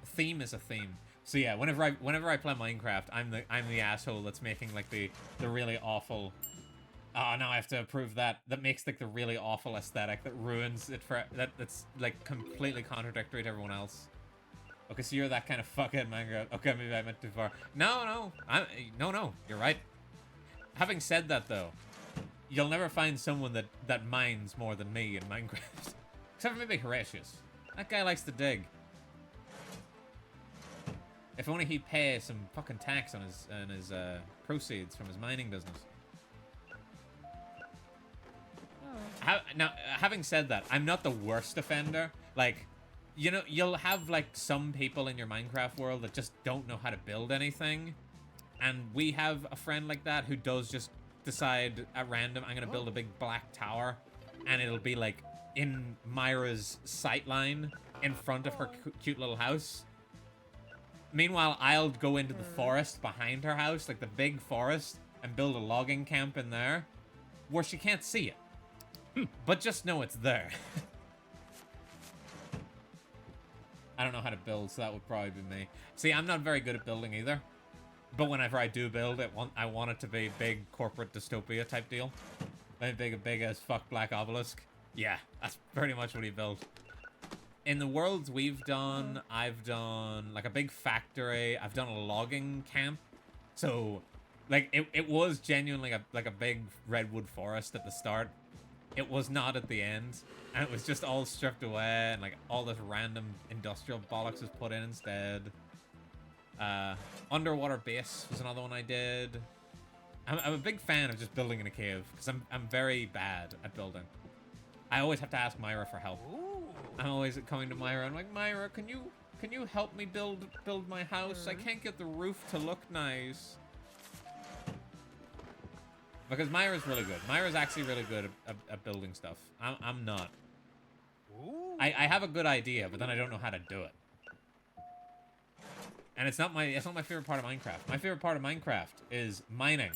Theme is a theme. So yeah, whenever I play Minecraft, I'm the asshole that's making like the really awful. Oh, now I have to approve that. That makes like the really awful aesthetic that ruins it for that's like completely contradictory to everyone else. Okay, so you're that kind of fuckhead Minecraft. Okay, maybe I went too far. No, no, you're right. Having said that though, you'll never find someone that mines more than me in Minecraft. Except for maybe Horatius. That guy likes to dig. If only he'd pay some fucking tax on his proceeds from his mining business. Now, having said that, I'm not the worst offender. Like, you know, you'll have, like, some people in your Minecraft world that just don't know how to build anything. And we have a friend like that who does just decide at random, I'm going to build a big black tower. And it'll be, like, in Myra's sightline in front of her cute little house. Meanwhile, I'll go into the forest behind her house, like the big forest, and build a logging camp in there where she can't see it. But just know it's there. I don't know how to build, so that would probably be me. See, I'm not very good at building either. But whenever I do build it, I want it to be big corporate dystopia type deal. Like big as fuck Black Obelisk. Yeah, that's pretty much what he built. In the worlds we've done, I've done like a big factory. I've done a logging camp. So, like, it was genuinely like a big redwood forest at the start. It was not at the end, and it was just all stripped away, and like all this random industrial bollocks was put in instead. Underwater base was another one I did. I'm a big fan of just building in a cave because I'm very bad at building. I always have to ask Myra for help. I'm always coming to Myra. I'm like, Myra, can you help me build my house? I can't get the roof to look nice. Because Myra's really good. Myra's actually really good at building stuff. I'm not. I have a good idea, but then I don't know how to do it. And it's not my favorite part of Minecraft. My favorite part of Minecraft is mining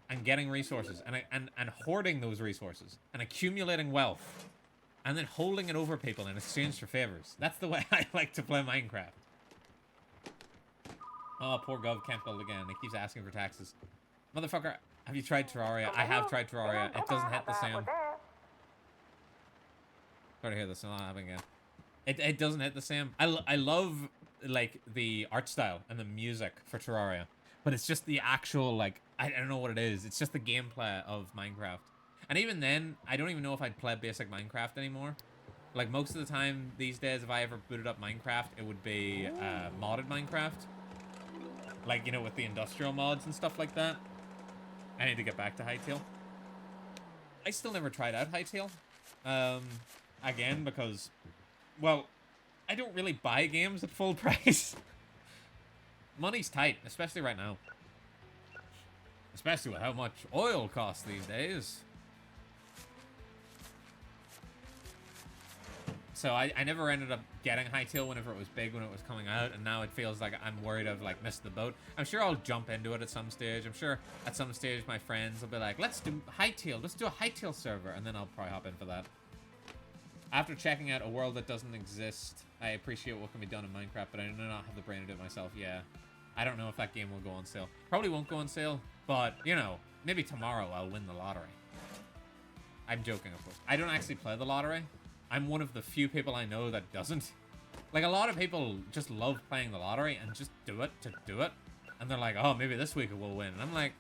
and getting resources and hoarding those resources and accumulating wealth and then holding it over people in exchange for favors. That's the way I like to play Minecraft. Oh, poor Gov can't build again. He keeps asking for taxes. Motherfucker, have you tried Terraria? I have tried Terraria. It doesn't hit the same. Sorry to hear this. Not happening again. It doesn't hit the same. I love like the art style and the music for Terraria, but it's just the actual like I don't know what it is. It's just the gameplay of Minecraft. And even then, I don't even know if I'd play basic Minecraft anymore. Like most of the time these days, if I ever booted up Minecraft, it would be modded Minecraft. Like, you know, with the industrial mods and stuff like that. I need to get back to Hytale. I still never tried out Hytale. again because, well, I don't really buy games at full price. Money's tight, especially right now. Especially with how much oil costs these days. So I never ended up getting Hytale whenever it was big, when it was coming out, and now it feels like I'm worried I've like missed the boat. I'm sure I'll jump into it at some stage. I'm sure at some stage my friends will be like, let's do Hytale, let's do a Hytale server, and then I'll probably hop in for that. After checking out a world that doesn't exist, I appreciate what can be done in Minecraft, but I do not have the brain to do it myself. Yeah, I don't know if that game will go on sale. Probably won't go on sale, but you know, maybe tomorrow I'll win the lottery. I'm joking, of course. I don't actually play the lottery. I'm one of the few people I know that doesn't. Like, a lot of people just love playing the lottery and just do it to do it. And they're like, oh, maybe this week we'll win. And I'm like,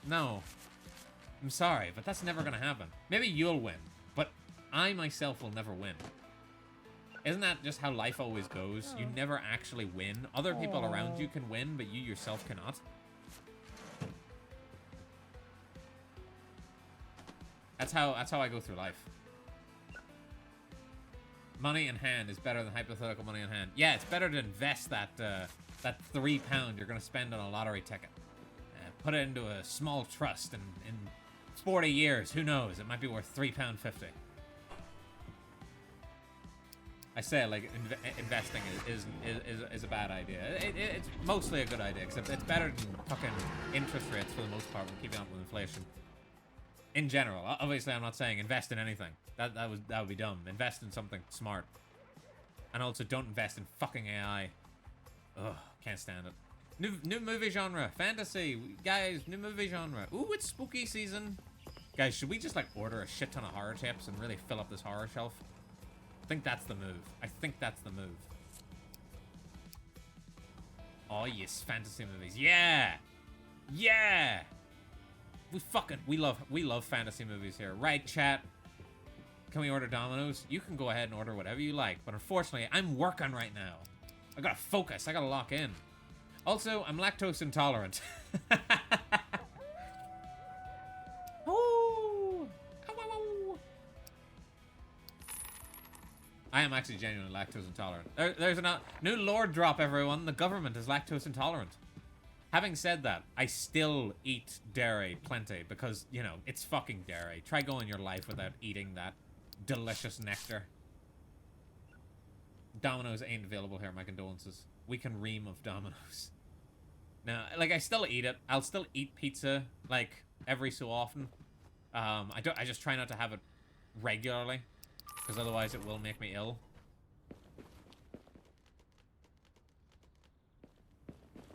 no. I'm sorry, but that's never gonna happen. Maybe you'll win, but I myself will never win. Isn't that just how life always goes? You never actually win. Other people around you can win, but you yourself cannot. That's how I go through life. Money in hand is better than hypothetical money in hand. Yeah, it's better to invest that that £3 you're gonna spend on a lottery ticket. Put it into a small trust, and in 40 years, who knows? It might be worth £3.50. I say, like, investing is a bad idea. It's mostly a good idea, except it's better than fucking interest rates for the most part when keeping up with inflation. In general, obviously, I'm not saying invest in anything. That would be dumb. Invest in something smart, and also don't invest in fucking AI. Ugh, can't stand it. New movie genre, fantasy, guys. New movie genre. Ooh, it's spooky season, guys. Should we just like order a shit ton of horror tips and really fill up this horror shelf? I think that's the move. I think that's the move. Oh yes, fantasy movies. Yeah, yeah. We love fantasy movies here, right, chat? Can we order Domino's? You can go ahead and order whatever you like, but unfortunately, I'm working right now. I gotta focus. I gotta lock in. Also, I'm lactose intolerant. Ooh. I am actually genuinely lactose intolerant. There's a new lore drop, everyone. The government is lactose intolerant. Having said that, I still eat dairy plenty because, you know, it's fucking dairy. Try going your life without eating that delicious nectar. Domino's ain't available here, my condolences. We can ream of Domino's. Now, like, I still eat it. I'll still eat pizza, like, every so often. I just try not to have it regularly, because otherwise it will make me ill.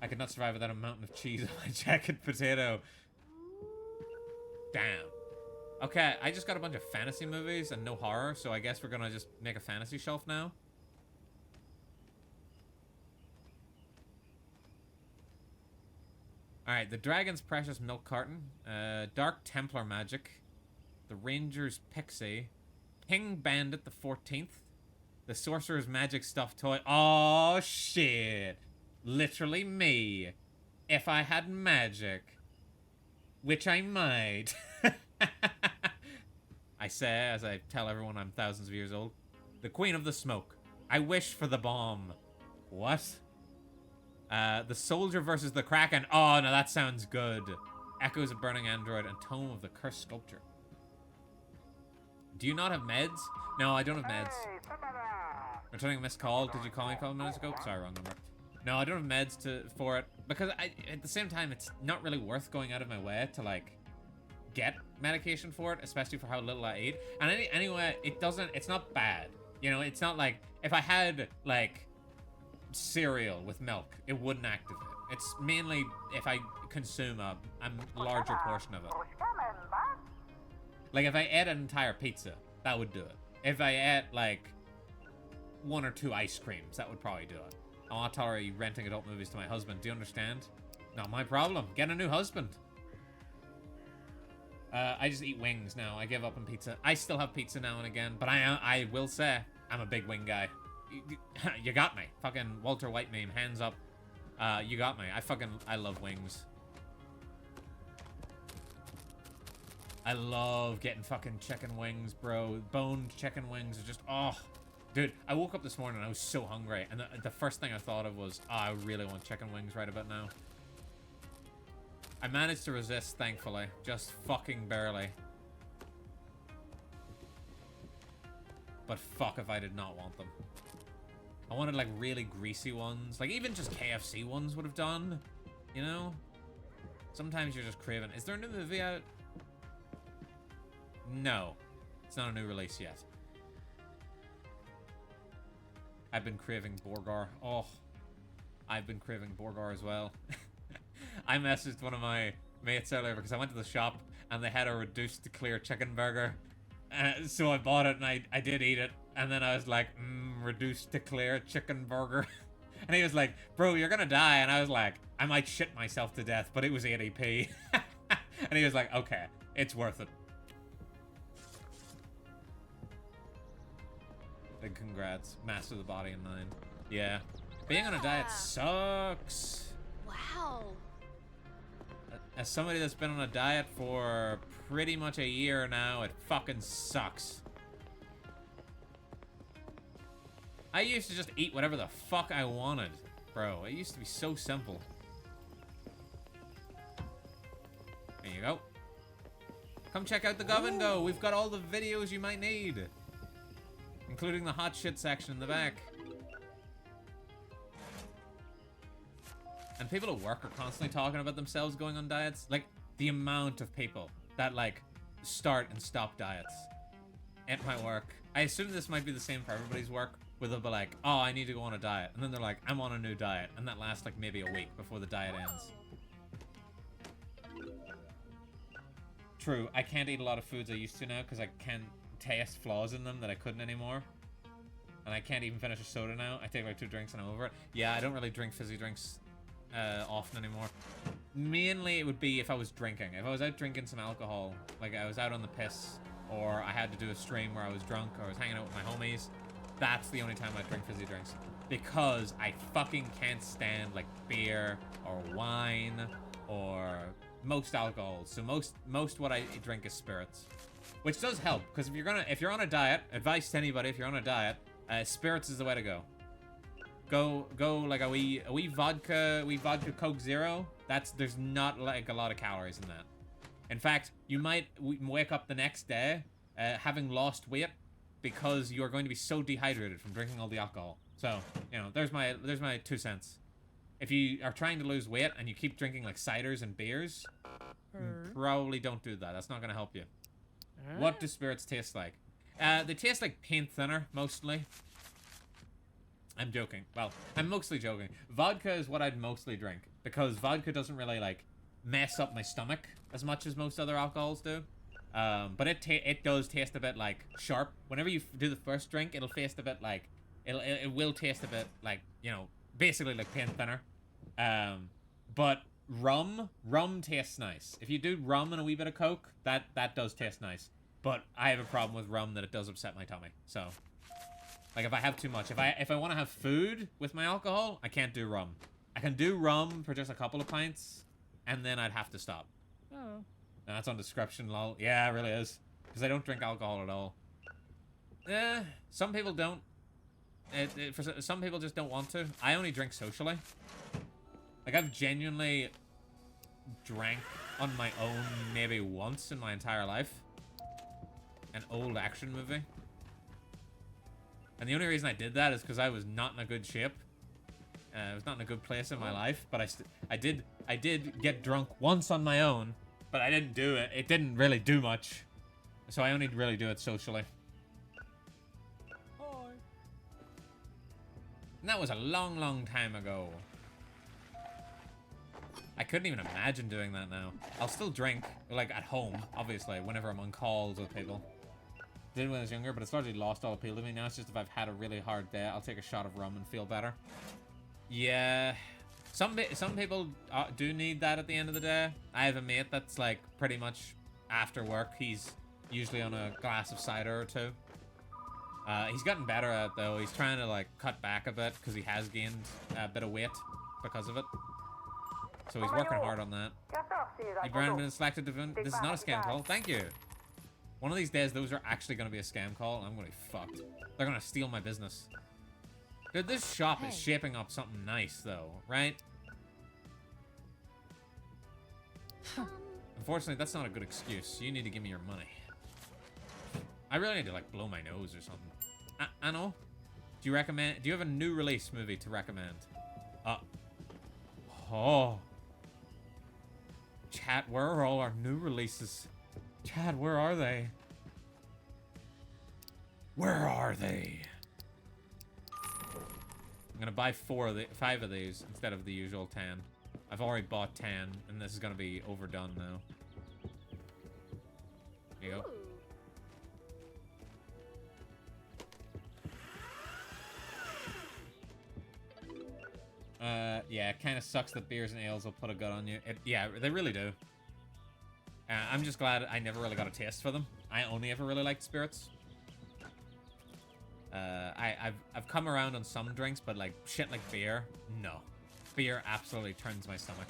I could not survive without a mountain of cheese on my jacket potato. Damn. Okay, I just got a bunch of fantasy movies and no horror, so I guess we're gonna just make a fantasy shelf now. Alright, the Dragon's Precious Milk Carton, Dark Templar Magic, the Ranger's Pixie, Ping Bandit the 14th, the Sorcerer's Magic Stuffed Toy. Oh shit. Literally me, if I had magic, which I might. I say as I tell everyone I'm thousands of years old. The Queen of the Smoke. I wish for the bomb. What? The Soldier versus the Kraken. Oh, no, that sounds good. Echoes of Burning Android and Tome of the Cursed Sculpture. Do you not have meds? No, I don't have meds. Returning a missed call. Did you call me a couple minutes ago? Sorry, wrong number. No, I don't have meds for it because at the same time it's not really worth going out of my way to like get medication for it, especially for how little I eat. And anyway, it's not bad. You know, it's not like if I had like cereal with milk, it wouldn't activate. It's mainly if I consume a larger portion of it. Like if I ate an entire pizza, that would do it. If I ate like 1 or 2 ice creams, that would probably do it. I want to tolerate you renting adult movies to my husband. Do you understand? Not my problem. Get a new husband. I just eat wings now. I give up on pizza. I still have pizza now and again, but I will say I'm a big wing guy. You got me. Fucking Walter White meme. Hands up. You got me. I love wings. I love getting fucking chicken wings, bro. Boned chicken wings are just, oh. Dude, I woke up this morning and I was so hungry. And the first thing I thought of was, oh, I really want chicken wings right about now. I managed to resist, thankfully. Just fucking barely. But fuck if I did not want them. I wanted like really greasy ones. Like even just KFC ones would have done. You know? Sometimes you're just craving. Is there a new movie out? No. It's not a new release yet. I've been craving Borgar. Oh. I've been craving Borgar as well. I messaged one of my mates earlier because I went to the shop and they had a reduced to clear chicken burger. So I bought it and I did eat it. And then I was like, reduced to clear chicken burger. And he was like, bro, you're gonna die. And I was like, I might shit myself to death, but it was 80p. And he was like, okay, it's worth it. Big congrats. Master the body in 9. Yeah. Being on a diet sucks. Wow. As somebody that's been on a diet for pretty much a year now, it fucking sucks. I used to just eat whatever the fuck I wanted, bro. It used to be so simple. There you go. Come check out the Govendo. We've got all the videos you might need, including the hot shit section in the back. And people at work are constantly talking about themselves going on diets. Like, the amount of people that, like, start and stop diets at my work. I assume this might be the same for everybody's work, where they'll be like, oh, I need to go on a diet. And then they're like, I'm on a new diet. And that lasts, like, maybe a week before the diet ends. True, I can't eat a lot of foods I used to now because I can't taste flaws in them that I couldn't anymore. And I can't even finish a soda now. I take, like, 2 drinks and I'm over it. Yeah, I don't really drink fizzy drinks often anymore. Mainly it would be if I was drinking. If I was out drinking some alcohol, like I was out on the piss, or I had to do a stream where I was drunk, or I was hanging out with my homies, that's the only time I drink fizzy drinks. Because I fucking can't stand like beer or wine or most alcohol. So most what I drink is spirits, which does help because if you're on a diet, advice to anybody, if you're on a diet, spirits is the way to go. Go like a wee vodka Coke Zero. There's not like a lot of calories in that. In fact, you might wake up the next day having lost weight because you're going to be so dehydrated from drinking all the alcohol. So, you know, there's my 2 cents. If you are trying to lose weight and you keep drinking like ciders and beers, probably don't do that. That's not going to help you. What do spirits taste like? They taste like paint thinner, mostly. I'm joking. Well, I'm mostly joking. Vodka is what I'd mostly drink because vodka doesn't really like mess up my stomach as much as most other alcohols do. But it does taste a bit like sharp. Whenever you do the first drink, it'll taste a bit like it will taste a bit like, you know, basically like paint thinner. But rum tastes nice. If you do rum and a wee bit of Coke, that does taste nice. But I have a problem with rum that it does upset my tummy. So, like if I have too much, if I want to have food with my alcohol, I can't do rum. I can do rum for just a couple of pints, and then I'd have to stop. Oh. No, that's on description, lol. Yeah, it really is. Because I don't drink alcohol at all. Some people don't. For some people just don't want to. I only drink socially. Like, I've genuinely drank on my own maybe once in my entire life. An old action movie. And the only reason I did that is because I was not in a good shape. I was not in a good place in my life. But I did get drunk once on my own. But I didn't do it. It didn't really do much. So I only really do it socially. Hi. And that was a long, long time ago. I couldn't even imagine doing that now. I'll still drink, like, at home, obviously, whenever I'm on calls with people. Did when I was younger, but it's largely lost all appeal to me now. It's just if I've had a really hard day, I'll take a shot of rum and feel better. Yeah. Some people do need that at the end of the day. I have a mate that's, like, pretty much after work. He's usually on a glass of cider or two. He's gotten better at it, though. He's trying to, like, cut back a bit because he has gained a bit of weight because of it. So he's working hard on that. You brand been selected to win. This is not a scam call. Thank you. One of these days, those are actually going to be a scam call, and I'm going to be fucked. They're going to steal my business. Dude, this shop is shaping up something nice, though, right? Unfortunately, that's not a good excuse. You need to give me your money. I really need to, like, blow my nose or something. Anno, do you recommend... Do you have a new release movie to recommend? Oh. Chat, where are all our new releases? Chat, where are they? Where are they? I'm gonna buy 5 of these instead of the usual 10. I've already bought 10, and this is gonna be overdone now. There you go. Yeah, it kind of sucks that beers and ales will put a gut on you. Yeah, they really do. I'm just glad I never really got a taste for them. I only ever really liked spirits. I've come around on some drinks, but like shit like beer, no. Beer absolutely turns my stomach.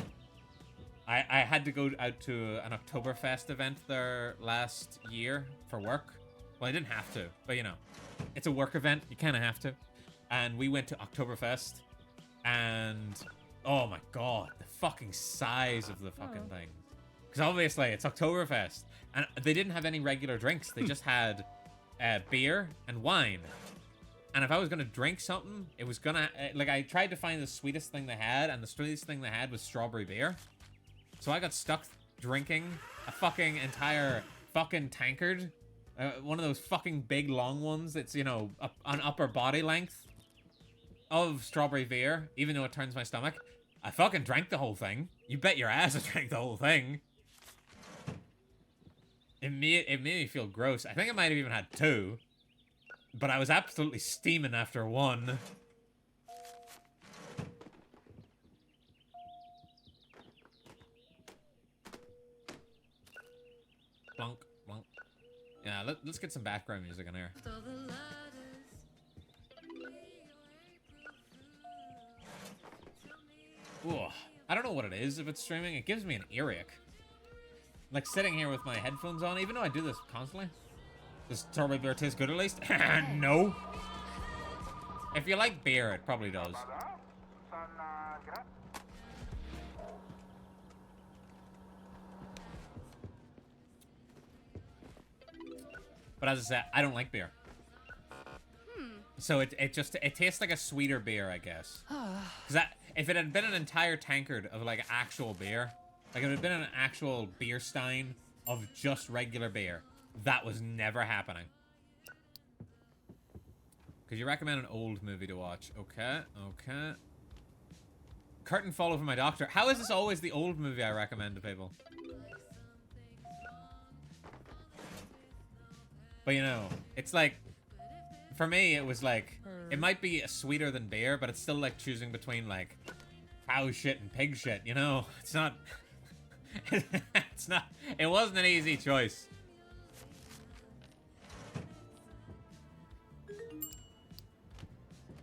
I had to go out to an Oktoberfest event there last year for work. Well, I didn't have to, but you know, it's a work event. You kind of have to. And we went to Oktoberfest, and oh my god, the fucking size of the fucking thing. Because obviously it's Oktoberfest, and they didn't have any regular drinks. They just had beer and wine. And if I was gonna drink something, it was gonna like I tried to find the sweetest thing they had, and the sweetest thing they had was strawberry beer. So I got stuck drinking a fucking entire fucking tankard, one of those fucking big long ones. It's, you know, an upper body length of strawberry beer, even though it turns my stomach. I fucking drank the whole thing. You bet your ass I drank the whole thing. It made me feel gross. I think I might have even had 2. But I was absolutely steaming after 1. Blunk, blunk. Yeah, let's get some background music in here. Ooh, I don't know what it is if it's streaming. It gives me an earache. Like sitting here with my headphones on, even though I do this constantly. Does strawberry beer taste good at least? No. If you like beer, it probably does. But as I said, I don't like beer. So it tastes like a sweeter beer, I guess. Because if it had been an entire tankard of like actual beer, like if it had been an actual beer stein of just regular beer, that was never happening. Could you recommend an old movie to watch? Okay, okay. Curtain Fall Over My Doctor. How is this always the old movie I recommend to people? But you know, it's like, for me, it was like, it might be sweeter than beer, but it's still like choosing between like cow shit and pig shit, you know? It's not, it wasn't an easy choice.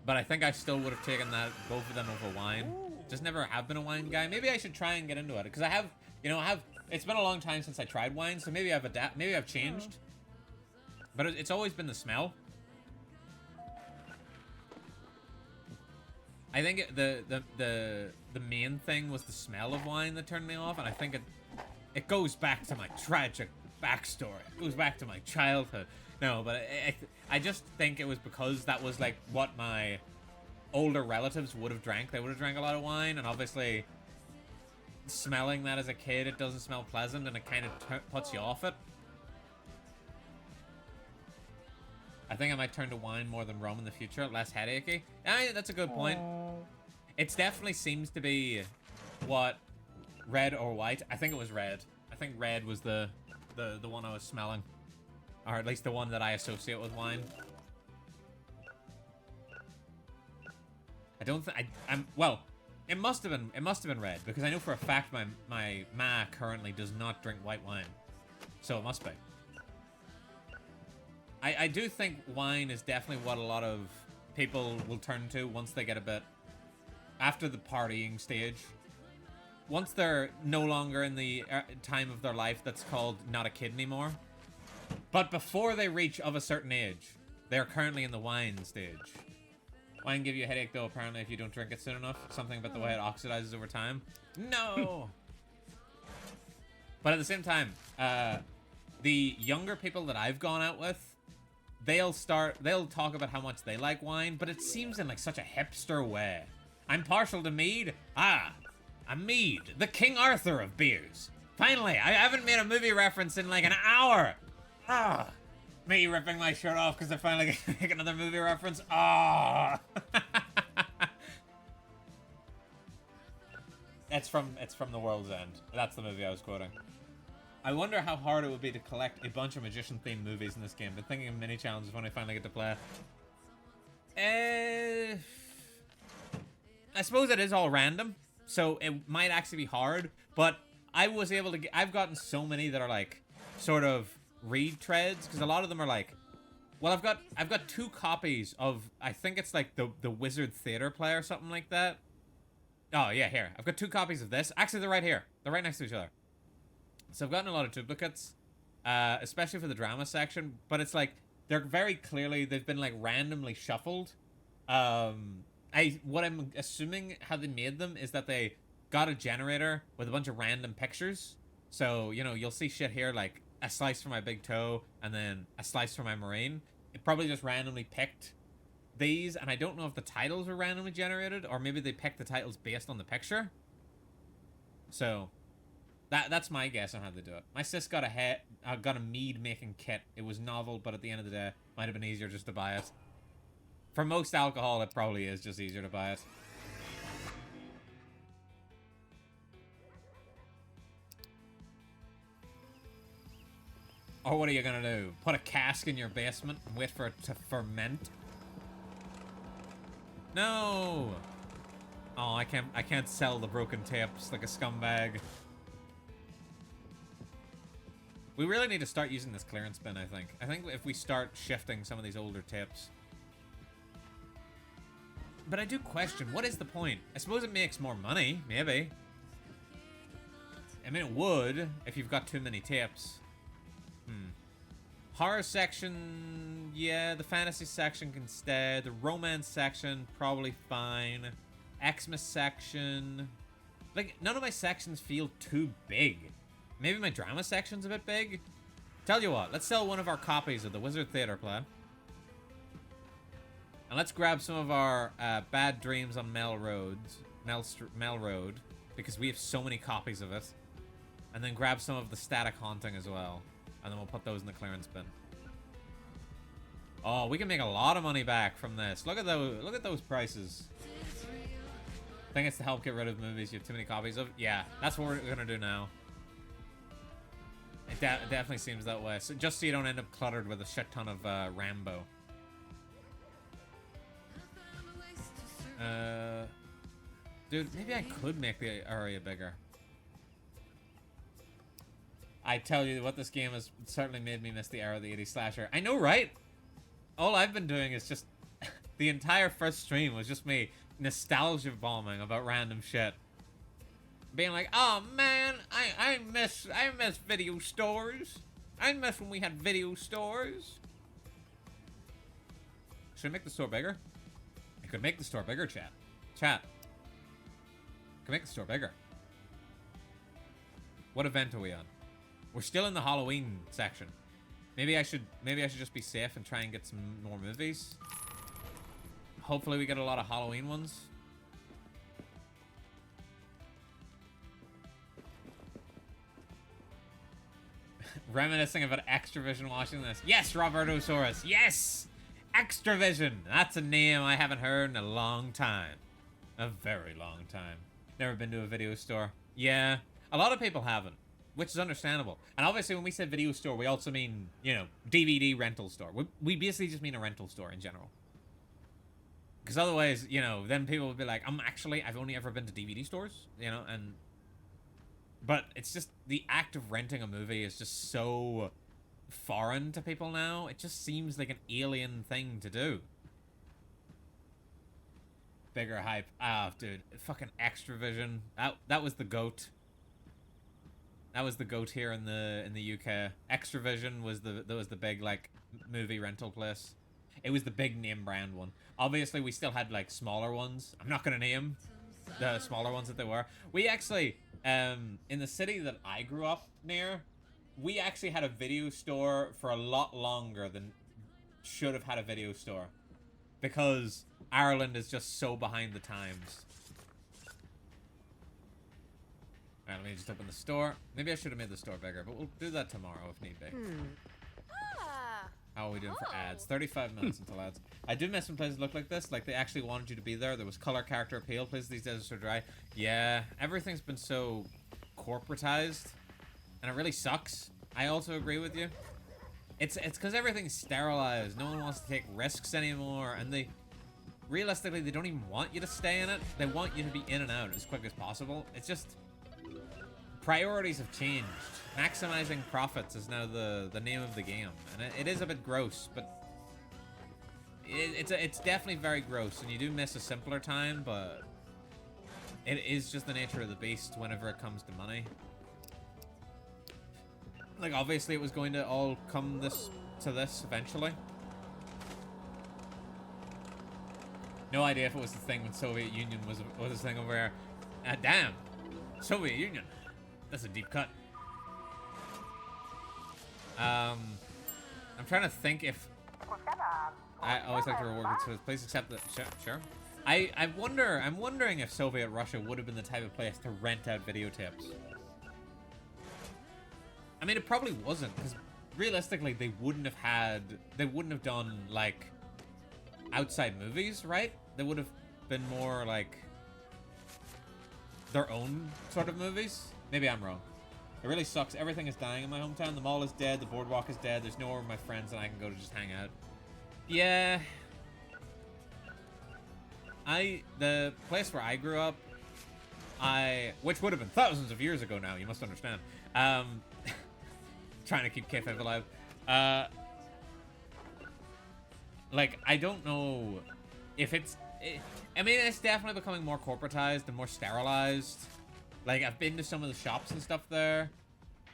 But I think I still would have taken both of them over wine. Just never have been a wine guy. Maybe I should try and get into it, because I have, you know, it's been a long time since I tried wine, so maybe I've changed. But it's always been the smell. I think the main thing was the smell of wine that turned me off, and I think it goes back to my tragic backstory. It goes back to my childhood. No, but I just think it was because that was like what my older relatives would have drank. They would have drank a lot of wine, and obviously smelling that as a kid, it doesn't smell pleasant, and it kind of puts you off it. I think I might turn to wine more than rum in the future, less headachy. That's a good point. It definitely seems to be what, red or white. I think it was red. I think red was the one I was smelling. Or at least the one that I associate with wine. I don't think well, it must have been red, because I know for a fact my ma currently does not drink white wine. So it must be. I do think wine is definitely what a lot of people will turn to once they get a bit after the partying stage. once they're no longer in the time of their life that's called not a kid anymore. But before they reach of a certain age, they're currently in the wine stage. Wine give you a headache, though, apparently, if you don't drink it soon enough. Something about the way it oxidizes over time. No! But at the same time, the younger people that I've gone out with, they'll talk about how much they like wine, but it seems in like such a hipster way. I'm partial to mead. Ah, a mead, the King Arthur of beers. Finally, I haven't made a movie reference in like an hour. Ah, me ripping my shirt off because I finally get to make another movie reference. Ah. It's from The World's End. That's the movie I was quoting. I wonder how hard it would be to collect a bunch of magician-themed movies in this game. Been thinking of mini challenges when I finally get to play. I suppose it is all random, so it might actually be hard. But I was able to I've gotten so many that are like sort of read treads, because a lot of them are like, well, I've got 2 copies of, I think it's like the Wizard Theater Play or something like that. Oh yeah, here I've got 2 copies of this. Actually, they're right here. They're right next to each other. So I've gotten a lot of duplicates, especially for the drama section, but it's like, they're very clearly, they've been like randomly shuffled. What I'm assuming how they made them is that they got a generator with a bunch of random pictures. So, you know, you'll see shit here like a slice for my big toe and then a slice for my marine. It probably just randomly picked these, and I don't know if the titles were randomly generated or maybe they picked the titles based on the picture. So that's my guess on how they do it. My sis got a mead making kit. It was novel, but at the end of the day, might have been easier just to buy it. For most alcohol, it probably is just easier to buy it. Or what are you gonna do? Put a cask in your basement and wait for it to ferment? No! Oh, I can't sell the broken tapes like a scumbag. We really need to start using this clearance bin, I think. I think if we start shifting some of these older tapes. But I do question, what is the point? I suppose it makes more money, maybe. I mean, it would, if you've got too many tapes. Horror section, yeah, the fantasy section can stay. The romance section, probably fine. Xmas section. Like, none of my sections feel too big. Maybe my drama section's a bit big. Tell you what, let's sell one of our copies of the Wizard Theater Play. And let's grab some of our Bad Dreams on Mel Road, because we have so many copies of it. And then grab some of the Static Haunting as well. And then we'll put those in the clearance bin. Oh, we can make a lot of money back from this. Look at those prices. I think it's to help get rid of movies you have too many copies of. Yeah, that's what we're gonna do now. It definitely seems that way. So just so you don't end up cluttered with a shit ton of Rambo. Dude, maybe I could make the area bigger. I tell you what, this game has certainly made me miss the era of the 80s slasher. I know, right? All I've been doing is just... the entire first stream was just me nostalgia bombing about random shit. Being like, oh man, I miss video stores. I miss when we had video stores. Should I make the store bigger? I could make the store bigger, chat. Chat. I could make the store bigger. What event are we on? We're still in the Halloween section. Maybe I should just be safe and try and get some more movies. Hopefully we get a lot of Halloween ones. Reminiscing about Extravision watching this. Yes, Robertosaurus. Yes! Extravision. That's a name I haven't heard in a long time. A very long time. Never been to a video store. Yeah, a lot of people haven't, which is understandable. And obviously when we say video store, we also mean, you know, DVD rental store. We basically just mean a rental store in general. Because otherwise, you know, then people would be like, I've only ever been to DVD stores, you know, and... But it's just, the act of renting a movie is just so foreign to people now. It just seems like an alien thing to do. bigger hype. Ah, dude, fucking Extravision. That was the goat. That was the goat here in the UK. Extravision was the big like movie rental place. It was the big name brand one. Obviously, we still had like smaller ones. I'm not gonna name the smaller ones that they were. We actually, in the city that I grew up near, we actually had a video store for a lot longer than should have had a video store, because Ireland is just so behind the times. Alright, let me just open the store. Maybe I should have made the store bigger, but we'll do that tomorrow if need be. How are we doing for ads? 35 minutes until ads. I do miss when places look like this. Like, they actually wanted you to be there. There was color character appeal. Places these days are so dry. Yeah, everything's been so corporatized, and it really sucks. I also agree with you. It's because everything's sterilized. No one wants to take risks anymore, and realistically, they don't even want you to stay in it. They want you to be in and out as quick as possible. It's just... priorities have changed. Maximizing profits is now the name of the game, and it is a bit gross, but it's definitely very gross, and you do miss a simpler time, but it is just the nature of the beast whenever it comes to money. Like, obviously it was going to all come to this eventually. No idea if it was the thing when Soviet Union was a thing over there. Damn, Soviet Union. That's a deep cut. I'm trying to think if... I always like to reward good service. Please accept that. Sure. I'm wondering if Soviet Russia would have been the type of place to rent out videotapes. I mean, it probably wasn't, because realistically, they wouldn't have done, like, outside movies, right? They would have been more, like, their own sort of movies. Maybe I'm wrong. It really sucks. Everything is dying in my hometown. The mall is dead. The boardwalk is dead. There's nowhere where my friends and I can go to just hang out. Yeah. The place where I grew up, which would have been thousands of years ago now, you must understand. Trying to keep kayfabe alive. Like, I don't know if I mean, it's definitely becoming more corporatized and more sterilized. Like, I've been to some of the shops and stuff there,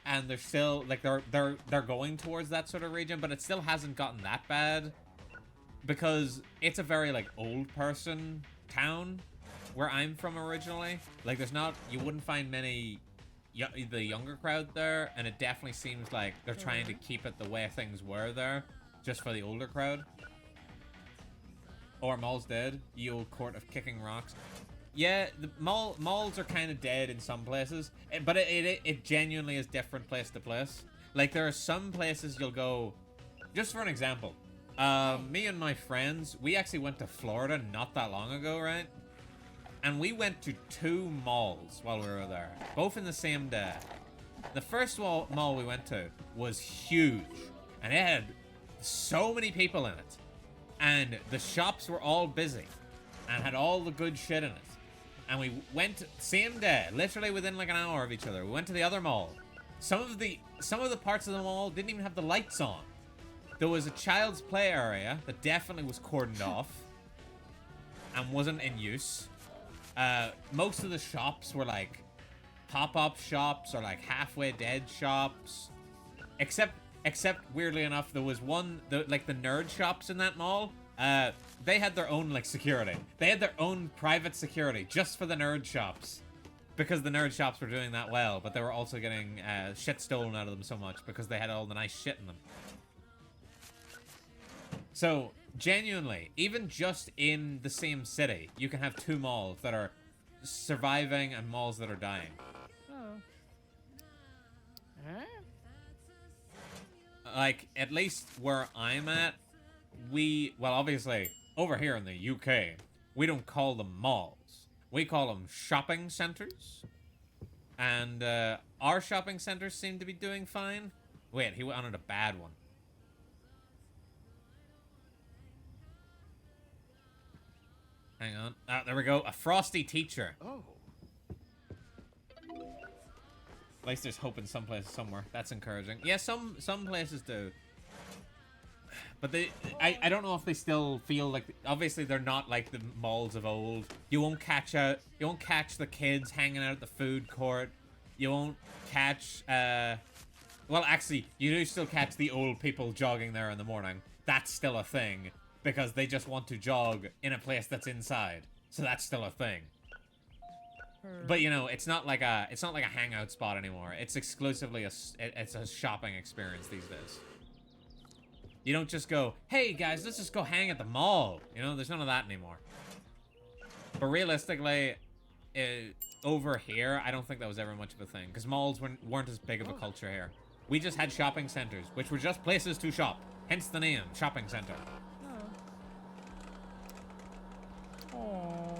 and they're still, like, they're going towards that sort of region, but it still hasn't gotten that bad, because it's a very, like, old person town where I'm from originally. Like, you wouldn't find many, the younger crowd there, and it definitely seems like they're trying to keep it the way things were there, just for the older crowd. Or Mall's dead, ye old court of kicking rocks. Yeah, the malls are kind of dead in some places, but it genuinely is different place to place. Like, there are some places you'll go, just for an example, me and my friends, we actually went to Florida not that long ago, right? And we went to 2 malls while we were there, both in the same day. The first mall we went to was huge, and it had so many people in it. And the shops were all busy, and had all the good shit in it. And we went same day, literally within like an hour of each other. We went to the other mall. Some of the parts of the mall didn't even have the lights on. There was a child's play area that definitely was cordoned off and wasn't in use. Most of the shops were like pop-up shops or like halfway dead shops. Except weirdly enough, there was one, like the nerd shops in that mall. They had their own, like, security. They had their own private security just for the nerd shops. Because the nerd shops were doing that well, but they were also getting shit stolen out of them so much because they had all the nice shit in them. So, genuinely, even just in the same city, you can have 2 malls that are surviving and malls that are dying. Oh. Huh? Like, at least where I'm at, well, obviously, over here in the UK, we don't call them malls. We call them shopping centers. And our shopping centers seem to be doing fine. Wait, he wanted a bad one. Hang on. Ah, there we go. A frosty teacher. Oh. At least there's hope in some places somewhere. That's encouraging. Yeah, some places do. But I don't know if they still feel like, obviously they're not like the malls of old. You won't catch the kids hanging out at the food court. You won't catch, well, actually, you do still catch the old people jogging there in the morning. That's still a thing, because they just want to jog in a place that's inside. So that's still a thing. But you know, it's not like a hangout spot anymore. It's exclusively it's a shopping experience these days. You don't just go, hey guys, let's just go hang at the mall. You know, there's none of that anymore. But realistically, over here, I don't think that was ever much of a thing, because malls weren't as big of a culture here. We just had shopping centers, which were just places to shop. Hence the name, shopping center. Oh.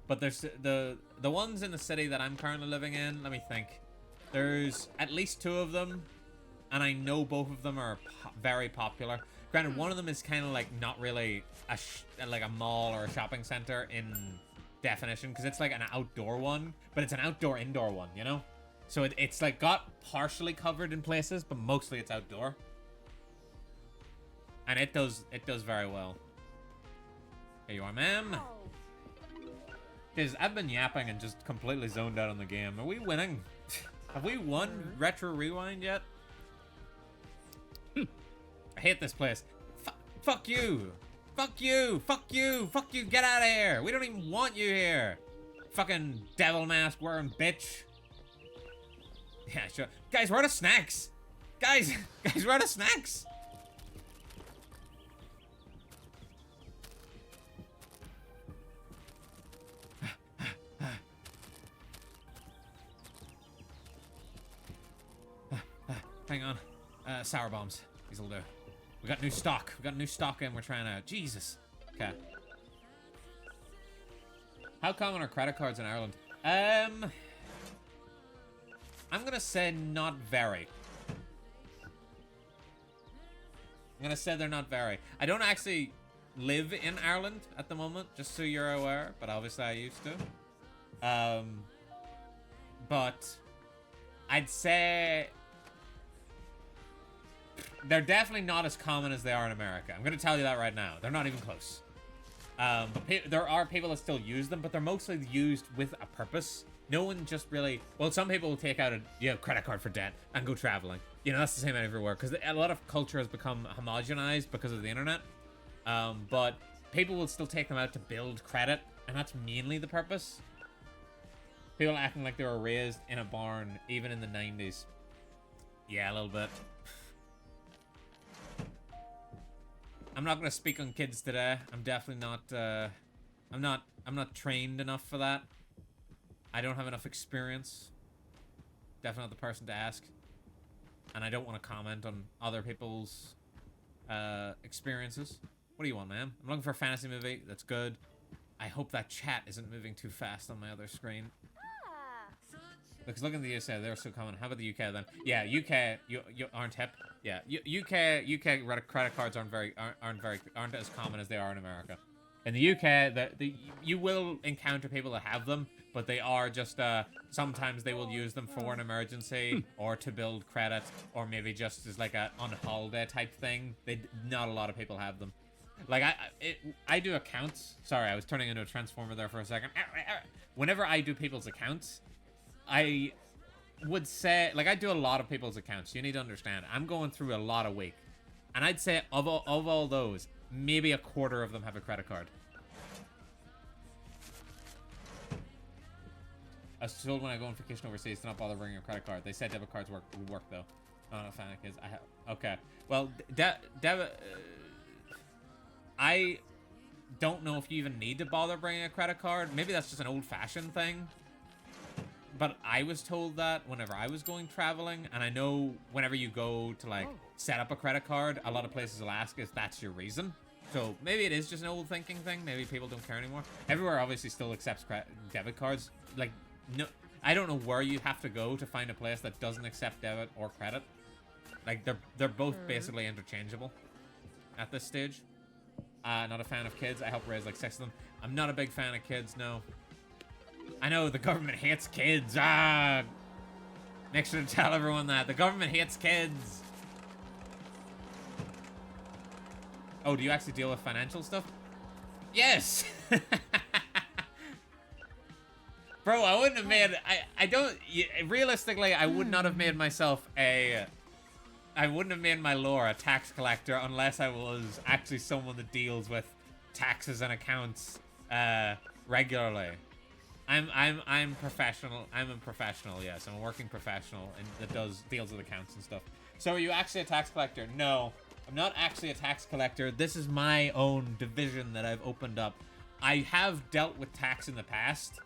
But there's the ones in the city that I'm currently living in, let me think. There's at least 2 of them, and I know both of them are very popular. Granted, one of them is kind of like not really like a mall or a shopping center in definition, because it's like an outdoor one, but it's an outdoor-indoor one, you know? So it's like got partially covered in places, but mostly it's outdoor. And it does very well. Here you are, ma'am. Jeez, I've been yapping and just completely zoned out on the game. Are we winning? Have we won Retro Rewind yet? I hate this place. Fuck you! Fuck you! Fuck you! Fuck you! Get out of here! We don't even want you here! Fucking devil mask wearing bitch. Yeah, sure. Guys, we're out of snacks! Guys, we're out of snacks! Hang on. Sour bombs. These'll do. We got new stock. We got new stock and we're trying to... Jesus. Okay. How common are credit cards in Ireland? I'm gonna say not very. I'm gonna say they're not very. I don't actually live in Ireland at the moment, just so you're aware, but obviously I used to. But I'd say they're definitely not as common as they are in America. I'm gonna tell you that right now. They're not even close. But there are people that still use them, but they're mostly used with a purpose. No one just really... Well, some people will take out a credit card for debt and go traveling. You know, that's the same everywhere, because a lot of culture has become homogenized because of the internet. But people will still take them out to build credit, and that's mainly the purpose. People acting like they were raised in a barn, even in the 90s. Yeah, a little bit. I'm not gonna speak on kids today. I'm definitely not, I'm not trained enough for that. I don't have enough experience. Definitely not the person to ask. And I don't want to comment on other people's, experiences. What do you want, man? I'm looking for a fantasy movie that's good. I hope that chat isn't moving too fast on my other screen. Because look at the USA, they're so common. How about the UK then? Yeah, UK, you aren't hip. Yeah, UK credit cards aren't as common as they are in America. In the UK, you will encounter people that have them, but they are just sometimes they will use them for an emergency or to build credit, or maybe just as like a on holiday type thing. Not a lot of people have them. Like I do accounts. Sorry, I was turning into a transformer there for a second. Whenever I do people's accounts, I would say, like, I do a lot of people's accounts. You need to understand, I'm going through a lot a week, and I'd say of all those, maybe a quarter of them have a credit card. I was told when I go on vacation overseas to not bother bringing a credit card. They said debit cards would work though. I'm not a fan of kids. Okay. Well, debit. I don't know if you even need to bother bringing a credit card. Maybe that's just an old-fashioned thing. But I was told that whenever I was going traveling, and I know whenever you go to, like, set up a credit card, a lot of places will ask if that's your reason. So maybe it is just an old thinking thing. Maybe people don't care anymore. Everywhere obviously still accepts debit cards. Like, no, I don't know where you have to go to find a place that doesn't accept debit or credit. Like, they're both basically interchangeable at this stage. Not a fan of kids. I help raise like 6 of them. I'm not a big fan of kids, no. I know the government hates kids. Make sure to tell everyone that. The government hates kids. Oh, do you actually deal with financial stuff? Yes! Bro, I wouldn't have made... I don't... Realistically, I would not have made myself a... I wouldn't have made my lore a tax collector unless I was actually someone that deals with taxes and accounts regularly. I'm professional. I'm a professional, yes. I'm a working professional and that deals with accounts and stuff. So are you actually a tax collector? No. I'm not actually a tax collector. This is my own division that I've opened up. I have dealt with tax in the past,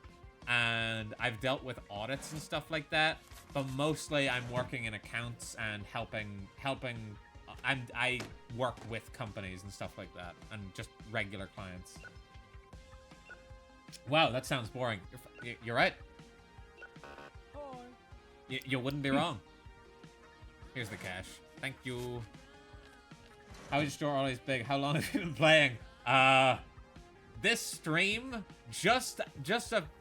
and I've dealt with audits and stuff like that, but mostly I'm working in accounts and helping. I work with companies and stuff like that, and just regular clients. Wow, that sounds boring. You're right. You wouldn't be wrong. Here's the cash. Thank you. How is your store always big? How long have you been playing? This stream, just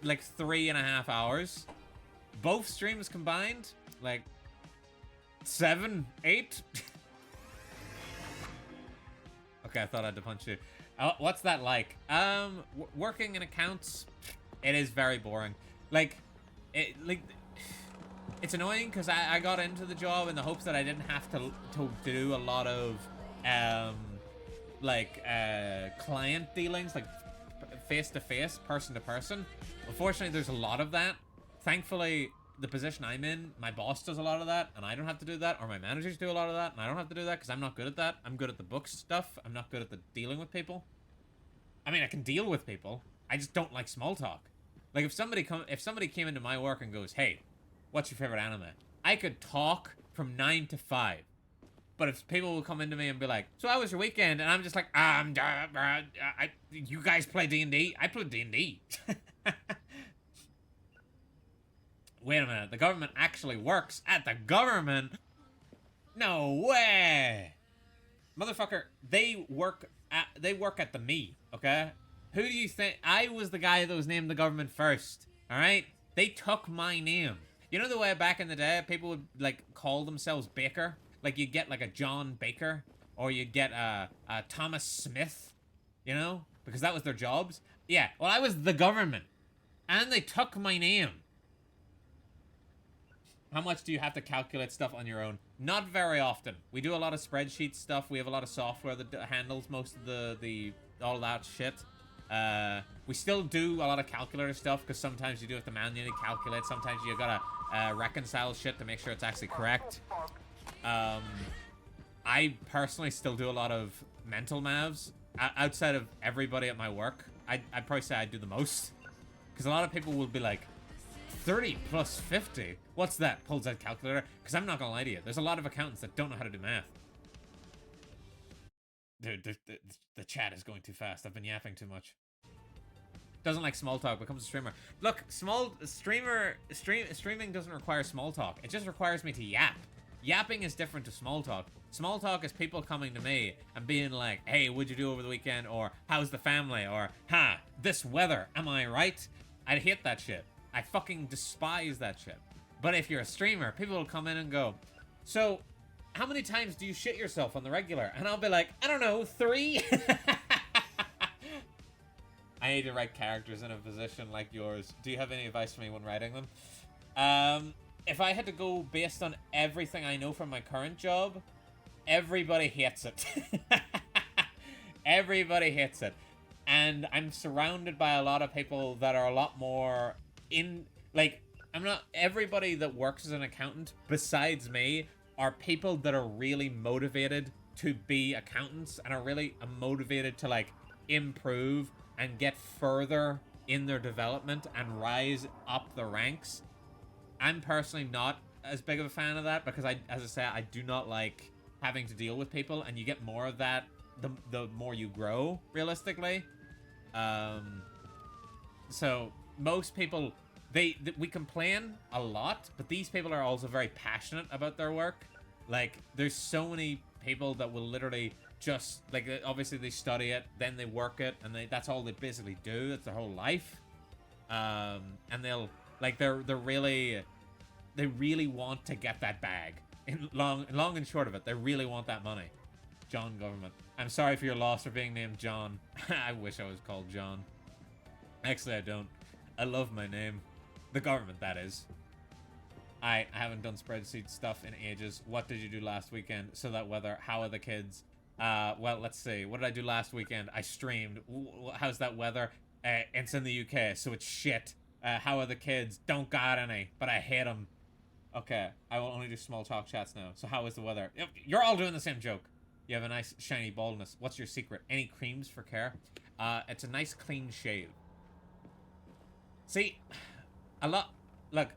like 3.5 hours. Both streams combined, like 7, 8. Okay, I thought I had to punch you. What's that like? Working in accounts, it is very boring. It's annoying because I got into the job in the hopes that I didn't have to do a lot of client dealings, like face-to-face, person-to-person. Unfortunately, there's a lot of that. Thankfully, the position I'm in, my boss does a lot of that, and I don't have to do that, or my managers do a lot of that, and I don't have to do that because I'm not good at that. I'm good at the books stuff. I'm not good at the dealing with people. I mean, I can deal with people. I just don't like small talk. Like, if somebody came into my work and goes, "Hey, what's your favorite anime?" I could talk from 9 to 5. But if people will come into me and be like, "So how was your weekend?" And I'm just like, you guys play D&D? I play D&D. Wait a minute, the government actually works at the government? No way! Motherfucker, they work at the me, okay? Who do you think? I was the guy that was named the government first, alright? They took my name. You know the way back in the day, people would, like, call themselves Baker? Like, you'd get, like, a John Baker, or you'd get a Thomas Smith, you know? Because that was their jobs. Yeah, well, I was the government. And they took my name. How much do you have to calculate stuff on your own? Not very often. We do a lot of spreadsheet stuff. We have a lot of software that handles most of all that shit. We still do a lot of calculator stuff because sometimes you do have to manually calculate. Sometimes you gotta reconcile shit to make sure it's actually correct. I personally still do a lot of mental maths. Outside of everybody at my work, I'd probably say I do the most. Because a lot of people will be like, 30 plus 50? What's that? Pulls out calculator. Because I'm not gonna lie to you, there's a lot of accountants that don't know how to do math. Dude, the chat is going too fast. I've been yapping too much. Doesn't like small talk, becomes a streamer. Look, streaming doesn't require small talk. It just requires me to yap. Yapping is different to small talk. Small talk is people coming to me and being like, "Hey, what'd you do over the weekend?" Or, "How's the family?" Or, "Ha, this weather, am I right?" I hate that shit. I fucking despise that shit. But if you're a streamer, people will come in and go, "So, how many times do you shit yourself on the regular?" And I'll be like, "I don't know, 3?" I need to write characters in a position like yours. Do you have any advice for me when writing them? If I had to go based on everything I know from my current job, everybody hates it. Everybody hates it. And I'm surrounded by a lot of people that are a lot more everybody that works as an accountant, besides me, are people that are really motivated to be accountants and are really motivated to, like, improve and get further in their development and rise up the ranks. I'm personally not as big of a fan of that because, as I say, I do not like having to deal with people, and you get more of that the more you grow, realistically. So most people, we complain a lot, but these people are also very passionate about their work. Like, there's so many people that will literally just, like, obviously they study it, then they work it, and that's all they basically do. That's their whole life. And they'll, like, they're really, they really want to get that bag. In long and short of it, they really want that money. John Government. I'm sorry for your loss for being named John. I wish I was called John. Actually, I don't. I love my name. The government, that is. I haven't done spreadsheet stuff in ages. What did you do last weekend? So that weather. How are the kids? Well, let's see. What did I do last weekend? I streamed. How's that weather? It's in the UK, so it's shit. How are the kids? Don't got any, but I hate them. Okay, I will only do small talk chats now. So how is the weather? You're all doing the same joke. You have a nice shiny baldness. What's your secret? Any creams for care? It's a nice clean shave. See, a lot... Look,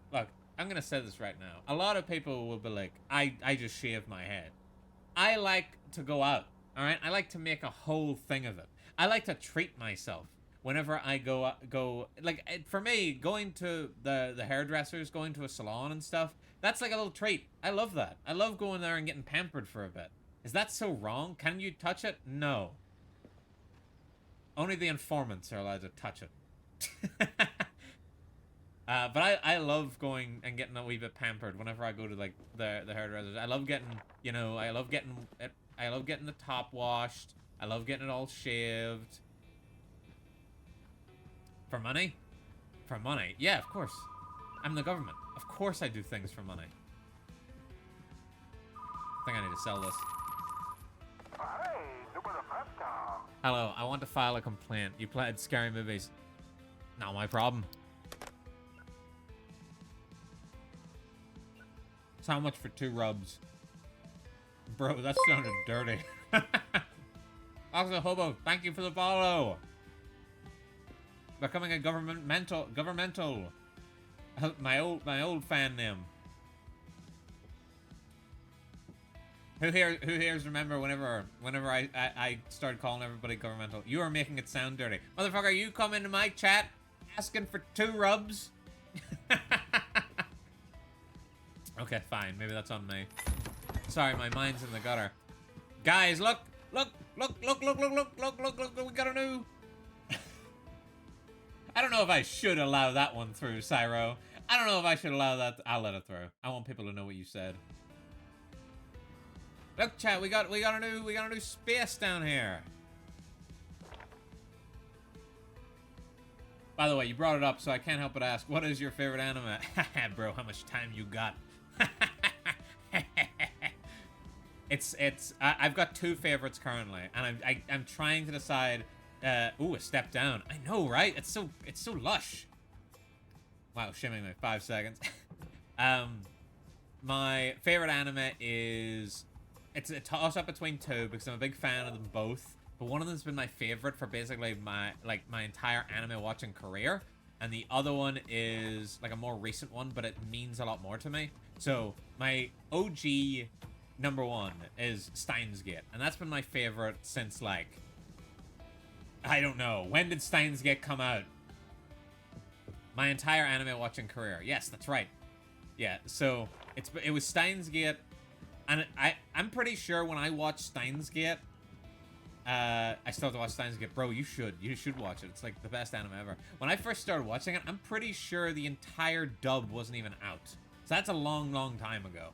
I'm gonna say this right now. A lot of people will be like, I just shave my head. I like to go out, alright? I like to make a whole thing of it. I like to treat myself whenever I go like, for me, going to the hairdressers, going to a salon and stuff, that's like a little treat. I love that. I love going there and getting pampered for a bit. Is that so wrong? Can you touch it? No. Only the informants are allowed to touch it. But I love going and getting a wee bit pampered whenever I go to like the hairdressers. I love getting, you know, I love getting the top washed. I love getting it all shaved. For money? For money? Yeah, of course. I'm the government. Of course I do things for money. I think I need to sell this. Hello, I want to file a complaint. You played scary movies. Not my problem. So how much for 2 rubs? Bro, that sounded dirty. Also, Hobo, thank you for the follow. Becoming a governmental. My old fan name. Who here's remember whenever I started calling everybody governmental? You are making it sound dirty. Motherfucker, you come into my chat asking for 2 rubs? Okay, fine. Maybe that's on me. Sorry, my mind's in the gutter. Guys, look! Look! We got a new... I don't know if I should allow that one through, Cyro. I don't know if I should allow that. I'll let it through. I want people to know what you said. Look, chat, we got a new space down here. By the way, you brought it up, so I can't help but ask, what is your favorite anime? Bro, how much time you got? I've got 2 favorites currently, and I'm trying to decide. Ooh, a step down. I know, right? It's so lush. Wow, shimming me 5 seconds. My favorite anime is, it's a toss up between 2 because I'm a big fan of them both. But one of them's been my favorite for basically my entire anime watching career, and the other one is like a more recent one, but it means a lot more to me. So my OG number 1 is Steins Gate, and that's been my favorite since, like, I don't know, when did Steins Gate come out? My entire anime watching career. Yes, that's right. Yeah, so it was Steins Gate, and I'm pretty sure when I watched Steins Gate, I still have to watch Steins Gate. Bro, you should watch it. It's like the best anime ever. When I first started watching it, I'm pretty sure the entire dub wasn't even out. So that's a long, long time ago.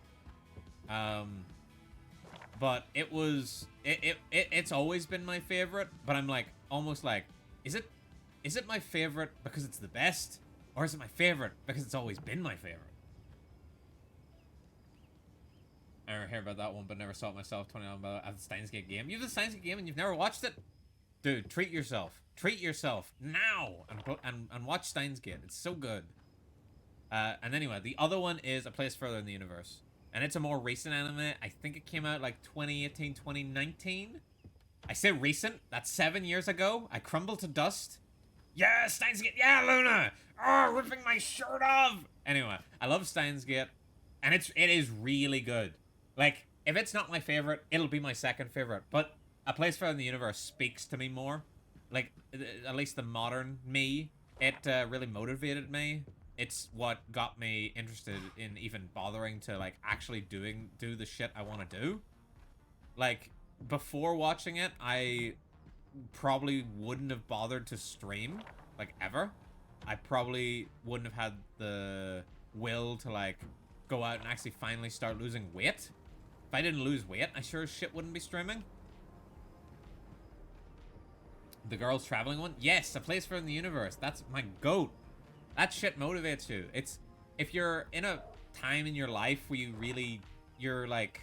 But it's always been my favorite, but I'm like, almost like, is it my favorite because it's the best? Or is it my favorite because it's always been my favorite? I never heard about that one, but never saw it myself. 29 about the Steins Gate game. You have the Steins Gate game and you've never watched it? Dude, treat yourself. Treat yourself now and watch Steins Gate. It's so good. And anyway, the other one is A Place Further in the Universe. And it's a more recent anime. I think it came out like 2018, 2019. I say recent. That's 7 years ago. I crumble to dust. Yeah, Steins Gate. Yeah, Luna. Oh, ripping my shirt off. Anyway, I love Steins Gate. And it is really good. Like, if it's not my favorite, it'll be my second favorite. But A Place Further in the Universe speaks to me more. Like, at least the modern me. It really motivated me. It's what got me interested in even bothering to, like, actually do the shit I want to do. Like, before watching it, I probably wouldn't have bothered to stream, like, ever. I probably wouldn't have had the will to, like, go out and actually finally start losing weight. If I didn't lose weight, I sure as shit wouldn't be streaming. The Girls Traveling one? Yes, A Place for in the Universe. That's my goat. That shit motivates you. It's, if you're in a time in your life where you're like,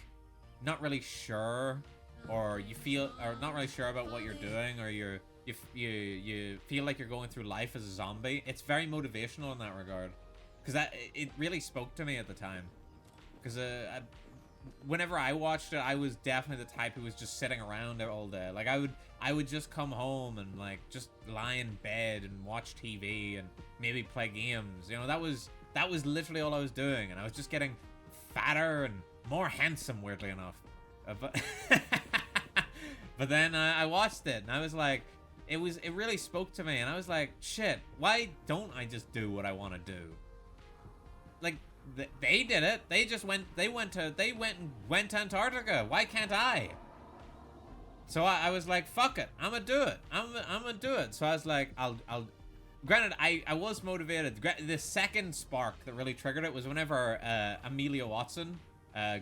not really sure, or you feel, or not really sure about what you're doing, or you feel like you're going through life as a zombie, it's very motivational in that regard. Because it really spoke to me at the time. Because whenever I watched it, I was definitely the type who was just sitting around there all day. Like, I would just come home and, like, just lie in bed and watch TV and maybe play games. You know, that was literally all I was doing. And I was just getting fatter and more handsome, weirdly enough. But then I watched it, and I was like, it really spoke to me. And I was like, shit, why don't I just do what I want to do? Like, they did it. They went to Antarctica. Why can't I? So I was like, fuck it. I'm gonna do it. I'm gonna do it. So I was like, I'll granted, I was motivated. The second spark that really triggered it was whenever Amelia Watson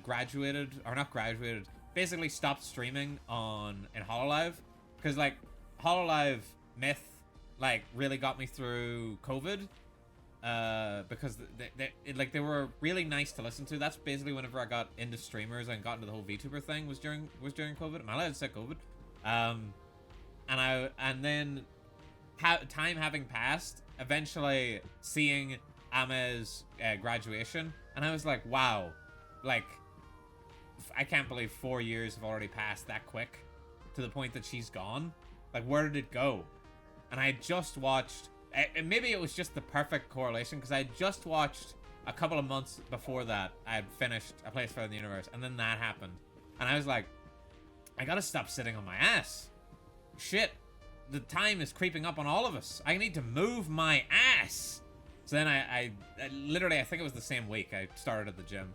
graduated, or not graduated, basically stopped streaming in Hololive. Because, like, Hololive Myth, like, really got me through COVID. Because they were really nice to listen to. That's basically whenever I got into streamers and got into the whole VTuber thing was during COVID. Am I allowed to say COVID? And then time having passed, eventually seeing Ame's graduation, and I was like, wow, like, I can't believe 4 years have already passed that quick to the point that she's gone. Like, where did it go? And I had just watched, and maybe it was just the perfect correlation, because I had just watched a couple of months before that, I had finished A Place for in the Universe, and then that happened. And I was like, I gotta stop sitting on my ass. Shit, the time is creeping up on all of us. I need to move my ass. So then I literally, I think it was the same week, I started at the gym.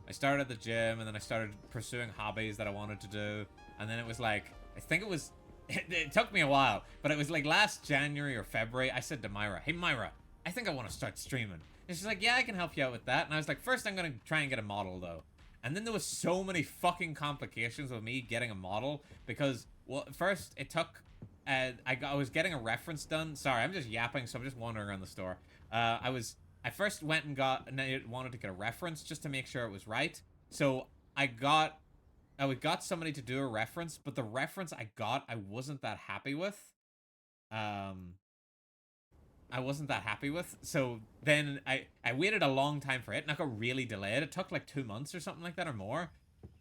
And then I started pursuing hobbies that I wanted to do. And then it was like, I think it was, it took me a while, but it was like last January or February, I said to Myra, hey Myra, I think I want to start streaming. And she's like, yeah, I can help you out with that. And I was like, first I'm going to try and get a model though. And then there was so many fucking complications with me getting a model because, well, first it took, I was getting a reference done. Sorry, I'm just yapping, so I'm just wandering around the store. I first went and wanted to get a reference just to make sure it was right. So I got somebody to do a reference, but the reference I got, I wasn't that happy with. So then I waited a long time for it, and I got really delayed. It took like 2 months or something like that or more.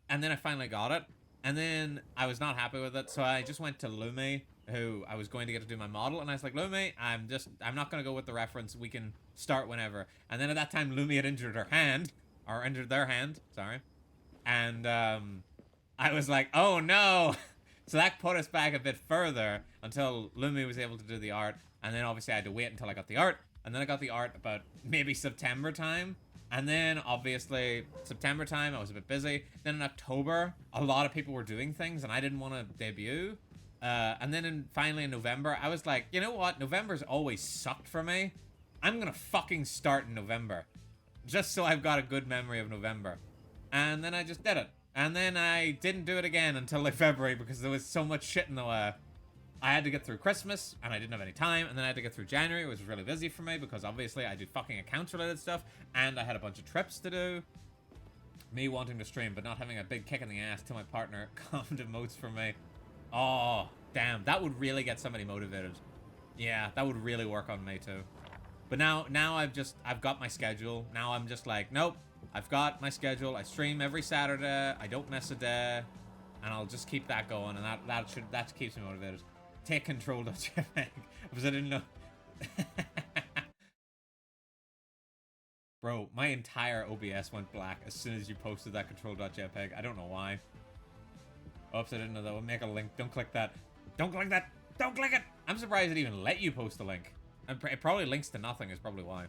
And then I finally got it. And then I was not happy with it, so I just went to Lumi, who I was going to get to do my model, and I was like, Lumi, I'm not going to go with the reference. We can start whenever. And then at that time, Lumi had injured their hand, sorry. And I was like, oh no. So that put us back a bit further until Lumi was able to do the art. And then obviously I had to wait until I got the art. And then I got the art about maybe September time. And then obviously September time, I was a bit busy. Then in October, a lot of people were doing things and I didn't want to debut. And then finally in November, I was like, you know what? November's always sucked for me. I'm going to fucking start in November. Just so I've got a good memory of November. And then I just did it. And then I didn't do it again until like February because there was so much shit in the way. I had to get through Christmas, and I didn't have any time, and then I had to get through January, which was really busy for me, because obviously I do fucking accounts-related stuff, and I had a bunch of trips to do. Me wanting to stream, but not having a big kick in the ass till my partner calmed emotes for me. Oh, damn, that would really get somebody motivated. Yeah, that would really work on me, too. But now I've got my schedule. Now I'm just like, nope, I've got my schedule. I stream every Saturday. I don't miss a day. And I'll just keep that going, and that keeps me motivated. Take control.jpg, because I didn't know. Bro, my entire OBS went black as soon as you posted that control.jpg. I don't know why. Oops, I didn't know that would make a link. Don't click that. Don't click that. Don't click it. I'm surprised it even let you post a link. It probably links to nothing is probably why.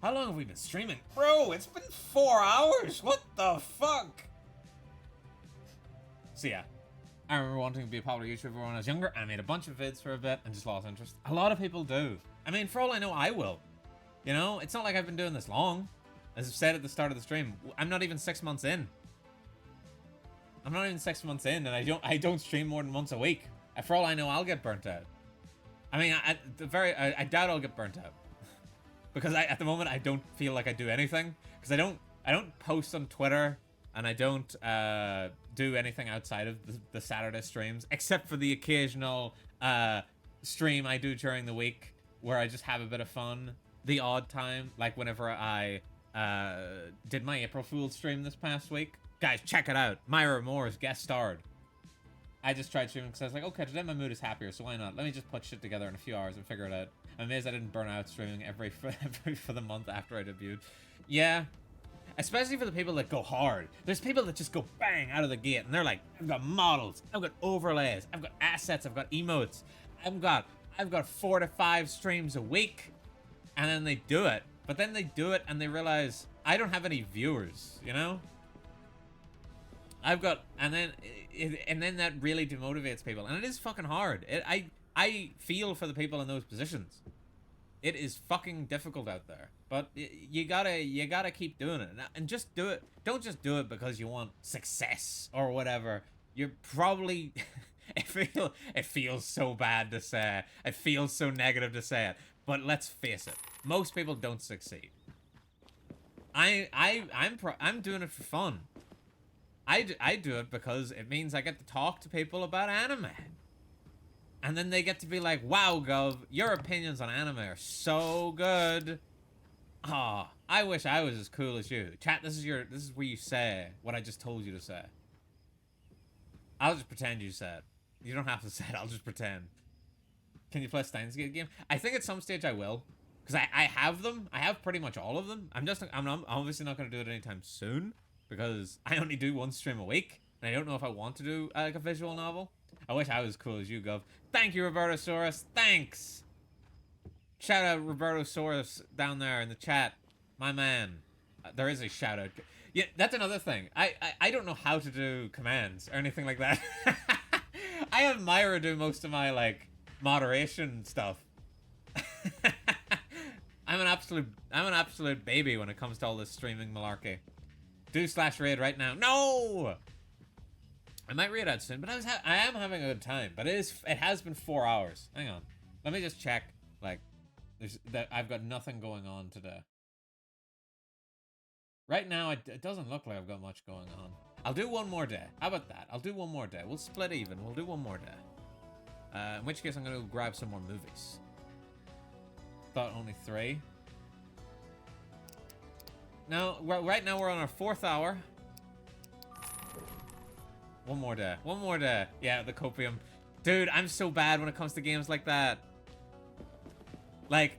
How long have we been streaming? Bro, it's been 4 hours. What the fuck? So yeah. I remember wanting to be a popular YouTuber when I was younger. I made a bunch of vids for a bit and just lost interest. A lot of people do. I mean, for all I know, I will. You know, it's not like I've been doing this long. As I've said at the start of the stream, I'm not even 6 months in. I'm not even 6 months in, and I don't stream more than once a week. For all I know, I'll get burnt out. I mean, I doubt I'll get burnt out. Because at the moment, I don't feel like I do anything. Because I don't post on Twitter, and I don't do anything outside of the Saturday streams, except for the occasional stream I do during the week, where I just have a bit of fun. The odd time, like whenever I did my April Fool's stream this past week. Guys, check it out. Myra Moore's guest starred. I just tried streaming because I was like, okay, today my mood is happier, so why not? Let me just put shit together in a few hours and figure it out. I'm amazed I didn't burn out streaming for the month after I debuted. Yeah. Especially for the people that go hard. There's people that just go bang out of the gate, and they're like, I've got models, I've got overlays, I've got assets, I've got emotes, I've got 4 to 5 streams a week. And then they do it. But then they do it and they realize, I don't have any viewers, you know? I've got, and then that really demotivates people, and it is fucking hard. I feel for the people in those positions. It is fucking difficult out there, but you gotta keep doing it, and just do it. Don't just do it because you want success or whatever. You're probably it feels so bad to say. It feels so negative to say it, but let's face it. Most people don't succeed. I'm doing it for fun. I do it because it means I get to talk to people about anime. And then they get to be like, wow, Gov, your opinions on anime are so good. Ah, oh, I wish I was as cool as you. Chat, this is where you say what I just told you to say. I'll just pretend you said. You don't have to say it, I'll just pretend. Can you play Steins Gate game? I think at some stage I will. Because I have them. I have pretty much all of them. I'm obviously not going to do it anytime soon. Because I only do one stream a week. And I don't know if I want to do like a visual novel. I wish I was as cool as you, Gov. Thank you, Robertosaurus. Thanks. Shout out Robertosaurus down there in the chat. My man. There is a shout out. Yeah, that's another thing. I don't know how to do commands or anything like that. I have Myra do most of my, like, moderation stuff. I'm an absolute baby when it comes to all this streaming malarkey. Do/raid right now. No! I might read out soon, but I am having a good time. But it has been 4 hours. Hang on. Let me just check. Like, I've got nothing going on today. Right now, it doesn't look like I've got much going on. I'll do one more day. How about that? I'll do one more day. We'll split even. We'll do one more day. In which case, I'm going to grab some more movies. Thought only 3. No, right now we're on our 4th hour. One more day. One more day. Yeah, the copium. Dude, I'm so bad when it comes to games like that. Like,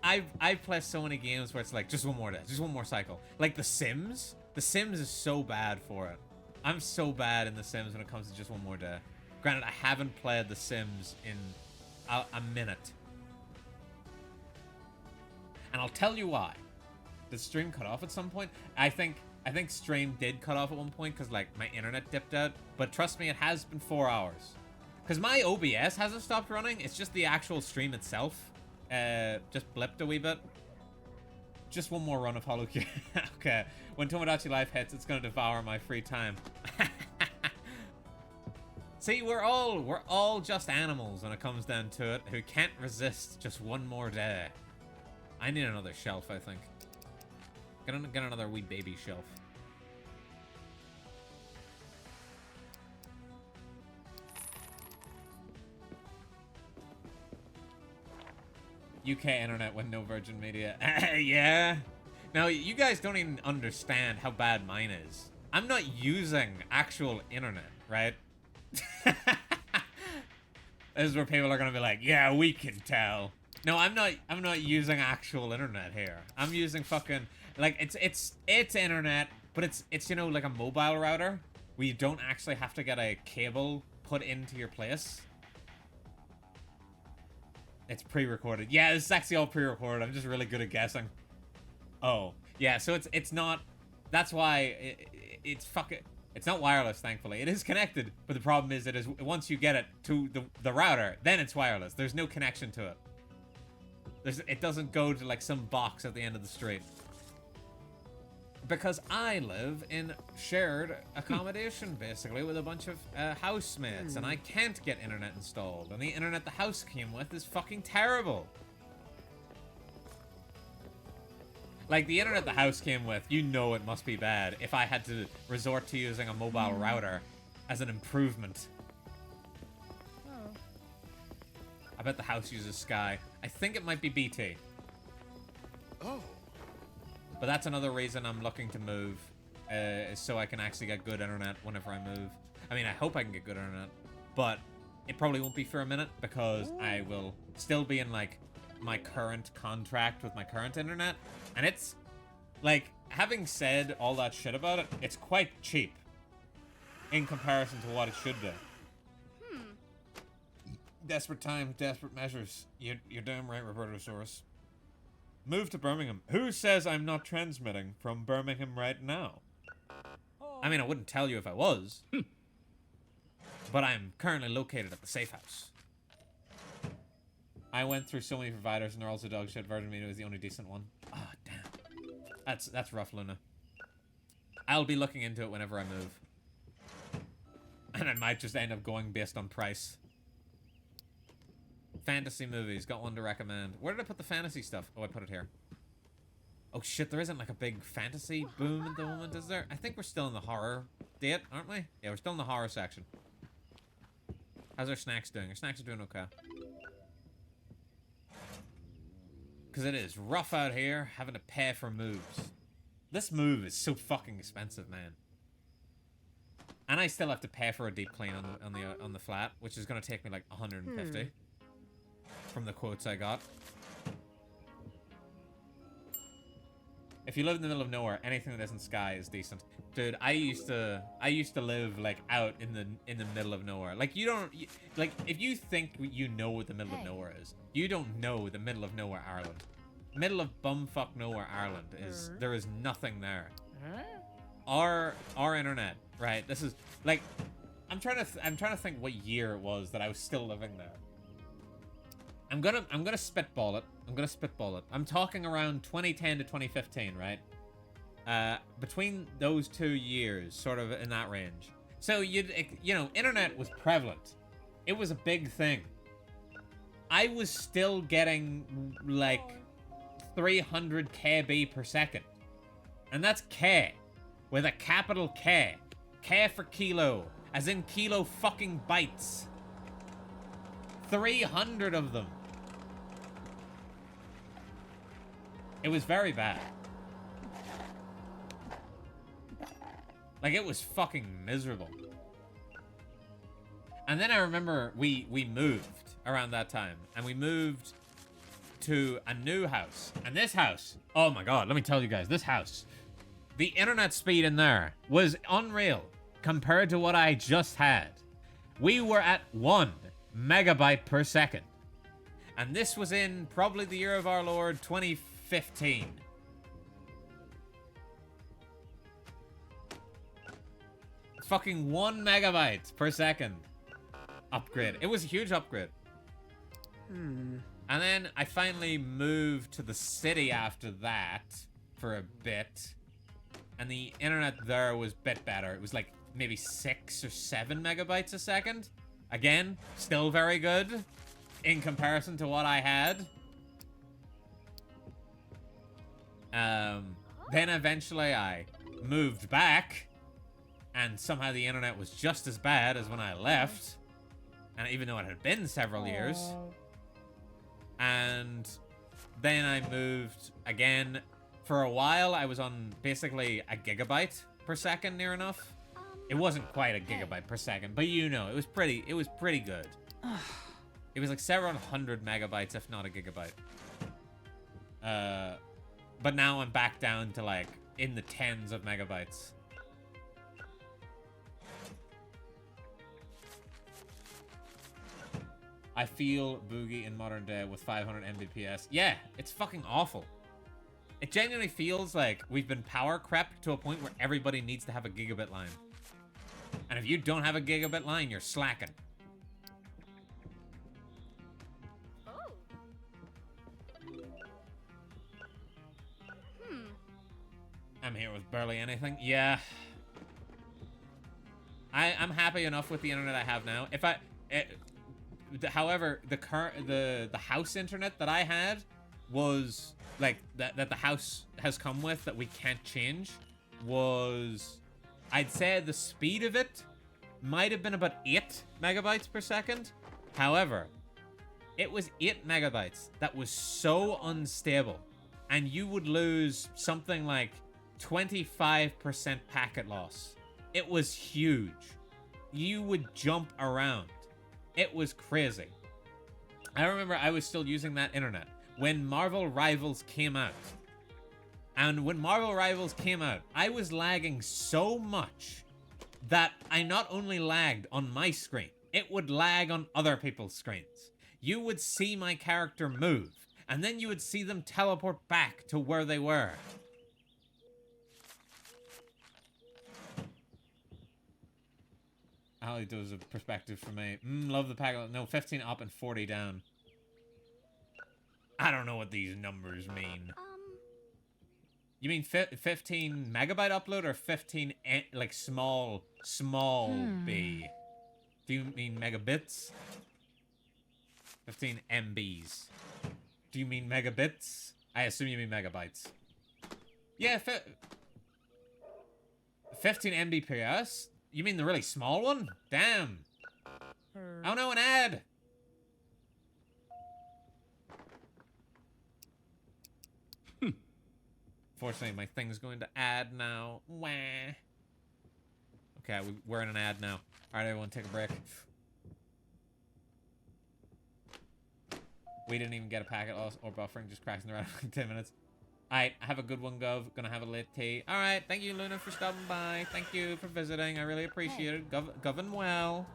I've played so many games where it's like, just one more day. Just one more cycle. Like The Sims. The Sims is so bad for it. I'm so bad in The Sims when it comes to just one more day. Granted, I haven't played The Sims in a minute. And I'll tell you why. Did stream cut off at some point? I think stream did cut off at one point because, like, my internet dipped out. But trust me, it has been 4 hours. Because my OBS hasn't stopped running. It's just the actual stream itself. Just blipped a wee bit. Just one more run of HoloQ. Okay. When Tomodachi Life hits, it's going to devour my free time. See, we're all just animals when it comes down to it, who can't resist just one more day. I need another shelf, I think. Get another wee baby shelf. UK internet with no Virgin Media. Yeah. Now, you guys don't even understand how bad mine is. I'm not using actual internet, right? This is where people are gonna be like, yeah, we can tell. No, I'm not using actual internet here. I'm using fucking, like, it's internet, but it's you know, like a mobile router where you don't actually have to get a cable put into your place. It's pre-recorded. Yeah, this is actually all pre-recorded. I'm just really good at guessing. Oh, yeah, so it's not, that's why it's fucking, it's not wireless, thankfully. It is connected, but the problem is once you get it to the router, then it's wireless. There's no connection to it. It doesn't go to like some box at the end of the street. Because I live in shared accommodation, basically, with a bunch of housemates, and I can't get internet installed. And the internet the house came with is fucking terrible. Like, the internet the house came with, you know it must be bad if I had to resort to using a mobile router as an improvement. Oh. I bet the house uses Sky. I think it might be BT. Oh. But that's another reason I'm looking to move, is so I can actually get good internet whenever I move. I mean, I hope I can get good internet, but it probably won't be for a minute because I will still be in, like, my current contract with my current internet. And it's, like, having said all that shit about it, it's quite cheap in comparison to what it should be. Desperate times, desperate measures. You're damn right, Robertosaurus. Move to Birmingham. Who says I'm not transmitting from Birmingham right now? I mean, I wouldn't tell you if I was. But I'm currently located at the safe house. I went through so many providers and they're also dog shit. Virgin Media was the only decent one. Oh, damn. That's rough, Luna. I'll be looking into it whenever I move. And I might just end up going based on price. Fantasy movies. Got one to recommend. Where did I put the fantasy stuff? Oh, I put it here. Oh, shit. There isn't like a big fantasy boom at the moment, is there? I think we're still in the horror date, aren't we? Yeah, we're still in the horror section. How's our snacks doing? Our snacks are doing okay. Because it is rough out here having to pay for moves. This move is so fucking expensive, man. And I still have to pay for a deep clean on the flat, which is going to take me like 150 from the quotes I got. If you live in the middle of nowhere, anything that isn't Sky is decent. Dude, I used to live like out in the middle of nowhere. Like like if you think you know what the middle of nowhere is, you don't know the middle of nowhere Ireland. Middle of bumfuck nowhere Ireland is there is nothing there. Our internet, right? This is like I'm trying to think what year it was that I was still living there. I'm gonna spitball it. I'm talking around 2010 to 2015, right? Between those 2 years, sort of in that range. So you know, internet was prevalent. It was a big thing. I was still getting like 300 KB per second. And that's K with a capital K. K for kilo, as in kilo fucking bytes. 300 of them. It was very bad. Like, it was fucking miserable. And then I remember we moved around that time. And we moved to a new house. And this house, oh my god, let me tell you guys, this house, the internet speed in there was unreal compared to what I just had. We were at 1 megabyte per second. And this was in probably the year of our Lord 2015. Fucking 1 megabyte per second upgrade. It was a huge upgrade. And then I finally moved to the city after that for a bit. And the internet there was a bit better. It was like maybe 6 or 7 megabytes a second. Again, still very good in comparison to what I had. Then eventually I moved back. And somehow the internet was just as bad as when I left. And even though it had been several years. And then I moved again. For a while, I was on basically a gigabyte per second, near enough. It wasn't quite a gigabyte per second, but you know, it was pretty good. It was like several hundred megabytes, if not a gigabyte. But now I'm back down to like in the tens of megabytes. I feel Boogie in modern day with 500 Mbps. Yeah, it's fucking awful. It genuinely feels like we've been power crept to a point where everybody needs to have a gigabit line. And if you don't have a gigabit line, you're slacking. Barely anything. Yeah. I'm happy enough with the internet I have now. If I... however, the house internet that I had was... Like, that the house has come with that we can't change was... I'd say the speed of it might have been about 8 megabytes per second. However, it was 8 megabytes that was so unstable. And you would lose something like 25% packet loss. It was huge. You would jump around. It was crazy. I remember I was still using that internet when Marvel Rivals came out. And when Marvel Rivals came out, I was lagging so much that I not only lagged on my screen, it would lag on other people's screens. You would see my character move, and then you would see them teleport back to where they were. Ali does a perspective for me. Love the pack. No, 15 up and 40 down. I don't know what these numbers mean. You mean 15 megabyte upload or 15 like small b? Do you mean megabits? 15 MBs. Do you mean megabits? I assume you mean megabytes. Yeah, 15 Mbps? You mean the really small one? Damn. Oh no, an ad! Fortunately, my thing's going to ad now. Wah. Okay, we're in an ad now. Alright, everyone, take a break. We didn't even get a packet loss or buffering, just crashing around for 10 minutes. Alright, have a good one, Gov. Gonna have a late tea. Alright, thank you, Luna, for stopping by. Thank you for visiting. I really appreciate it. Govern well.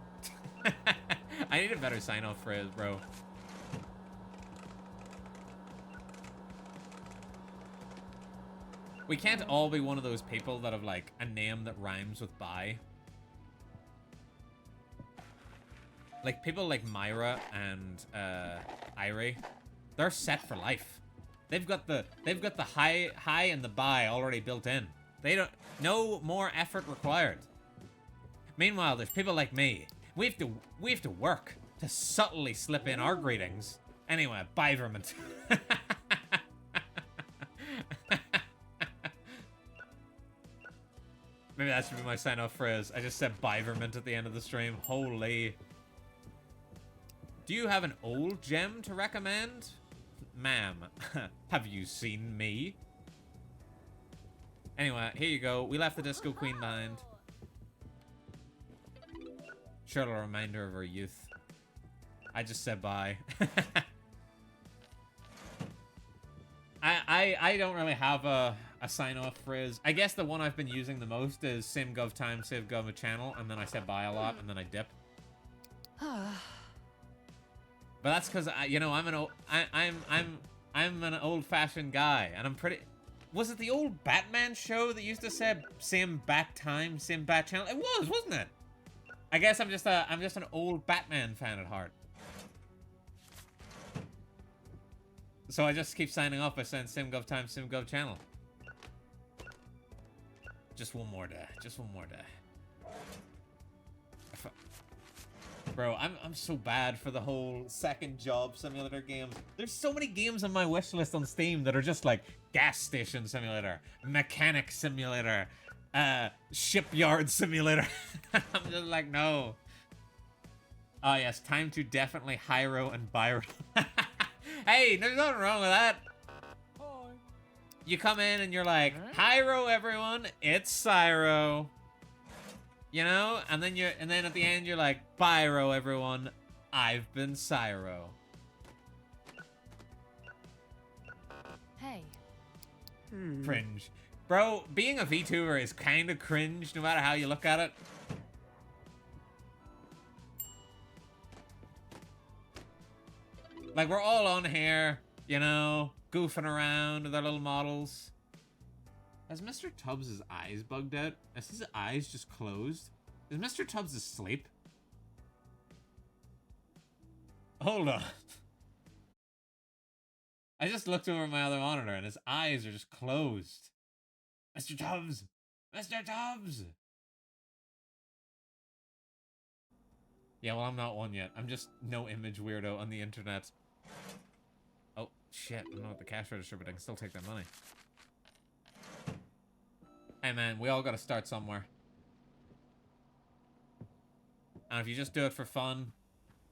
I need a better sign-off phrase, bro. We can't all be one of those people that have, like, a name that rhymes with bye. Like, people like Myra and, Irie, they're set for life. They've got the high and the bye already built in. They don't, no more effort required. Meanwhile, there's people like me. We have to work to subtly slip in our greetings. Anyway, bye, Vermont. Maybe that should be my sign-off phrase. I just said Biverment at the end of the stream. Holy. Do you have an old gem to recommend? Ma'am, have you seen me? Anyway, here you go. We left the Disco Queen behind. Surely a reminder of her youth. I just said bye. I don't really have a sign-off phrase. I guess the one I've been using the most is same gov time, save gov a channel, and then I said bye a lot, and then I dip. But that's because you know, I'm an old-fashioned guy, and I'm pretty. Was it the old Batman show that used to say same bat time, same bat channel? It was, wasn't it? I guess I'm just an old Batman fan at heart. So I just keep signing off by saying SimGov time, SimGov channel. Just one more day. Just one more day. Bro, I'm so bad for the whole second job simulator games. There's so many games on my wish list on Steam that are just like gas station simulator, mechanic simulator, shipyard simulator. I'm just like, no. Oh yes, time to definitely Hyro and Byro. Hey, there's nothing wrong with that. Hi. You come in and you're like, Hyro everyone, it's Cyro. You know? And then at the end you're like, Byro everyone, I've been Cyro. Hey. Cringe. Bro, being a VTuber is kind of cringe no matter how you look at it. Like, we're all on here, you know, goofing around with our little models. Has Mr. Tubbs' eyes bugged out? Is his eyes just closed? Is Mr. Tubbs asleep? Hold on. I just looked over my other monitor and his eyes are just closed. Mr. Tubbs, Mr. Tubbs! Yeah, well, I'm not one yet. I'm just no image weirdo on the internet. Oh, shit. I'm not at the cash register, but I can still take that money. Hey, man, we all gotta start somewhere. And if you just do it for fun,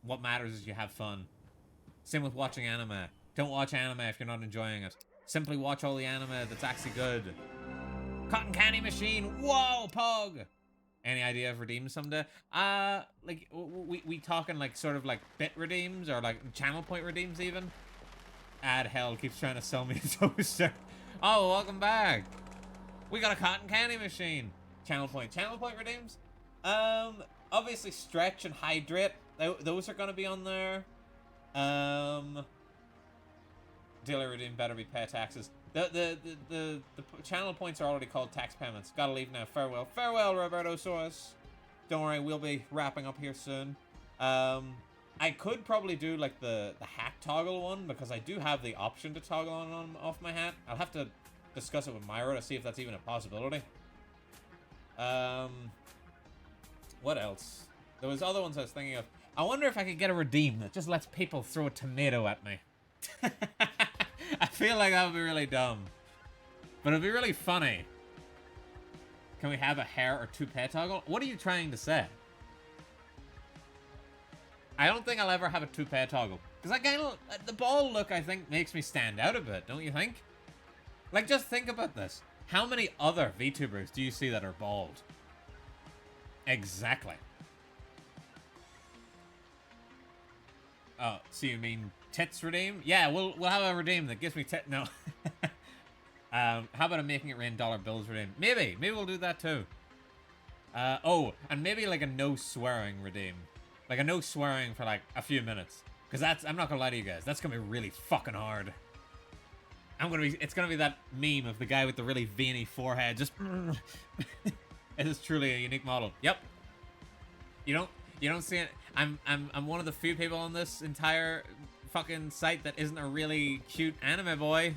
what matters is you have fun. Same with watching anime. Don't watch anime if you're not enjoying it. Simply watch all the anime that's actually good. Cotton Candy Machine! Whoa, Pog! Any idea of redeems someday? Like, we talking like sort of like bit redeems or like channel point redeems even? Ad hell keeps trying to sell me a toaster. Oh, welcome back. We got a Cotton Candy Machine. Channel point redeems? Obviously Stretch and Hydrate. Those are gonna be on there. Daily redeem better be pay taxes. The channel points are already called tax payments. Gotta leave now. Farewell. Farewell, Roberto Soros. Don't worry, we'll be wrapping up here soon. I could probably do like the hat toggle one because I do have the option to toggle on and off my hat. I'll have to discuss it with Myra to see if that's even a possibility. What else? There was other ones I was thinking of. I wonder if I could get a redeem that just lets people throw a tomato at me. I feel like that would be really dumb. But it'd be really funny. Can we have a hair or toupee toggle? What are you trying to say? I don't think I'll ever have a toupee toggle. Because I kind of... The bald look, I think, makes me stand out a bit, don't you think? Like, just think about this. How many other VTubers do you see that are bald? Exactly. Oh, so you mean tits redeem? Yeah, we'll have a redeem that gives me tit. No. How about a making it rain dollar bills redeem? Maybe we'll do that too. Oh, and maybe like a no swearing redeem, like a no swearing for like a few minutes, because I'm not gonna lie to you guys, that's gonna be really fucking hard. It's gonna be that meme of the guy with the really veiny forehead, just. It is truly a unique model. Yep. You don't see it. I'm one of the few people on this entire fucking site that isn't a really cute anime boy.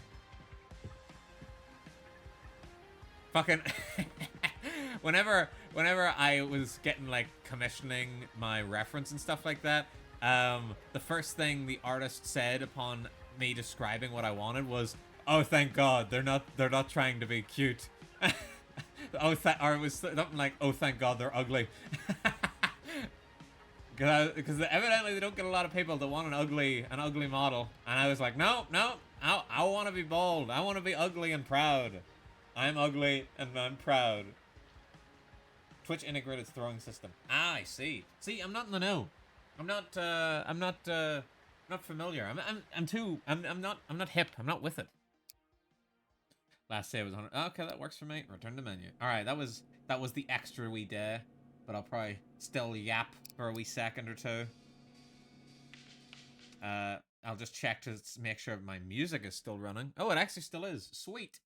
Fucking whenever I was getting like commissioning my reference and stuff like that, the first thing the artist said upon me describing what I wanted was, "Oh, thank God, they're not trying to be cute." Or it was something like, "Oh, thank God, they're ugly." Because evidently they don't get a lot of people that want an ugly model, and I was like, no, I want to be bold. I want to be ugly and proud. I'm ugly and I'm proud. Twitch integrated throwing system. Ah, I see. See, I'm not in the know. I'm not familiar. I'm not hip. I'm not with it. Last save was 100. Okay, that works for me. Return to menu. All right, that was the extra wee day, but I'll probably still yap for a wee second or two. I'll just check to make sure my music is still running. Oh, it actually still is. Sweet.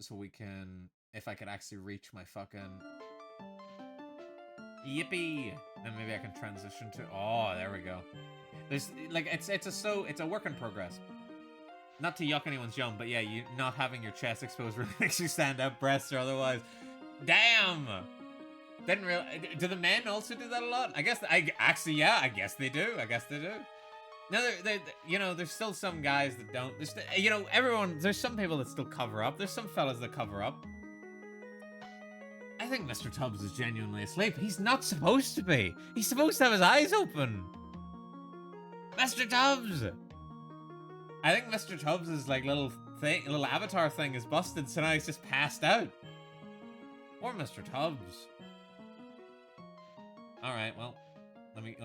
So we can, if I could actually reach my fucking yippee, then maybe I can transition to. Oh, there we go. There's like it's a work in progress. Not to yuck anyone's yum, but yeah, you not having your chest exposed really makes you stand out, breasts or otherwise. Damn! Didn't realize. Do the men also do that a lot? I guess yeah, I guess they do. No, there's still some guys that don't. There's there's some people that still cover up. There's some fellas that cover up. I think Mr. Tubbs is genuinely asleep. He's not supposed to be. He's supposed to have his eyes open. Mr. Tubbs! I think Mr. Tubbs' like little avatar thing is busted, so now he's just passed out. Or Mr. Tubbs. Alright, well, let me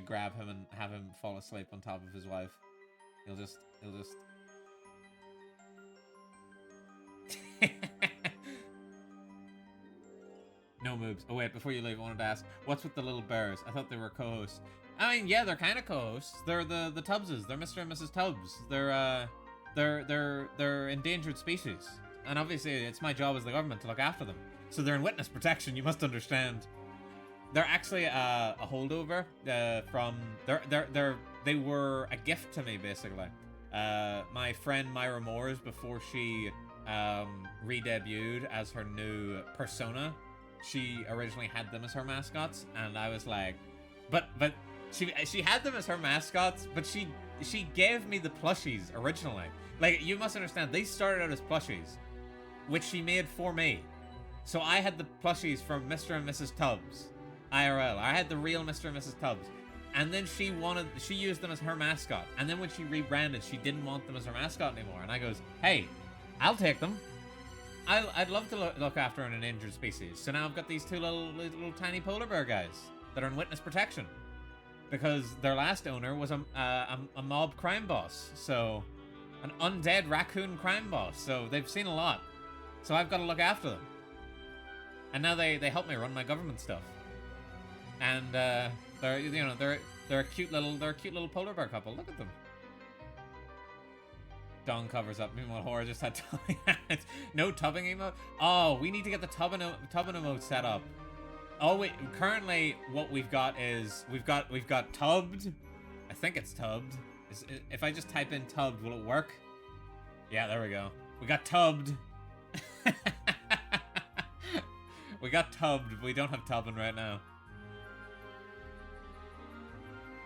grab him and have him fall asleep on top of his wife. He'll just No moves. Oh wait, before you leave, I wanted to ask, what's with the little bears? I thought they were co-hosts. I mean, yeah, they're kind of co-hosts. They're the Tubbses. They're Mr. and Mrs. Tubbs. They're endangered species, and obviously it's my job as the government to look after them. So they're in witness protection. You must understand. They're actually a holdover from. They were a gift to me basically. My friend Myra Moores, before she re-debuted as her new persona, she originally had them as her mascots, and I was like, but she had them as her mascots, but she gave me the plushies originally. Like, you must understand, they started out as plushies, which she made for me. So I had the plushies from Mr. and Mrs. Tubbs, IRL. I had the real Mr. and Mrs. Tubbs. And then she used them as her mascot. And then when she rebranded, she didn't want them as her mascot anymore. And I goes, hey, I'll take them. I'd love to look after an endangered species. So now I've got these two little tiny polar bear guys that are in witness protection. Because their last owner was a mob crime boss. So, an undead raccoon crime boss. So they've seen a lot. So I've got to look after them. And now they help me run my government stuff. And they're a cute little polar bear couple. Look at them. Dawn covers up. Meanwhile, Horror just had tubbing hands. No tubbing emote. Oh, we need to get the tubbing emote set up. Oh wait, currently what we've got is we've got tubbed. I think it's tubbed. If I just type in tubbed, will it work? Yeah, there we go. We got tubbed. We got tubbed, but we don't have tubbing right now.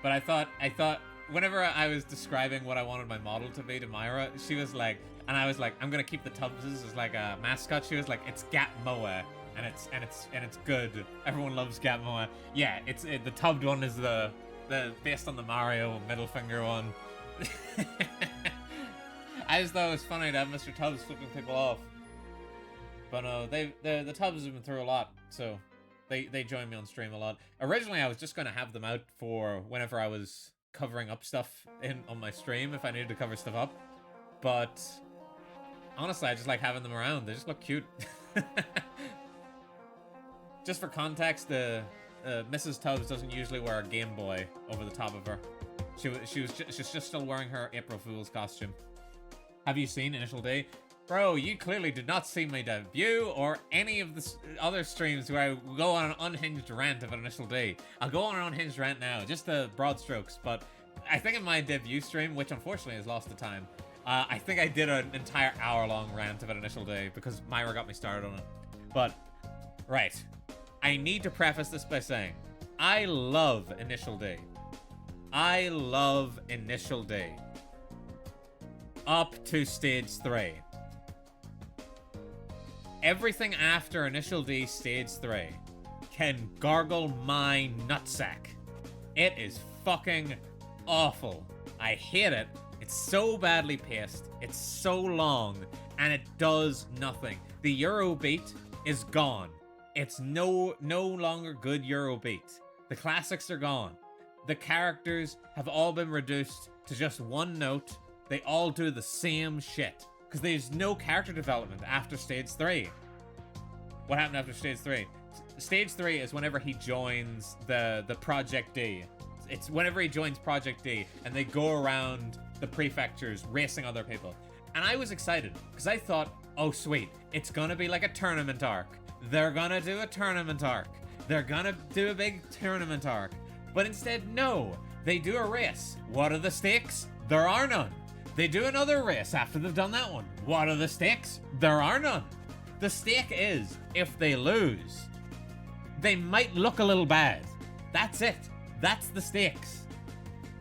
But I thought whenever I was describing what I wanted my model to be to Myra, she was like, and I was like, I'm gonna keep the Tubbses as like a mascot. She was like, it's Gatmoa, and it's good. Everyone loves Gatmoa. Yeah, the tubbed one is the based on the Mario middle finger one. I just thought it was funny to have Mr. Tubbs flipping people off. But no, the Tubbs have been through a lot, so they join me on stream a lot. Originally, I was just gonna have them out for whenever I was covering up stuff on my stream if I needed to cover stuff up. But honestly, I just like having them around. They just look cute. Just for context, Mrs. Tubbs doesn't usually wear a Game Boy over the top of her. She's just still wearing her April Fool's costume. Have you seen Initial D? Bro, you clearly did not see my debut or any of the other streams where I go on an unhinged rant of an Initial D. I'll go on an unhinged rant now, just the broad strokes, but I think in my debut stream, which unfortunately has lost the time, I think I did an entire hour-long rant of an Initial D because Myra got me started on it. But, right. I need to preface this by saying, I love Initial D. I love Initial D. Up to Stage 3. Everything after Initial D Stage 3 can gargle my nutsack. It is fucking awful. I hate it. It's so badly paced. It's so long. And it does nothing. The Eurobeat is gone. It's no longer good Eurobeat. The classics are gone. The characters have all been reduced to just one note. They all do the same shit. Because there's no character development after Stage 3. What happened after Stage 3? Stage 3 is whenever he joins the Project D. It's whenever he joins Project D, and they go around the prefectures racing other people. And I was excited, because I thought, oh sweet, it's gonna be like a tournament arc. They're gonna do a tournament arc. They're gonna do a big tournament arc. But instead, no. They do a race. What are the stakes? There are none. They do another race after they've done that one. What are the stakes? There are none. The stake is, if they lose, they might look a little bad. That's it. That's the stakes.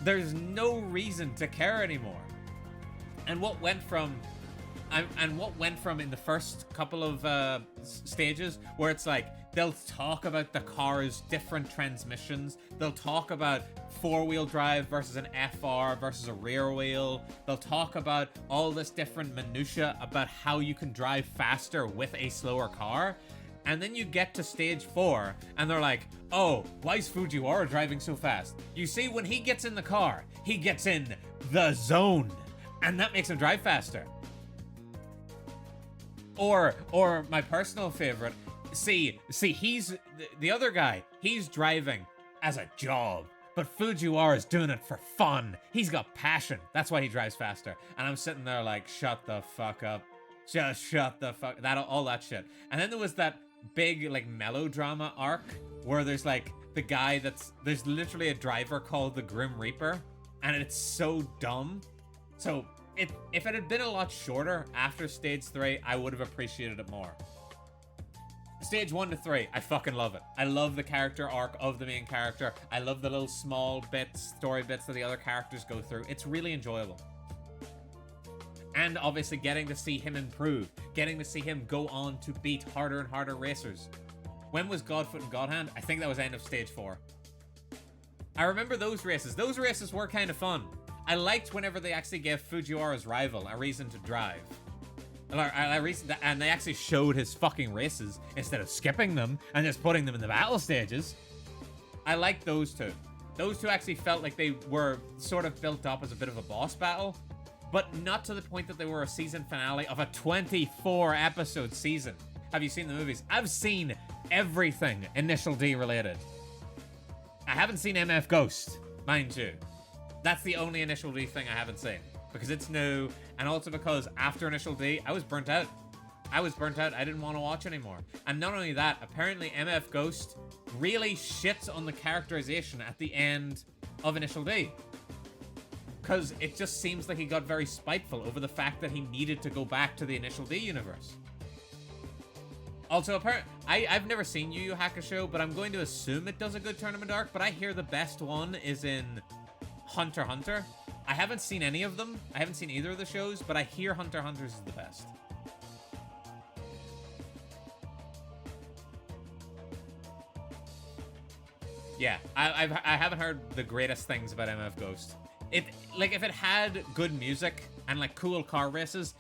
There's no reason to care anymore. And what went from in the first couple of stages, where it's like, they'll talk about the car's different transmissions. They'll talk about four-wheel drive versus an FR versus a rear wheel. They'll talk about all this different minutia about how you can drive faster with a slower car. And then you get to stage 4, and they're like, oh, why is Fujiwara driving so fast? You see, when he gets in the car, he gets in the zone, and that makes him drive faster. Or my personal favorite, see, he's the other guy. He's driving as a job, but Fujiwara's doing it for fun. He's got passion. That's why he drives faster. And I'm sitting there like, shut the fuck up. Just shut the fuck. All that shit. And then there was that big like melodrama arc where there's like the guy there's literally a driver called the Grim Reaper, and it's so dumb. So if it had been a lot shorter after Stage 3, I would have appreciated it more. Stage 1 to 3, I fucking love it. I love the character arc of the main character. I love the little small bits, story bits that the other characters go through. It's really enjoyable. And obviously getting to see him improve, getting to see him go on to beat harder and harder racers. When was Godfoot and Godhand? I think that was end of Stage 4. I remember those races. Those races were kind of fun. I liked whenever they actually gave Fujiwara's rival a reason to drive. And they actually showed his fucking races instead of skipping them and just putting them in the battle stages. I liked those two. Those two actually felt like they were sort of built up as a bit of a boss battle, but not to the point that they were a season finale of a 24-episode season. Have you seen the movies? I've seen everything Initial D related. I haven't seen MF Ghost, mind you. That's the only Initial D thing I haven't seen. Because it's new, and also because after Initial D, I was burnt out. I didn't want to watch anymore. And not only that, apparently MF Ghost really shits on the characterization at the end of Initial D. Because it just seems like he got very spiteful over the fact that he needed to go back to the Initial D universe. Also, apparently, I've never seen Yu Yu Hakusho, but I'm going to assume it does a good tournament arc, but I hear the best one is in Hunter x Hunter. I haven't seen any of them. I haven't seen either of the shows, but I hear Hunter x Hunter's is the best. Yeah, I haven't heard the greatest things about MF Ghost. Like, if it had good music and, like, cool car races,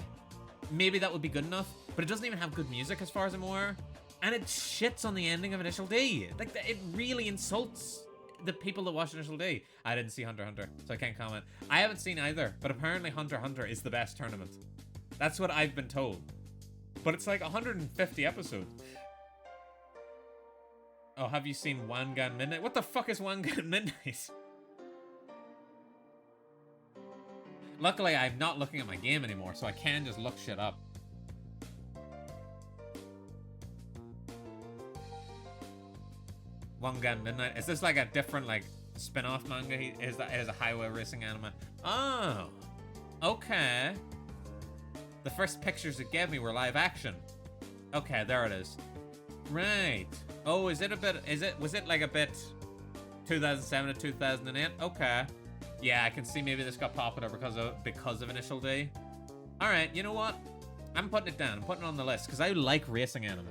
maybe that would be good enough, but it doesn't even have good music as far as I'm aware, and it shits on the ending of Initial D. Like, it really insults the people that watch Initial D. I didn't see Hunter x Hunter, so I can't comment. I haven't seen either, but apparently Hunter x Hunter is the best tournament. That's what I've been told. But it's like 150 episodes. Oh, have you seen Wangan Midnight? What the fuck is Wangan Midnight? Luckily, I'm not looking at my game anymore, so I can just look shit up. Wangan Midnight. Is this like a different, like, spin-off manga? Is a highway racing anime? Oh, okay. The first pictures it gave me were live action. Okay, there it is. Right. Oh, was it like a bit 2007 to 2008? Okay. Yeah, I can see maybe this got popular because of Initial D. All right, you know what? I'm putting it down. I'm putting it on the list because I like racing anime.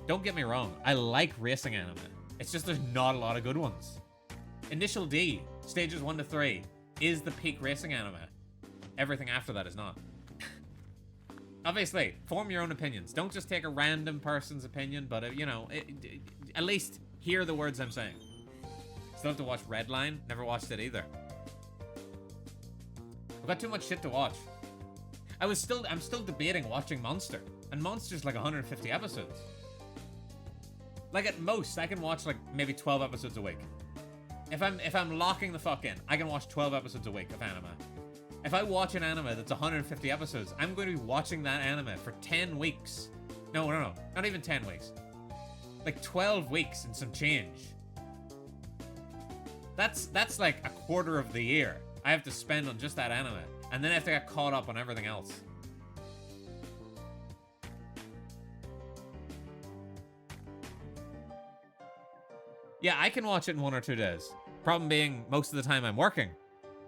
Don't get me wrong. I like racing anime. It's just there's not a lot of good ones. Initial D, stages 1 to 3, is the peak racing anime. Everything after that is not. Obviously, form your own opinions. Don't just take a random person's opinion, but, you know, at least hear the words I'm saying. Still have to watch Redline. Never watched it either. I've got too much shit to watch. I'm still debating watching Monster. And Monster's like 150 episodes. Like, at most, I can watch, like, maybe 12 episodes a week. If I'm locking the fuck in, I can watch 12 episodes a week of anime. If I watch an anime that's 150 episodes, I'm going to be watching that anime for 10 weeks. No, not even 10 weeks. Like 12 weeks and some change. That's like a quarter of the year I have to spend on just that anime. And then I have to get caught up on everything else. Yeah, I can watch it in 1 or 2 days. Problem being, most of the time I'm working.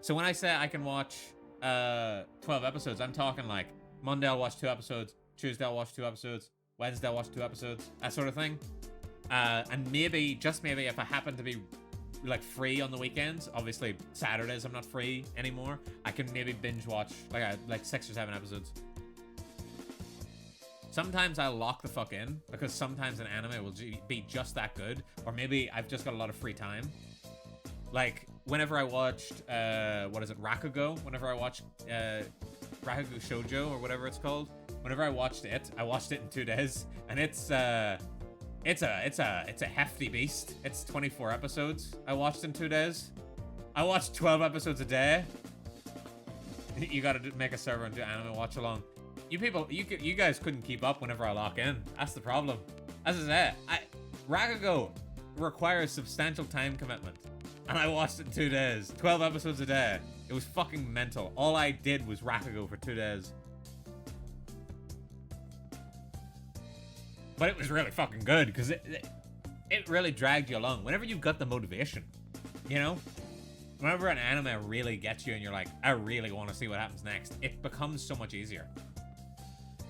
So when I say I can watch 12 episodes, I'm talking like Monday I'll watch 2 episodes, Tuesday I'll watch 2 episodes, Wednesday I'll watch 2 episodes, that sort of thing. And maybe, just maybe, if I happen to be like free on the weekends, obviously Saturdays I'm not free anymore, I can maybe binge watch like 6 or 7 episodes. Sometimes I'll lock the fuck in, because sometimes an anime will be just that good, or maybe I've just got a lot of free time. Like, whenever I watched, what is it, Rakugo? Whenever I watched Rakugo Shoujo, or whatever it's called. Whenever I watched it in 2 days, and it's a hefty beast. It's 24 episodes I watched in 2 days. I watched 12 episodes a day. You gotta make a server and do anime watch along. You people, you guys couldn't keep up whenever I lock in. That's the problem. As I said, Rakugo requires substantial time commitment. And I watched it in 2 days. 12 episodes a day. It was fucking mental. All I did was Rakugo for 2 days. But it was really fucking good, because it really dragged you along. Whenever you've got the motivation, you know? Whenever an anime really gets you and you're like, I really want to see what happens next, it becomes so much easier.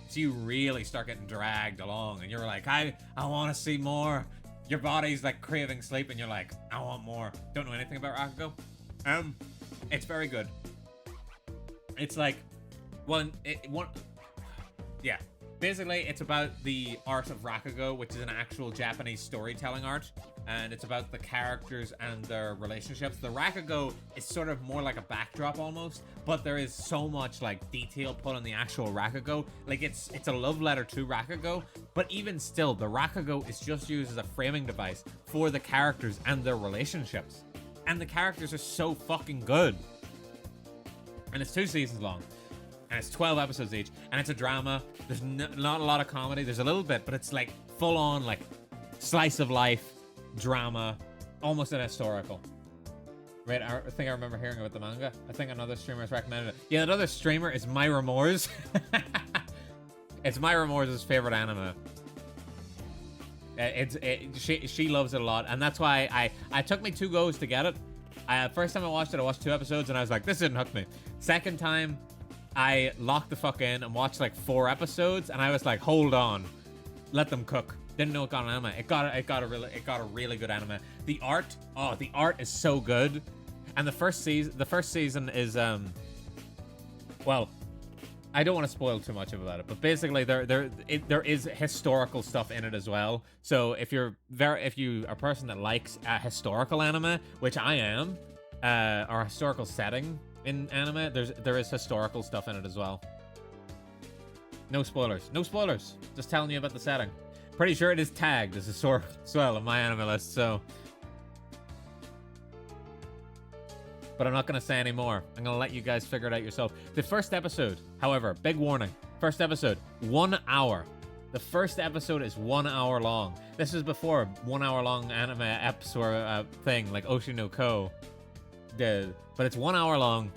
So you really start getting dragged along and you're like, I want to see more. Your body's like craving sleep and you're like, I want more. Don't know anything about Rakugo? It's very good. It's like, yeah. Basically, it's about the art of Rakugo, which is an actual Japanese storytelling art, and it's about the characters and their relationships. The Rakugo is sort of more like a backdrop almost, but there is so much like detail put on the actual Rakugo. Like it's a love letter to Rakugo, but even still, the Rakugo is just used as a framing device for the characters and their relationships. And the characters are so fucking good. And it's 2 seasons long. And it's 12 episodes each, and it's a drama. There's not a lot of comedy. There's a little bit, but it's like full on like slice of life drama, almost an historical. Right, I think I remember hearing about the manga. I think another streamer has recommended it. Yeah, that other streamer is Myra Moores. It's Myra Moores' favorite anime. She loves it a lot, and that's why I took me 2 goes to get it. First time I watched it, I watched 2 episodes, and I was like, this didn't hook me. Second time, I locked the fuck in and watched like 4 episodes, and I was like, hold on, let them cook. Didn't know it got an anime. It got a really good anime. The art is so good. And the first season is well, I don't want to spoil too much about it, but basically there is historical stuff in it as well. So if you're a person that likes a historical anime, which I am, or a historical setting in anime, there is historical stuff in it as well. No spoilers. No spoilers. Just telling you about the setting. Pretty sure it is tagged as historical as well on my anime list, so. But I'm not going to say any more. I'm going to let you guys figure it out yourself. The first episode, however, big warning. First episode, 1 hour. The first episode is 1 hour long. This is before 1 hour long anime episode thing like Oshi no Ko did. But it's 1 hour long,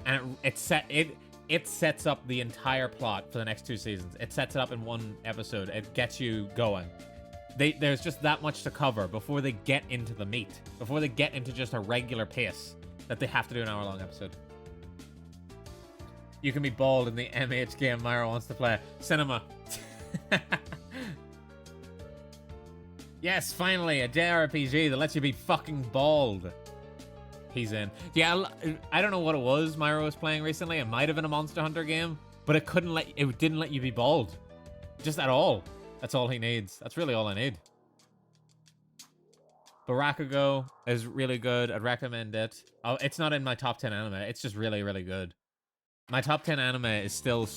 and it sets up the entire plot for the next 2 seasons. It sets it up in 1 episode. It gets you going. There's just that much to cover before they get into the meat, before they get into just a regular pace that they have to do an hour-long episode. You can be bald in the MH game Myra wants to play. Cinema. Yes, finally, a JRPG that lets you be fucking bald. He's in. Yeah, I don't know what it was Myra was playing recently. It might have been a Monster Hunter game, but it didn't let you be bald. Just at all. That's all he needs. That's really all I need. But Rakugo is really good. I'd recommend it. Oh, it's not in my top 10 anime. It's just really, really good. My top 10 anime is still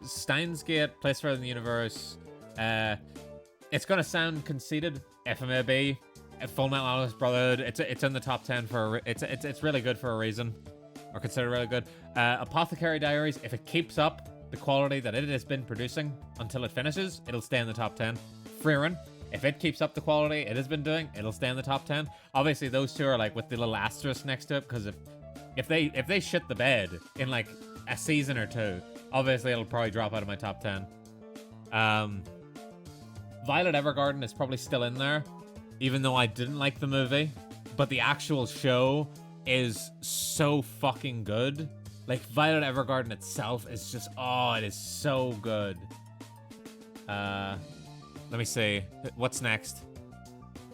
Steins Gate, Place Further in the Universe. It's gonna sound conceited, FMAB, Full Metal Alchemist Brotherhood. It's in the top 10 for it's really good for a reason, or considered really good. Apothecary Diaries, if it keeps up the quality that it has been producing until it finishes, it'll stay in the top 10. Frieren, if it keeps up the quality it has been doing, it'll stay in the top 10. Obviously, those 2 are like with the little asterisk next to it, because if they shit the bed in like a season or 2, obviously it'll probably drop out of my top 10. Violet Evergarden is probably still in there, even though I didn't like the movie, but the actual show is so fucking good. Like, Violet Evergarden itself is just, oh, it is so good. Let me see. What's next?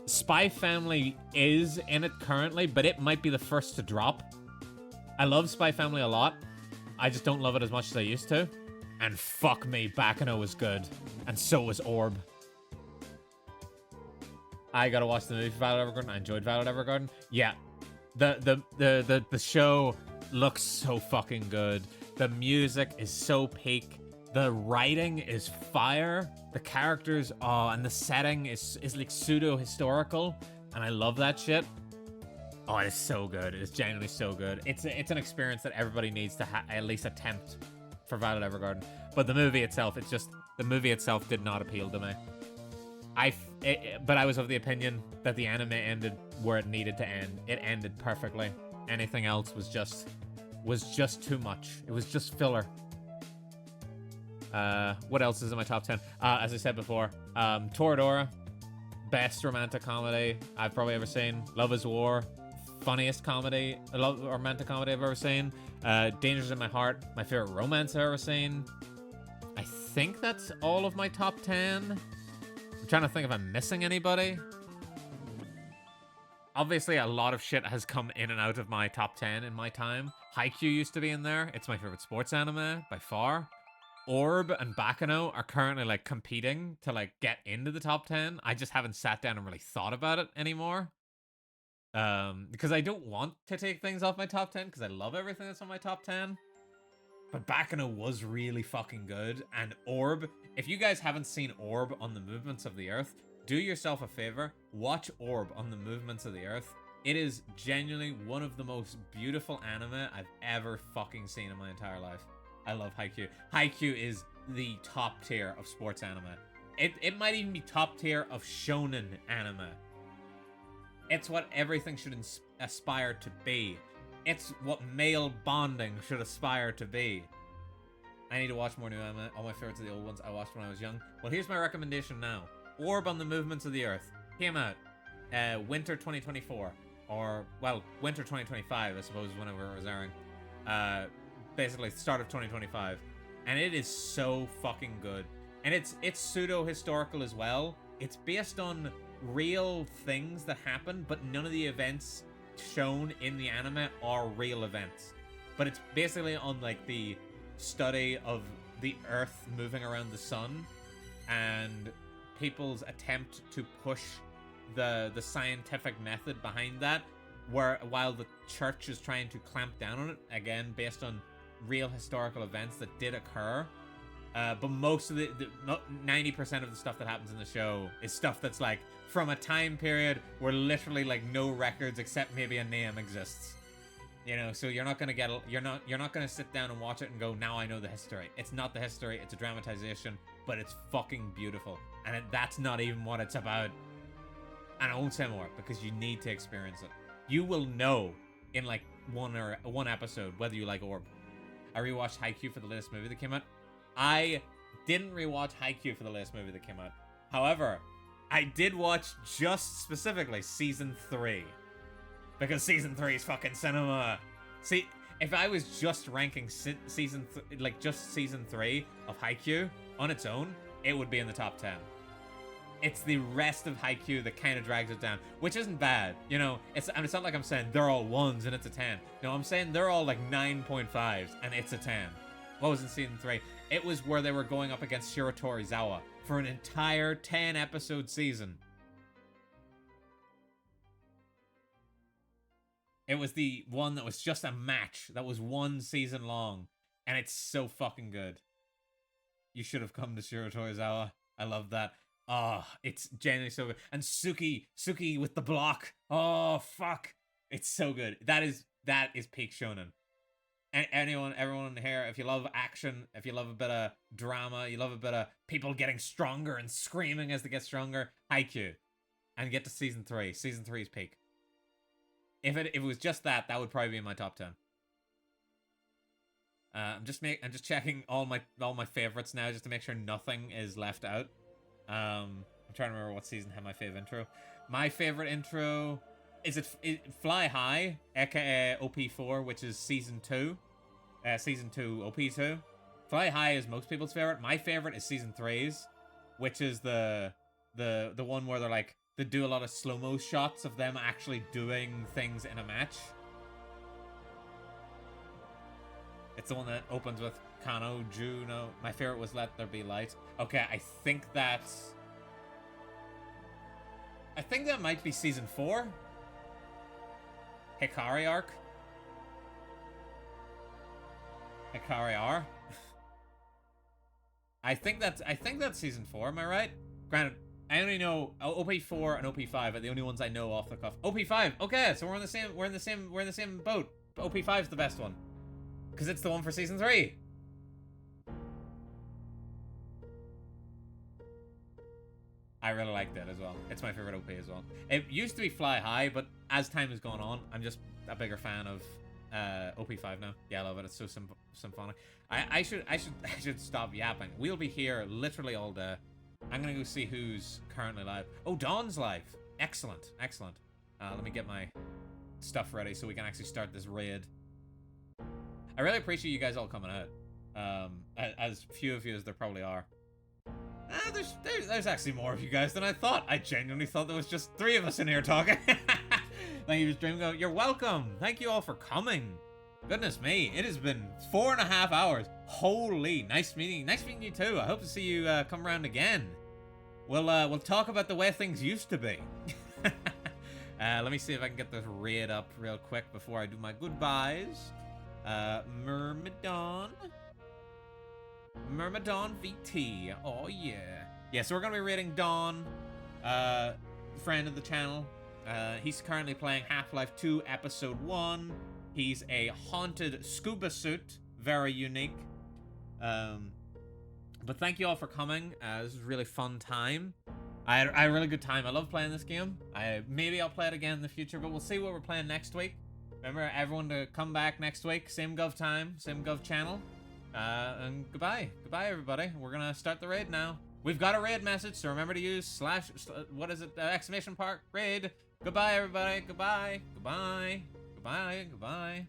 Spy Family is in it currently, but it might be the first to drop. I love Spy Family a lot. I just don't love it as much as I used to. And fuck me, Bakano was good. And so was Orb. I gotta watch the movie for Violet Evergarden. I enjoyed Violet Evergarden. Yeah. The show looks so fucking good. The music is so peak. The writing is fire. The characters, and the setting is like pseudo-historical. And I love that shit. Oh, it is so good. It is genuinely so good. It's an experience that everybody needs to at least attempt for Violet Evergarden. But the movie itself, the movie itself did not appeal to me. But I was of the opinion that the anime ended where it needed to end. It ended perfectly. Anything else was just too much. It was just filler. What else is in my top 10? As I said before, Toradora, best romantic comedy I've probably ever seen. Love is War, funniest romantic comedy I've ever seen. Dangers in My Heart, my favorite romance I've ever seen. I think that's all of my top 10. I'm trying to think if I'm missing anybody. Obviously, a lot of shit has come in and out of my top 10 in my time. Haikyuu used to be in there. It's my favorite sports anime by far. Orb and Bakano are currently like competing to like get into the top 10. I just haven't sat down and really thought about it anymore. Because I don't want to take things off my top 10 because I love everything that's on my top 10. But Bakano was really fucking good. And Orb, if you guys haven't seen Orb on the Movements of the Earth, do yourself a favor, watch Orb on the Movements of the Earth. It is genuinely one of the most beautiful anime I've ever fucking seen in my entire life. I love Haikyuu. Haikyuu is the top tier of sports anime. It might even be top tier of shonen anime. It's what everything should aspire to be. It's what male bonding should aspire to be. I need to watch more new anime. All my favorites are the old ones I watched when I was young. Well, here's my recommendation now. Orb on the Movements of the Earth. Came out winter 2024. Or, well, winter 2025, I suppose, whenever it was airing. Basically, start of 2025. And it is so fucking good. And it's pseudo-historical as well. It's based on real things that happen, but none of the events shown in the anime are real events. But it's basically on, like, the study of the Earth moving around the sun and people's attempt to push the scientific method behind that, while the church is trying to clamp down on it, again based on real historical events that did occur. But most of the 90% of the stuff that happens in the show is stuff that's like from a time period where literally like no records except maybe a name exists. You know, so you're not gonna sit down and watch it and go, now I know the history. It's not the history, it's a dramatization, but it's fucking beautiful. And that's not even what it's about. And I won't say more because you need to experience it. You will know in like one episode whether you like Orb. I rewatched Haikyuu for the latest movie that came out. I didn't rewatch Haikyuu for the latest movie that came out. However, I did watch just specifically season 3. Because season 3 is fucking cinema. See, if I was just ranking season 3 of Haikyuu on its own, it would be in the top 10. It's the rest of Haikyuu that kind of drags it down, which isn't bad. You know, it's not like I'm saying they're all 1s and it's a 10. No, I'm saying they're all like 9.5s and it's a 10. What was in season 3? It was where they were going up against Shiro Torizawa for an entire 10-episode season. It was the one that was just a match that was 1 season long, and it's so fucking good. You should have come to Shiro Torizawa. I love that. Oh, it's genuinely so good. And Suki with the block. Oh, fuck. It's so good. That is peak shonen. And everyone here, if you love action, if you love a bit of drama, you love a bit of people getting stronger and screaming as they get stronger, Haikyuu. And get to season 3. Season 3 is peak. If it was just that would probably be in my top 10. I'm just checking all my favorites now just to make sure nothing is left out. I'm trying to remember what season had my favorite intro. My favorite intro is Fly High, aka OP4, which is season 2. Season 2 OP2. Fly High is most people's favorite. My favorite is season 3's, which is the one where they do a lot of slow-mo shots of them actually doing things in a match. It's the one that opens with Kano, Juno. My favorite was Let There Be Light. Okay, I think that might be season 4. Hikari arc. Hikari R. I think that's season 4, am I right? Granted, I only know OP4 and OP5 are the only ones I know off the cuff. OP5, okay, so we're in the same boat. But OP5's the best one. Because it's the one for season 3. I really like that as well. It's my favorite OP as well. It used to be Fly High, but as time has gone on, I'm just a bigger fan of OP5 now. Yeah, I love it. It's so symphonic. I should stop yapping. We'll be here literally all day. I'm gonna go see who's currently live. Oh, Dawn's live. Excellent, excellent. Let me get my stuff ready so we can actually start this raid. I really appreciate you guys all coming out. As few of you as there probably are. There's actually more of you guys than I thought. I genuinely thought there was just 3 of us in here talking. Thank you for streaming. You're welcome. Thank you all for coming. Goodness me, it has been 4.5 hours. Holy, nice meeting you too. I hope to see you come around again. We'll talk about the way things used to be. Let me see if I can get this raid up real quick before I do my goodbyes. Myrmidon VT. Oh yeah. Yeah, so we're gonna be raiding Dawn, friend of the channel. He's currently playing Half-Life 2 Episode 1. He's a haunted scuba suit. Very unique. But thank you all for coming. This was a really fun time. I had a really good time. I love playing this game. Maybe I'll play it again in the future, but we'll see what we're playing next week. Remember, everyone to come back next week. Same Gov time, same Gov channel. And goodbye. Goodbye, everybody. We're gonna start the raid now. We've got a raid message, so remember to use exclamation mark raid. Goodbye, everybody. Goodbye. Goodbye. Goodbye. Goodbye.